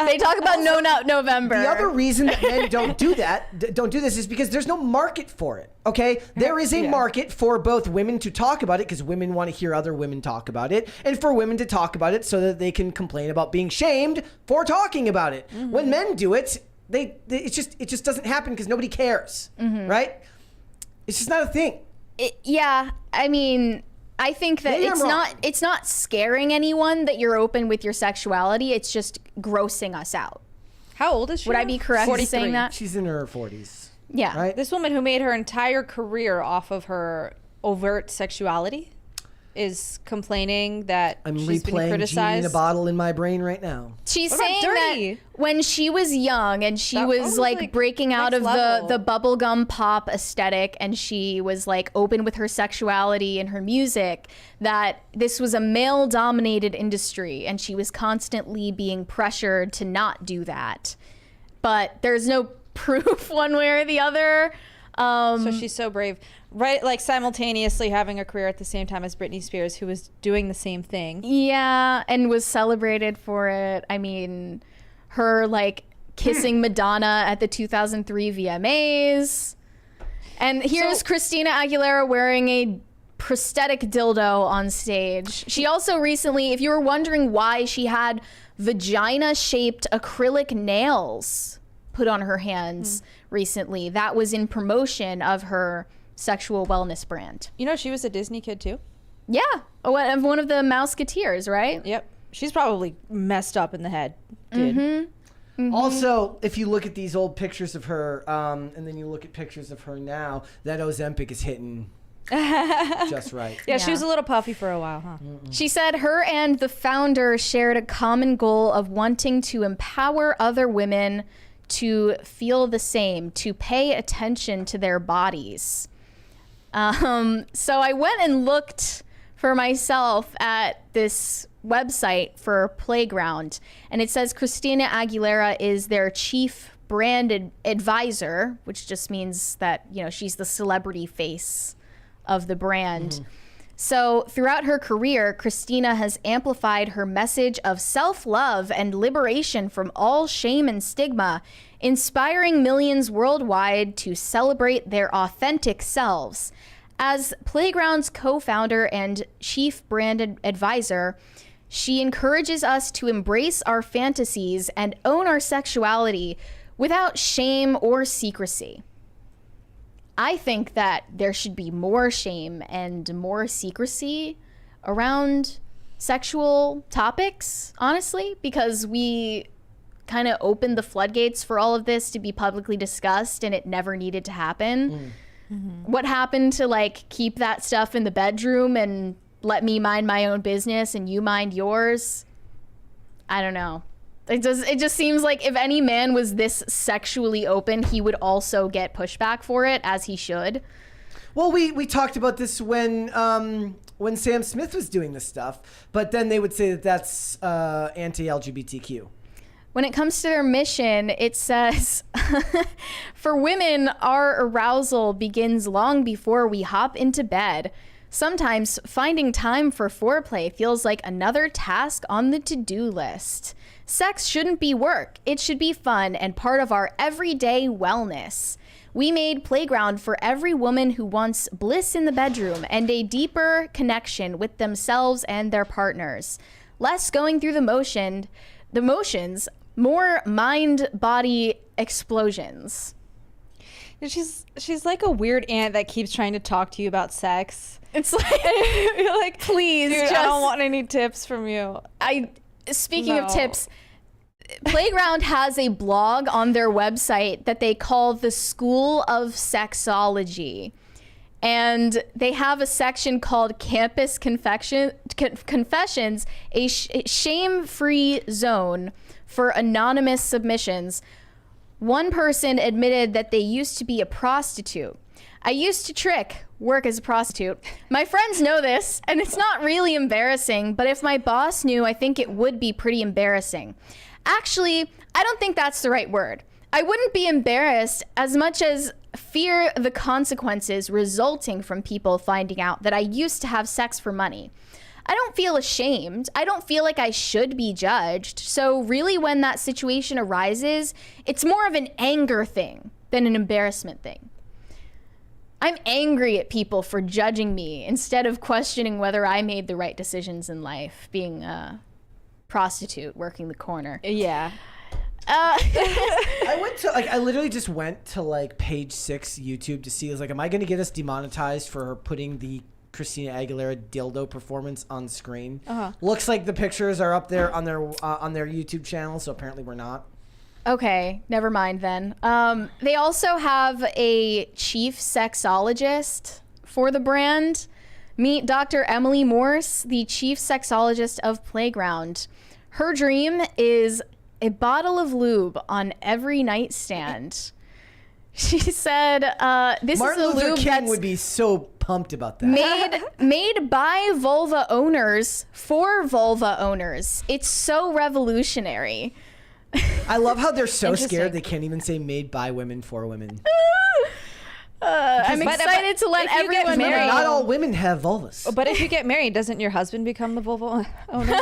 They talk about No Nut November. The other reason that men don't do this is because there's no market for it. Okay, there is a market for both women to talk about it because women want to hear other women talk about it, and for women to talk about it so that they can complain about being shamed for talking about it. Mm-hmm. When men do it, it just doesn't happen because nobody cares, right? It's just not a thing. Yeah, I mean, I think that it's not scaring anyone that you're open with your sexuality. It's just grossing us out. How old is she? Would I be correct in saying that? She's in her 40s. Yeah. Right? This woman who made her entire career off of her overt sexuality is complaining that she's been replaying criticized. Genie in a bottle in my brain right now. She's What about saying Dirty? that when she was young and she That was was, like like, breaking out next of level. the bubblegum pop aesthetic and she was like open with her sexuality and her music, that this was a male dominated industry and she was constantly being pressured to not do that. But there's no proof one way or the other. So she's so brave, right? Like simultaneously having a career at the same time as Britney Spears, who was doing the same thing. Yeah, and was celebrated for it. I mean, her like kissing Madonna at the 2003 VMAs. And here's Christina Aguilera wearing a prosthetic dildo on stage. She also recently, if you were wondering why she had vagina-shaped acrylic nails put on her hands recently, that was in promotion of her sexual wellness brand. You know, she was a Disney kid too. Yeah, one of the Mouseketeers, right? Yep. She's probably messed up in the head, dude. Also, if you look at these old pictures of her, and then you look at pictures of her now, that Ozempic is hitting just right. Yeah, she was a little puffy for a while, huh? She said her and the founder shared a common goal of wanting to empower other women to feel the same, to pay attention to their bodies. So I went and looked for myself at this website for Playground, and it says Christina Aguilera is their chief brand advisor, which just means that, you know, she's the celebrity face of the brand. So throughout her career, Christina has amplified her message of self-love and liberation from all shame and stigma, inspiring millions worldwide to celebrate their authentic selves. As Playground's co-founder and chief brand advisor, she encourages us to embrace our fantasies and own our sexuality without shame or secrecy. I think that there should be more shame and more secrecy around sexual topics, honestly, because we kind of opened the floodgates for all of this to be publicly discussed, and it never needed to happen. What happened to like keep that stuff in the bedroom and let me mind my own business and you mind yours? I don't know. It just seems like if any man was this sexually open, he would also get pushback for it, as he should. Well, we talked about this when Sam Smith was doing this stuff, but then they would say that that's anti-LGBTQ. When it comes to their mission, it says, for women, our arousal begins long before we hop into bed. Sometimes finding time for foreplay feels like another task on the to-do list. Sex shouldn't be work. It should be fun and part of our everyday wellness. We made Playground for every woman who wants bliss in the bedroom and a deeper connection with themselves and their partners. Less going through the motions, more mind-body explosions. She's like a weird aunt that keeps trying to talk to you about sex. It's like, you're like, please, dude, I don't want any tips from you. Speaking of tips, Playground has a blog on their website that they call the School of Sexology. And they have a section called Campus Confessions, a shame-free zone for anonymous submissions. One person admitted that they used to be a prostitute. I used to work as a prostitute. My friends know this, and it's not really embarrassing, but if my boss knew, I think it would be pretty embarrassing. Actually, I don't think that's the right word. I wouldn't be embarrassed as much as fear the consequences resulting from people finding out that I used to have sex for money. I don't feel ashamed. I don't feel like I should be judged. So really, when that situation arises, it's more of an anger thing than an embarrassment thing. I'm angry at people for judging me instead of questioning whether I made the right decisions in life, being a prostitute working the corner. Yeah. I literally just went to page 6 YouTube to see, am I going to get us demonetized for putting the Christina Aguilera dildo performance on screen? Looks like the pictures are up there on their YouTube channel, so apparently we're not. Okay, never mind then. They also have a chief sexologist for the brand. Meet Dr. Emily Morse, the chief sexologist of Playground. Her dream is a bottle of lube on every nightstand. She said, "This Martin is a Luther lube King that's would be so pumped about that." made by vulva owners for vulva owners. It's so revolutionary." I love how they're so scared they can't even say made by women for women. I'm excited to let everyone know. Not all women have vulvas. But if you get married, doesn't your husband become the vulva owner?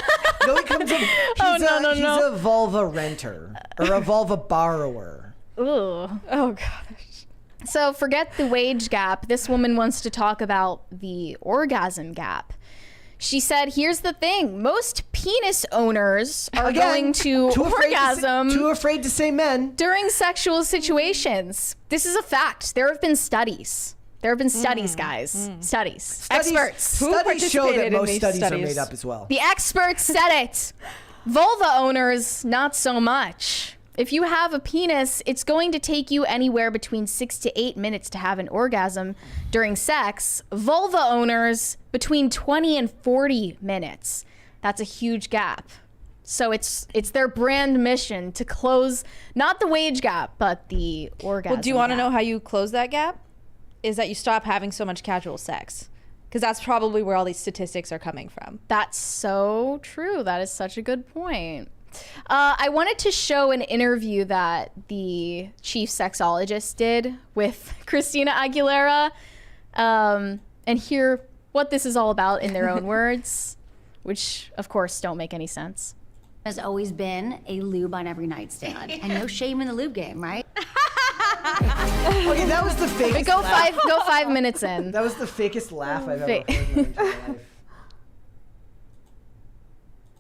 No, he's a vulva renter or a vulva borrower. Ooh. Oh gosh. So forget the wage gap. This woman wants to talk about the orgasm gap. She said, here's the thing. Most penis owners are going to orgasm. Too afraid to say men. During sexual situations. This is a fact. There have been studies. Guys. Studies. Experts. Studies show that most studies are made up as well. The experts said it. Vulva owners, not so much. If you have a penis, it's going to take you anywhere between 6 to 8 minutes to have an orgasm during sex. Vulva owners, between 20 and 40 minutes. That's a huge gap. So it's their brand mission to close, not the wage gap, but the orgasm Well, do you want to gap. know how you close that gap? Is that you stop having so much casual sex. Because that's probably where all these statistics are coming from. That's so true. That is such a good point. I wanted to show an interview that the chief sexologist did with Christina Aguilera and hear what this is all about in their own words, which, of course, don't make any sense. Has always been a lube on every nightstand. And no shame in the lube game, right? Okay, that was the fakest Go laugh. go 5 minutes in. That was the fakest laugh I've ever heard in my entire life.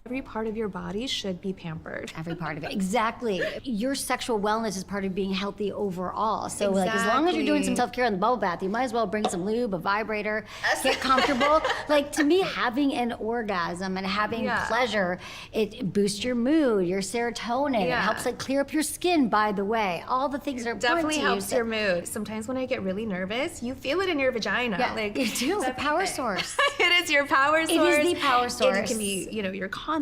Every part of your body should be pampered. Every part of it. Exactly. Your sexual wellness is part of being healthy overall. So like as long as you're doing some self-care in the bubble bath, you might as well bring some lube, a vibrator, get comfortable. Like to me, having an orgasm and having pleasure, it boosts your mood, your serotonin. It helps like clear up your skin, by the way. All the things that are Definitely important helps to you. your mood. Sometimes when I get really nervous, you feel it in your vagina. Yeah, like you do. It's a power source. It is your power source. It is the power source. It can be, your confidence.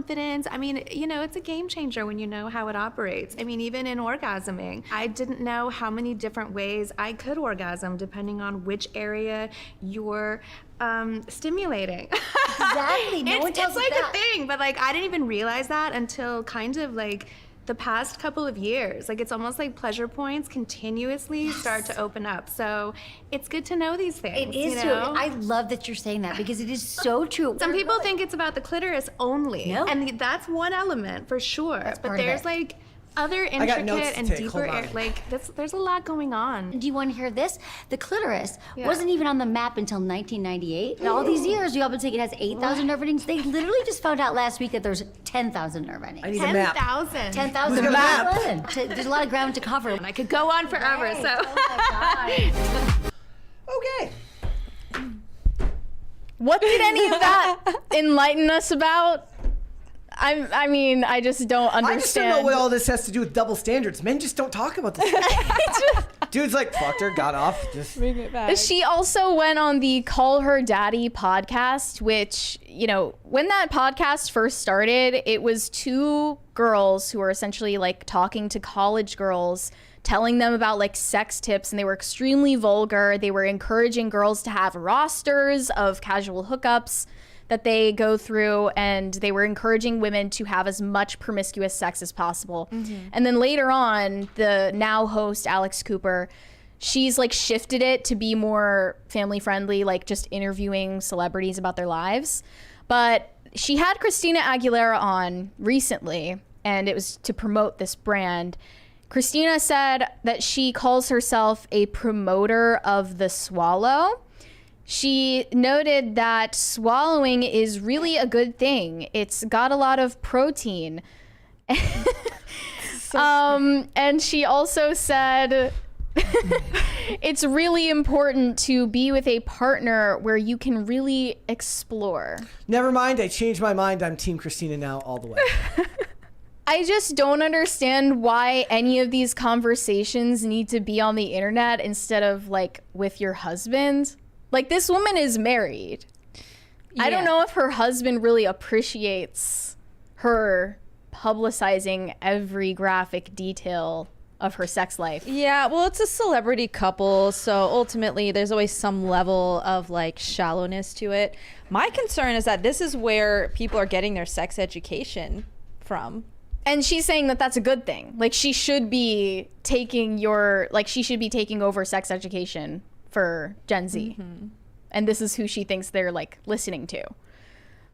I mean, it's a game changer when you know how it operates. I mean, even in orgasming, I didn't know how many different ways I could orgasm depending on which area you're stimulating. Exactly. No one tells it's like us that. a thing, but like I didn't even realize that until kind of like the past couple of years. Like it's almost like pleasure points continuously start to open up. So it's good to know these things. It is true. I love that you're saying that because it is so true. Some people think it's about the clitoris only. No. And that's one element for sure. That's but part of there's it. like other I got notes intricate to and take. deeper Hold on. there's a lot going on. Do you want to hear this? The clitoris wasn't even on the map until 1998. And all these years, you all been saying it has 8,000 nerve endings. They literally just found out last week that there's 10,000 nerve endings. I need a map. 10,000. 10,000. Who's got a map? There's a lot of ground to cover. And I could go on forever, Right. so. Oh my God. Okay. What did any of that enlighten us about? I mean, I just don't understand. I just don't know what all this has to do with double standards. Men just don't talk about this. Dude's like, fucked her, got off. Just Bring it back. She also went on the Call Her Daddy podcast, which, when that podcast first started, it was two girls who were essentially like talking to college girls, telling them about like sex tips, and they were extremely vulgar. They were encouraging girls to have rosters of casual hookups that they go through, and they were encouraging women to have as much promiscuous sex as possible. And then later on, the now host Alex Cooper, she's like shifted it to be more family friendly, like just interviewing celebrities about their lives. But she had Christina Aguilera on recently, and it was to promote this brand. Christina said that she calls herself a promoter of the swallow. She noted that swallowing is really a good thing. It's got a lot of protein. And she also said it's really important to be with a partner where you can really explore. never mind. I changed my mind. I'm Team Christina now, all the way. I just don't understand why any of these conversations need to be on the internet instead of like with your husband. Like, this woman is married. I don't know if her husband really appreciates her publicizing every graphic detail of her sex life. Yeah, well, it's a celebrity couple, so ultimately there's always some level of like shallowness to it. My concern is that this is where people are getting their sex education from. And she's saying that that's a good thing. Like, she should be taking over sex education for Gen Z. And this is who she thinks they're like listening to.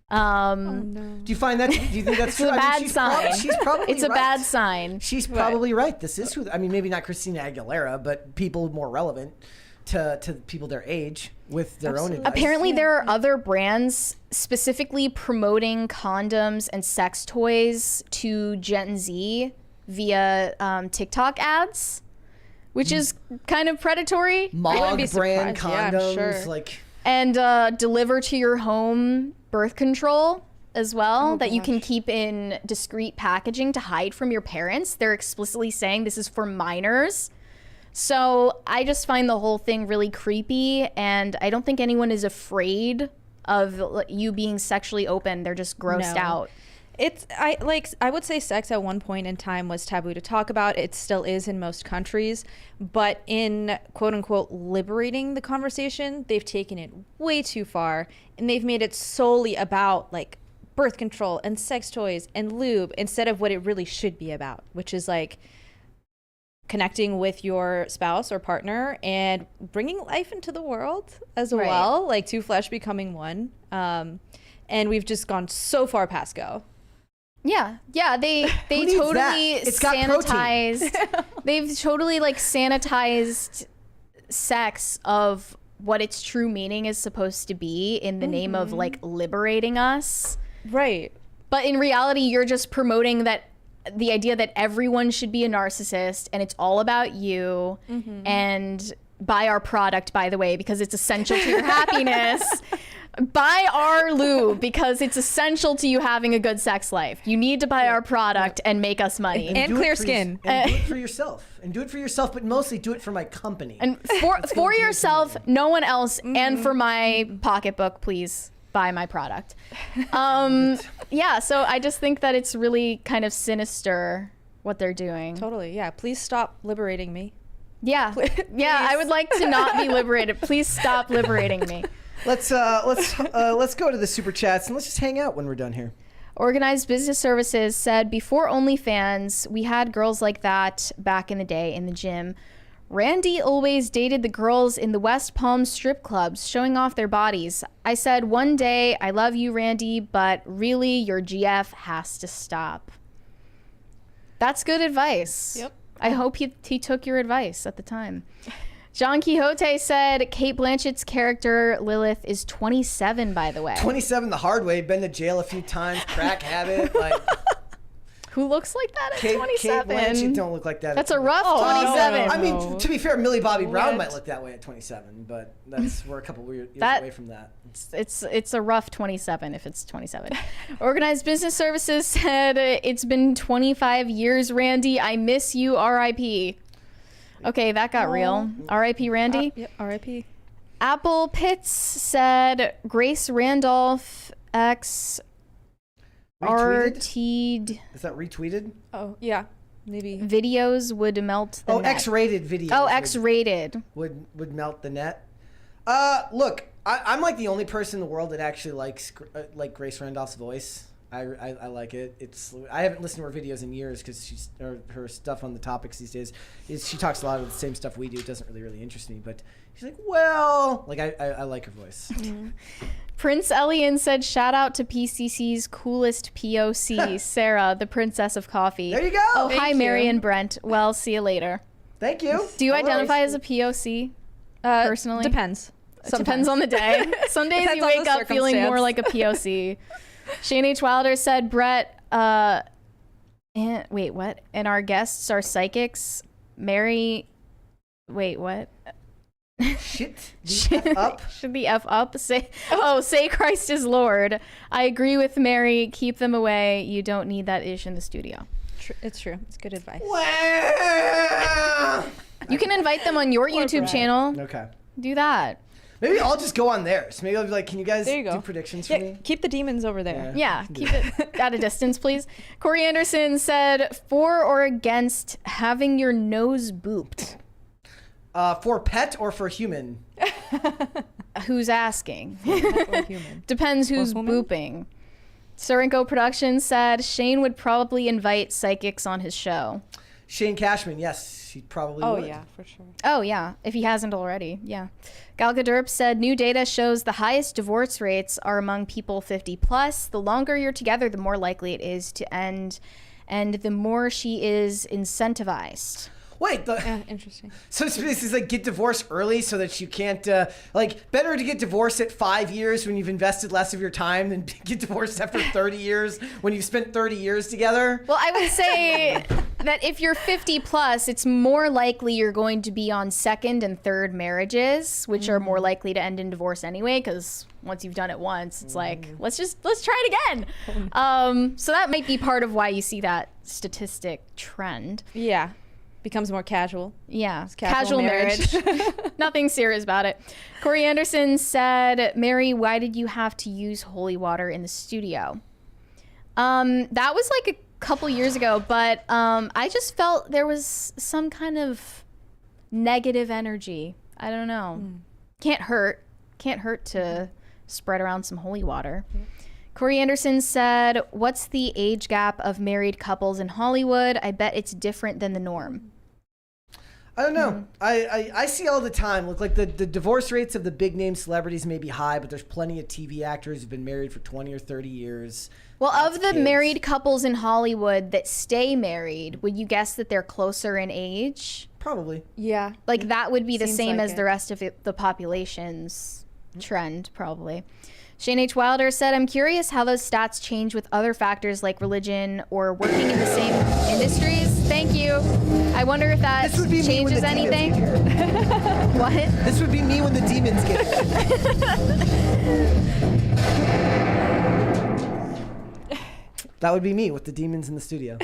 Do you find that? Do you think that's It's a true? bad She's sign. she's probably It's a right. bad sign. She's probably right. This is who. I mean, maybe not Christina Aguilera, but people more relevant to people their age with their own advice. Apparently, there are other brands specifically promoting condoms and sex toys to Gen Z via TikTok ads, which is kind of predatory. Mog brand condoms, and deliver to your home birth control as well, that you can keep in discreet packaging to hide from your parents. They're explicitly saying this is for minors. So I just find the whole thing really creepy, and I don't think anyone is afraid of you being sexually open. They're just grossed out. I would say sex at one point in time was taboo to talk about. It still is in most countries, but in quote unquote liberating the conversation, they've taken it way too far, and they've made it solely about like birth control and sex toys and lube instead of what it really should be about, which is like connecting with your spouse or partner and bringing life into the world as well, like two flesh becoming one. And we've just gone so far past go. Yeah, they needs totally that? It's got sanitized. They've totally like sanitized sex of what its true meaning is supposed to be in the name of like liberating us. Right. But in reality, you're just promoting the idea that everyone should be a narcissist and it's all about you. And buy our product, by the way, because it's essential to your happiness. Buy our lube because it's essential to you having a good sex life. You need to buy our product and make us money. And clear skin. And do it for yourself. And do it for yourself, but mostly do it for my company. And for yourself, no one else, and for my pocketbook, please buy my product. Yeah, so I just think that it's really kind of sinister what they're doing. Totally, yeah. Please stop liberating me. Yeah, yeah. I would like to not be liberated. Please stop liberating me. Let's go to the super chats and let's just hang out when we're done here. Organized Business Services said, before OnlyFans, we had girls like that back in the day in the gym. Randy always dated the girls in the West Palm strip clubs, showing off their bodies. I said, one day, I love you, Randy, but really, your GF has to stop. That's good advice. Yep. I hope he took your advice at the time. John Quixote said Kate Blanchett's character Lilith is 27, by the way. 27 the hard way. Been to jail a few times. Crack habit. Like who looks like that at Kate 27? Kate Blanchett don't look like that. That's a rough 27. I mean, to be fair, Millie Bobby Brown might look that way at 27, but we're a couple years away from that. It's a rough 27 if it's 27. Organized Business Services said it's been 25 years, Randy. I miss you. R.I.P. Okay, that got real. R.I.P. Randy. Yep. R.I.P. Apple Pitts said Grace Randolph X RT'd. Is that retweeted? Oh yeah, maybe. Videos would melt the net. X-rated videos. Oh, X-rated. Would melt the net. Look, I'm like the only person in the world that actually likes like Grace Randolph's voice. I like it. I haven't listened to her videos in years because her stuff on the topics these days is she talks a lot of the same stuff we do. It doesn't really interest me, but she's like, well, like I like her voice. Prince Elian said, shout out to PCC's coolest POC, Sarah, the princess of coffee. There you go. Oh, Thank hi, you. Mary and Brent. Well, see you later. Thank you. Do you identify as a POC personally? Depends. It depends on the day. Some days you wake up feeling more like a POC. Shane H. Wilder said, Brett, wait, what? And our guests are psychics. Mary, wait, what? Shit. The F up? Should the F up? Say Christ is Lord. I agree with Mary. Keep them away. You don't need that ish in the studio. It's true. It's good advice. You can invite them on your YouTube channel. Okay. Do that. Maybe I'll just go on theirs. Maybe I'll be like, can you guys There you go. do predictions for me? Keep the demons over there. Yeah, keep it at a distance, please. Corey Anderson said, for or against having your nose booped? For pet or for human? Who's asking? Or human. Depends who's booping. Surenko Productions said Shane would probably invite psychics on his show. Shane Cashman, yes, he probably would. Oh yeah, for sure. Oh yeah, if he hasn't already, yeah. Gal Gadurp said new data shows the highest divorce rates are among people 50 plus. The longer you're together, the more likely it is to end, and the more she is incentivized. Wait, interesting. So it's basically like get divorced early so that you can't, better to get divorced at 5 years when you've invested less of your time than get divorced after 30 years when you've spent 30 years together? Well, I would say that if you're 50 plus, it's more likely you're going to be on second and third marriages, which are more likely to end in divorce anyway, because once you've done it once, it's like, let's try it again. So that might be part of why you see that statistic trend. Yeah. Becomes more casual. Yeah, It's casual marriage. Nothing serious about it. Corey Anderson said, Mary, why did you have to use holy water in the studio? That was like a couple years ago, but I just felt there was some kind of negative energy. I don't know. Can't hurt to spread around some holy water. Corey Anderson said, what's the age gap of married couples in Hollywood? I bet it's different than the norm. I don't know. I see all the time. Look, like the divorce rates of the big name celebrities may be high, but there's plenty of TV actors who've been married for 20 or 30 years. Well, of the married couples in Hollywood that stay married, would you guess that they're closer in age? Probably. Yeah. Like that would be the Seems same like as it. the rest of the population's trend, probably. Shane H. Wilder said, I'm curious how those stats change with other factors like religion or working in the same industries. Thank you. I wonder if that changes anything. What? This would be me when the demons get here. That would be me with the demons in the studio.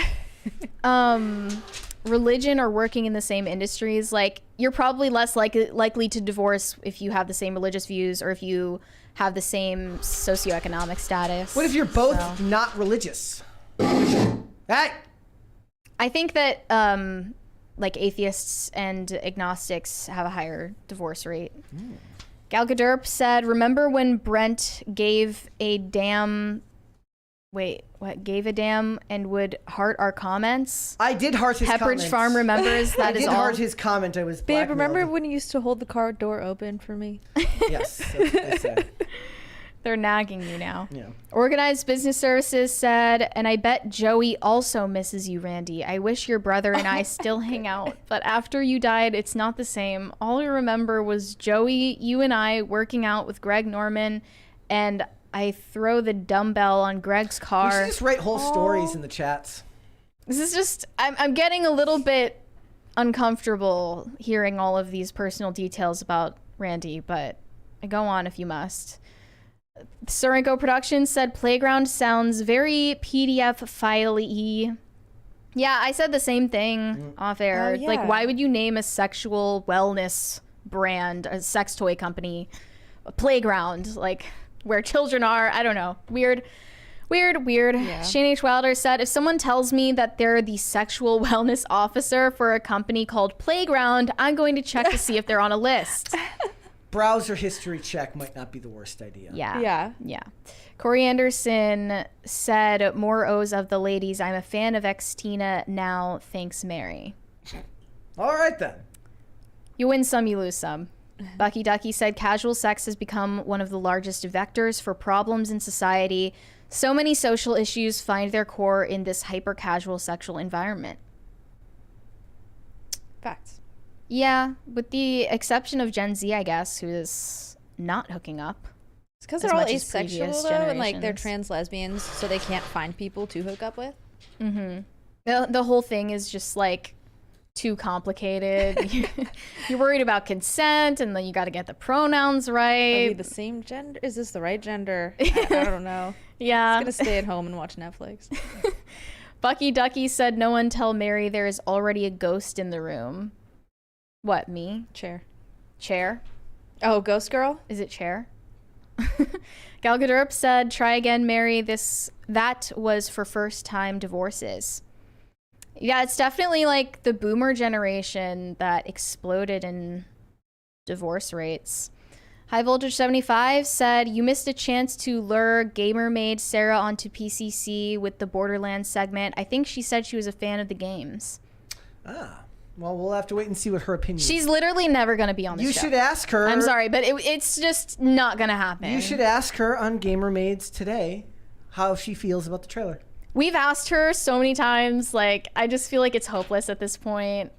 Religion or working in the same industries, like you're probably less likely to divorce if you have the same religious views or if you have the same socioeconomic status. What if you're both not religious? Hey! I think that like atheists and agnostics have a higher divorce rate. Gal Gadot said, remember when Brent gave a damn and would heart our comments? I did heart his Pepperidge comments. Farm remembers that I is did all. heart his comment. I was Babe, remember blackmailed. when you used to hold the car door open for me? Yes, that's what they said. They're nagging you now. Yeah. Organized Business Services said, and I bet Joey also misses you, Randy. I wish your brother and I still hang out, but after you died, it's not the same. All I remember was Joey, you and I working out with Greg Norman, and I throw the dumbbell on Greg's car. We should just write whole stories in the chats. This is just, I'm getting a little bit uncomfortable hearing all of these personal details about Randy, but go on if you must. Sorenko Productions said Playground sounds very PDF file-y. Yeah, I said the same thing off air. Oh, yeah. Like, why would you name a sexual wellness brand, a sex toy company, a Playground, like where children are? I don't know. Weird. Yeah. Shane H. Wilder said, if someone tells me that they're the sexual wellness officer for a company called Playground, I'm going to check to see if they're on a list. Browser history check might not be the worst idea. Yeah. Corey Anderson said, more O's of the ladies. I'm a fan of Xtina now. Thanks, Mary. All right, then. You win some, you lose some. Bucky Ducky said, casual sex has become one of the largest vectors for problems in society. So many social issues find their core in this hyper-casual sexual environment. Facts. Yeah, with the exception of Gen Z, I guess, who is not hooking up. It's because as they're all much as asexual, previous though, and like they're generations. trans lesbians, so they can't find people to hook up with. The whole thing is just like too complicated. You're worried about consent, and then you got to get the pronouns Are right. we the same gender? Is this the right gender? I don't know. Yeah. I'm gonna stay at home and watch Netflix. Bucky Ducky said, no one tell Mary there is already a ghost in the room. What, me? Chair? Oh, Ghost Girl? Is it Chair? Gal Gadot said, try again, Mary. That was for first-time divorces. Yeah, it's definitely like the boomer generation that exploded in divorce rates. High Voltage 75 said, you missed a chance to lure gamer maid Sarah onto PCC with the Borderlands segment. I think she said she was a fan of the games. Well, we'll have to wait and see what her opinion is. She's literally never going to be on the show. You should ask her. I'm sorry, but it's just not going to happen. You should ask her on Gamer Maids today how she feels about the trailer. We've asked her so many times. Like, I just feel like it's hopeless at this point.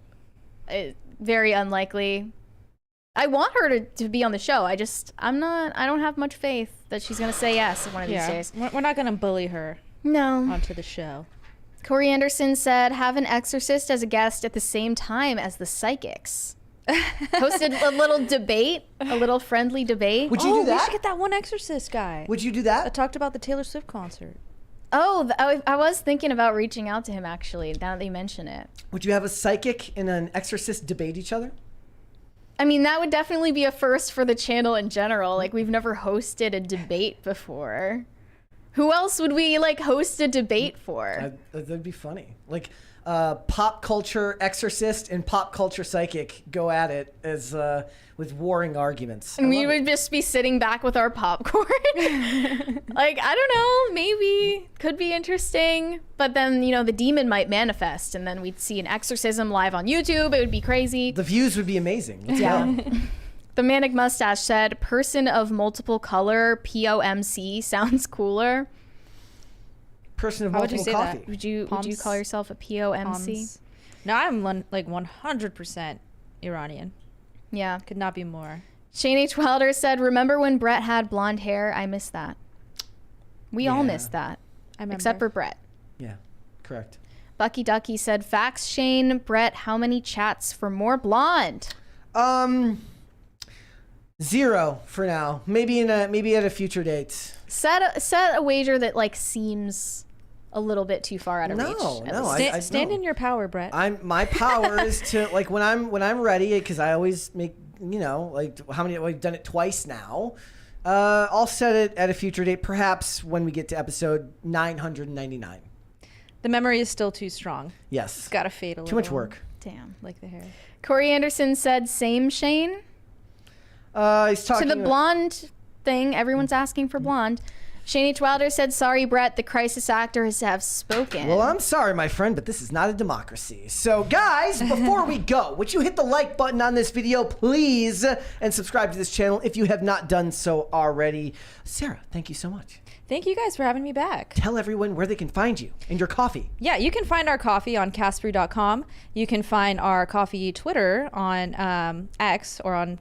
Very unlikely. I want her to be on the show. I don't have much faith that she's going to say yes one of these days. We're not gonna bully her. No. Onto the show. Corey Anderson said, have an exorcist as a guest at the same time as the psychics. Hosted a little debate, a little friendly debate. Would you do that? We should get that one exorcist guy. Would you do that? I talked about the Taylor Swift concert. Oh, I was thinking about reaching out to him, actually, now that you mention it. Would you have a psychic and an exorcist debate each other? I mean, that would definitely be a first for the channel in general. Like, we've never hosted a debate before. Who else would we, like, host a debate for? That'd be funny. Like, pop culture exorcist and pop culture psychic go at it as with warring arguments. And we would just be sitting back with our popcorn. Like, I don't know, maybe. Could be interesting. But then, you know, the demon might manifest, and then we'd see an exorcism live on YouTube. It would be crazy. The views would be amazing. Let's go. The Manic Mustache said, person of multiple color, POMC, sounds cooler. Person of How would you multiple say coffee. that? Would you Poms? call yourself a POMC? Poms. No, I'm like 100% Iranian. Yeah. Could not be more. Shane H. Wilder said, remember when Brett had blonde hair? I miss that. We all missed that. I remember. Except for Brett. Yeah, correct. Bucky Ducky said, facts, Shane. Brett, how many chats for more blonde? 0 for now. Maybe at a future date. Set a wager that like seems a little bit too far out of reach. No. Stand in your power, Brett. My power is to like when I'm ready, because I always make like how many I've done it twice now. I'll set it at a future date, perhaps when we get to episode 999. The memory is still too strong. Yes, it's got to fade a little. Too much work. Damn, like the hair. Corey Anderson said, same Shane. He's talking to the blonde thing. Everyone's asking for blonde. Shane H. Wilder said, sorry, Brett, the crisis actors have spoken. Well, I'm sorry, my friend, but this is not a democracy. So, guys, before we go, would you hit the like button on this video, please, and subscribe to this channel if you have not done so already. Sarah, thank you so much. Thank you guys for having me back. Tell everyone where they can find you and your coffee. Yeah, you can find our coffee on castbrew.com. You can find our coffee Twitter on X or on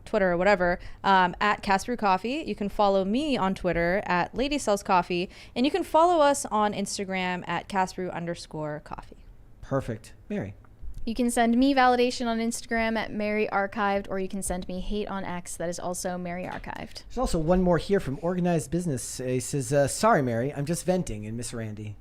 Twitter or whatever at Castbrew Coffee. You can follow me on Twitter at Lady Sells Coffee, and you can follow us on Instagram at Castbrew_coffee. Perfect. Mary. You can send me validation on Instagram at Mary Archived, or you can send me hate on X. That is also Mary Archived. There's also one more here from Organized Business. He says, sorry, Mary, I'm just venting and Miss Randy.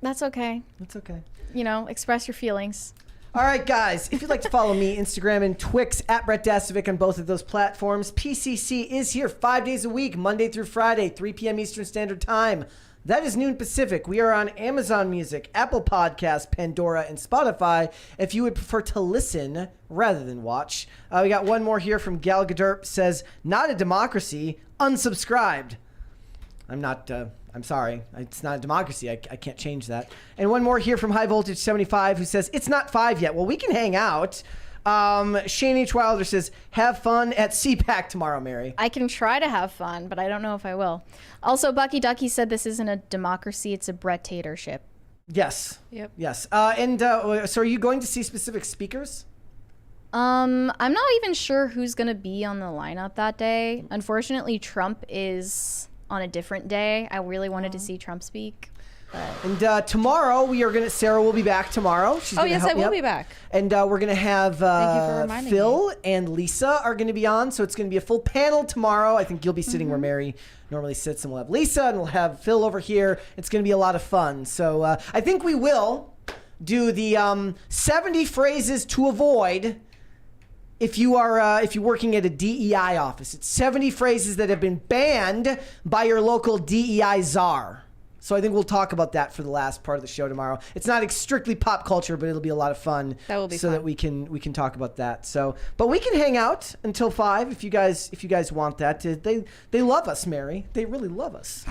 That's okay. That's okay. Express your feelings. All right, guys, if you'd like to follow me, Instagram and Twix at Brett Dastovic on both of those platforms. PCC is here 5 days a week, Monday through Friday, 3 p.m. Eastern Standard Time. That is noon Pacific. We are on Amazon Music, Apple Podcasts, Pandora, and Spotify if you would prefer to listen rather than watch. We got one more here from Gal Gadot. Says, not a democracy, unsubscribed. I'm sorry. It's not a democracy. I can't change that. And one more here from High Voltage 75 who says, it's not 5 yet. Well, we can hang out. Shane H. Wilder says, have fun at CPAC tomorrow, Mary. I can try to have fun, but I don't know if I will. Also, Bucky Ducky said this isn't a democracy, it's a Brett-tatorship. Yes. Yep. Yes. So are you going to see specific speakers? I'm not even sure who's going to be on the lineup that day. Unfortunately, Trump is on a different day. I really wanted to see Trump speak. And tomorrow Sarah will be back tomorrow. She's gonna help I me will out. be back. And we're going to have Phil and Lisa are going to be on. So it's going to be a full panel tomorrow. I think you'll be sitting where Mary normally sits, and we'll have Lisa and we'll have Phil over here. It's going to be a lot of fun. So I think we will do the 70 phrases to avoid if you're working at a DEI office. It's 70 phrases that have been banned by your local DEI czar. So I think we'll talk about that for the last part of the show tomorrow. It's not strictly pop culture, but it'll be a lot of fun. That will be so fun. that we can talk about that. So, but we can hang out until 5 if you guys want that. They love us, Mary. They really love us.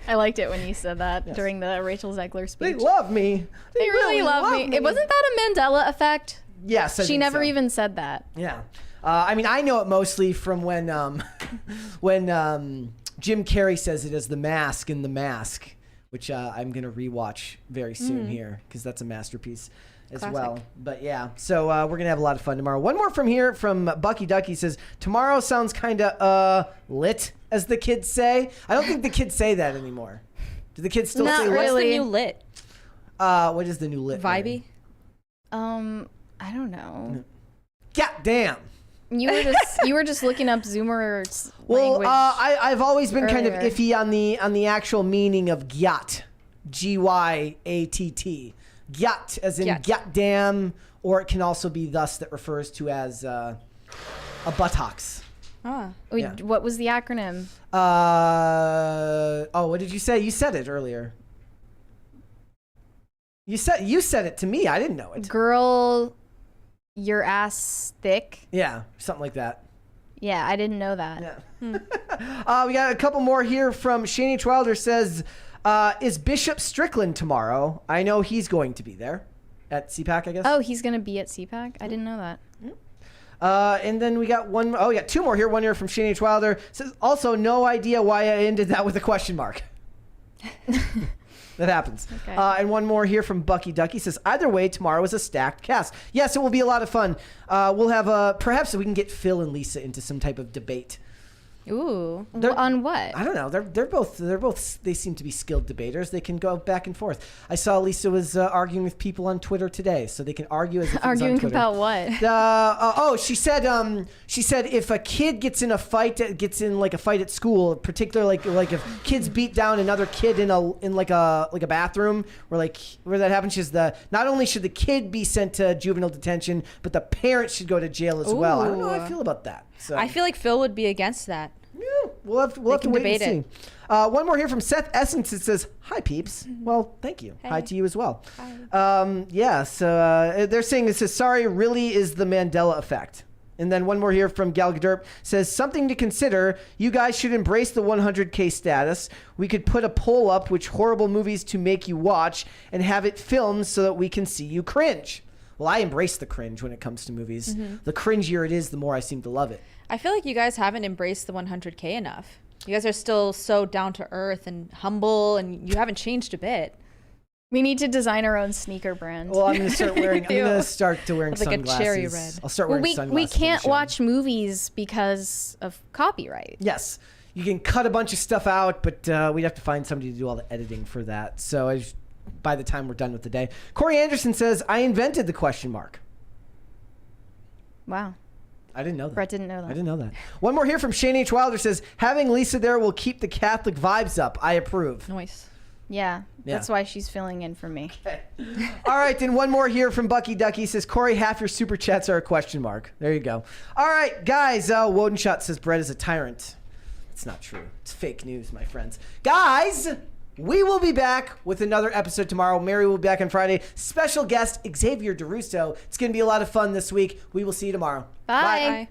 I liked it when you said that during the Rachel Zegler speech. They love me. They really love me. It wasn't that a Mandela effect? Yes, she never even said that. Yeah. I mean, I know it mostly from when Jim Carrey says it as The Mask in The Mask, which I'm going to rewatch very soon here because that's a masterpiece as well. But yeah, so we're going to have a lot of fun tomorrow. One more from here from Bucky Ducky says, tomorrow sounds kind of lit, as the kids say. I don't think the kids say that anymore. Do the kids still say lit? What's the new lit? What is the new lit? Vibey? I don't know. God damn. You were just looking up Zoomer's language. I've always been kind of earlier. iffy on the actual meaning of gyat, G-Y-A-T-T, gyat as in goddamn, or it can also be thus that refers to as a buttocks. Wait, what was the acronym? What did you say? You said it earlier. You said it to me. I didn't know it. Girl, your ass thick. Yeah, something like that. Yeah, I didn't know that. Yeah. We got a couple more here from Shane H. Wilder says, is Bishop Strickland tomorrow? I know he's going to be there at CPAC, I guess. Oh, he's going to be at CPAC? I didn't know that. And then we got we got two more here. One here from Shane H. Wilder says, also no idea why I ended that with a question mark. That happens. Okay. And one more here from Bucky Ducky says, either way, tomorrow is a stacked cast. Yes, it will be a lot of fun. We'll have perhaps we can get Phil and Lisa into some type of debate. Ooh. On what? I don't know. They're both they seem to be skilled debaters. They can go back and forth. I saw Lisa was arguing with people on Twitter today, so they can argue as if Arguing it was on Twitter. about what? She said if a kid gets in a fight at school, particularly like if kids beat down another kid in a bathroom where that happens, not only should the kid be sent to juvenile detention, but the parents should go to jail as well. I don't know how I feel about that. So. I feel like Phil would be against that. Yeah, we'll have to wait and see. One more here from Seth Essence. It says, "Hi, peeps." Well, thank you. Hi to you as well. Hi. So they're saying it says, "Sorry, really is the Mandela effect." And then one more here from Gal Gadot says, "Something to consider. You guys should embrace the 100K status. We could put a poll up which horrible movies to make you watch and have it filmed so that we can see you cringe." Well, I embrace the cringe when it comes to movies. Mm-hmm. The cringier it is, the more I seem to love it. I feel like you guys haven't embraced the 100K enough. You guys are still so down to earth and humble, and you haven't changed a bit. We need to design our own sneaker brand. Well, I'm going to start wearing. I'm going to start to wearing Like a sunglasses. cherry red. I'll start wearing sunglasses. We can't watch movies because of copyright. Yes, you can cut a bunch of stuff out, but we'd have to find somebody to do all the editing for that. So by the time we're done with the day, Corey Anderson says, "I invented the question mark." Wow. I didn't know that. Brett didn't know that. I didn't know that. One more here from Shane H. Wilder says, "Having Lisa there will keep the Catholic vibes up. I approve." Nice. Yeah, that's why she's filling in for me. Okay. All right, then one more here from Bucky Ducky says, "Corey, half your super chats are a question mark." There you go. All right, guys. Wodenshot says Brett is a tyrant. It's not true. It's fake news, my friends. Guys, we will be back with another episode tomorrow. Mary will be back on Friday. Special guest Xavier DeRusso. It's going to be a lot of fun this week. We will see you tomorrow. Bye.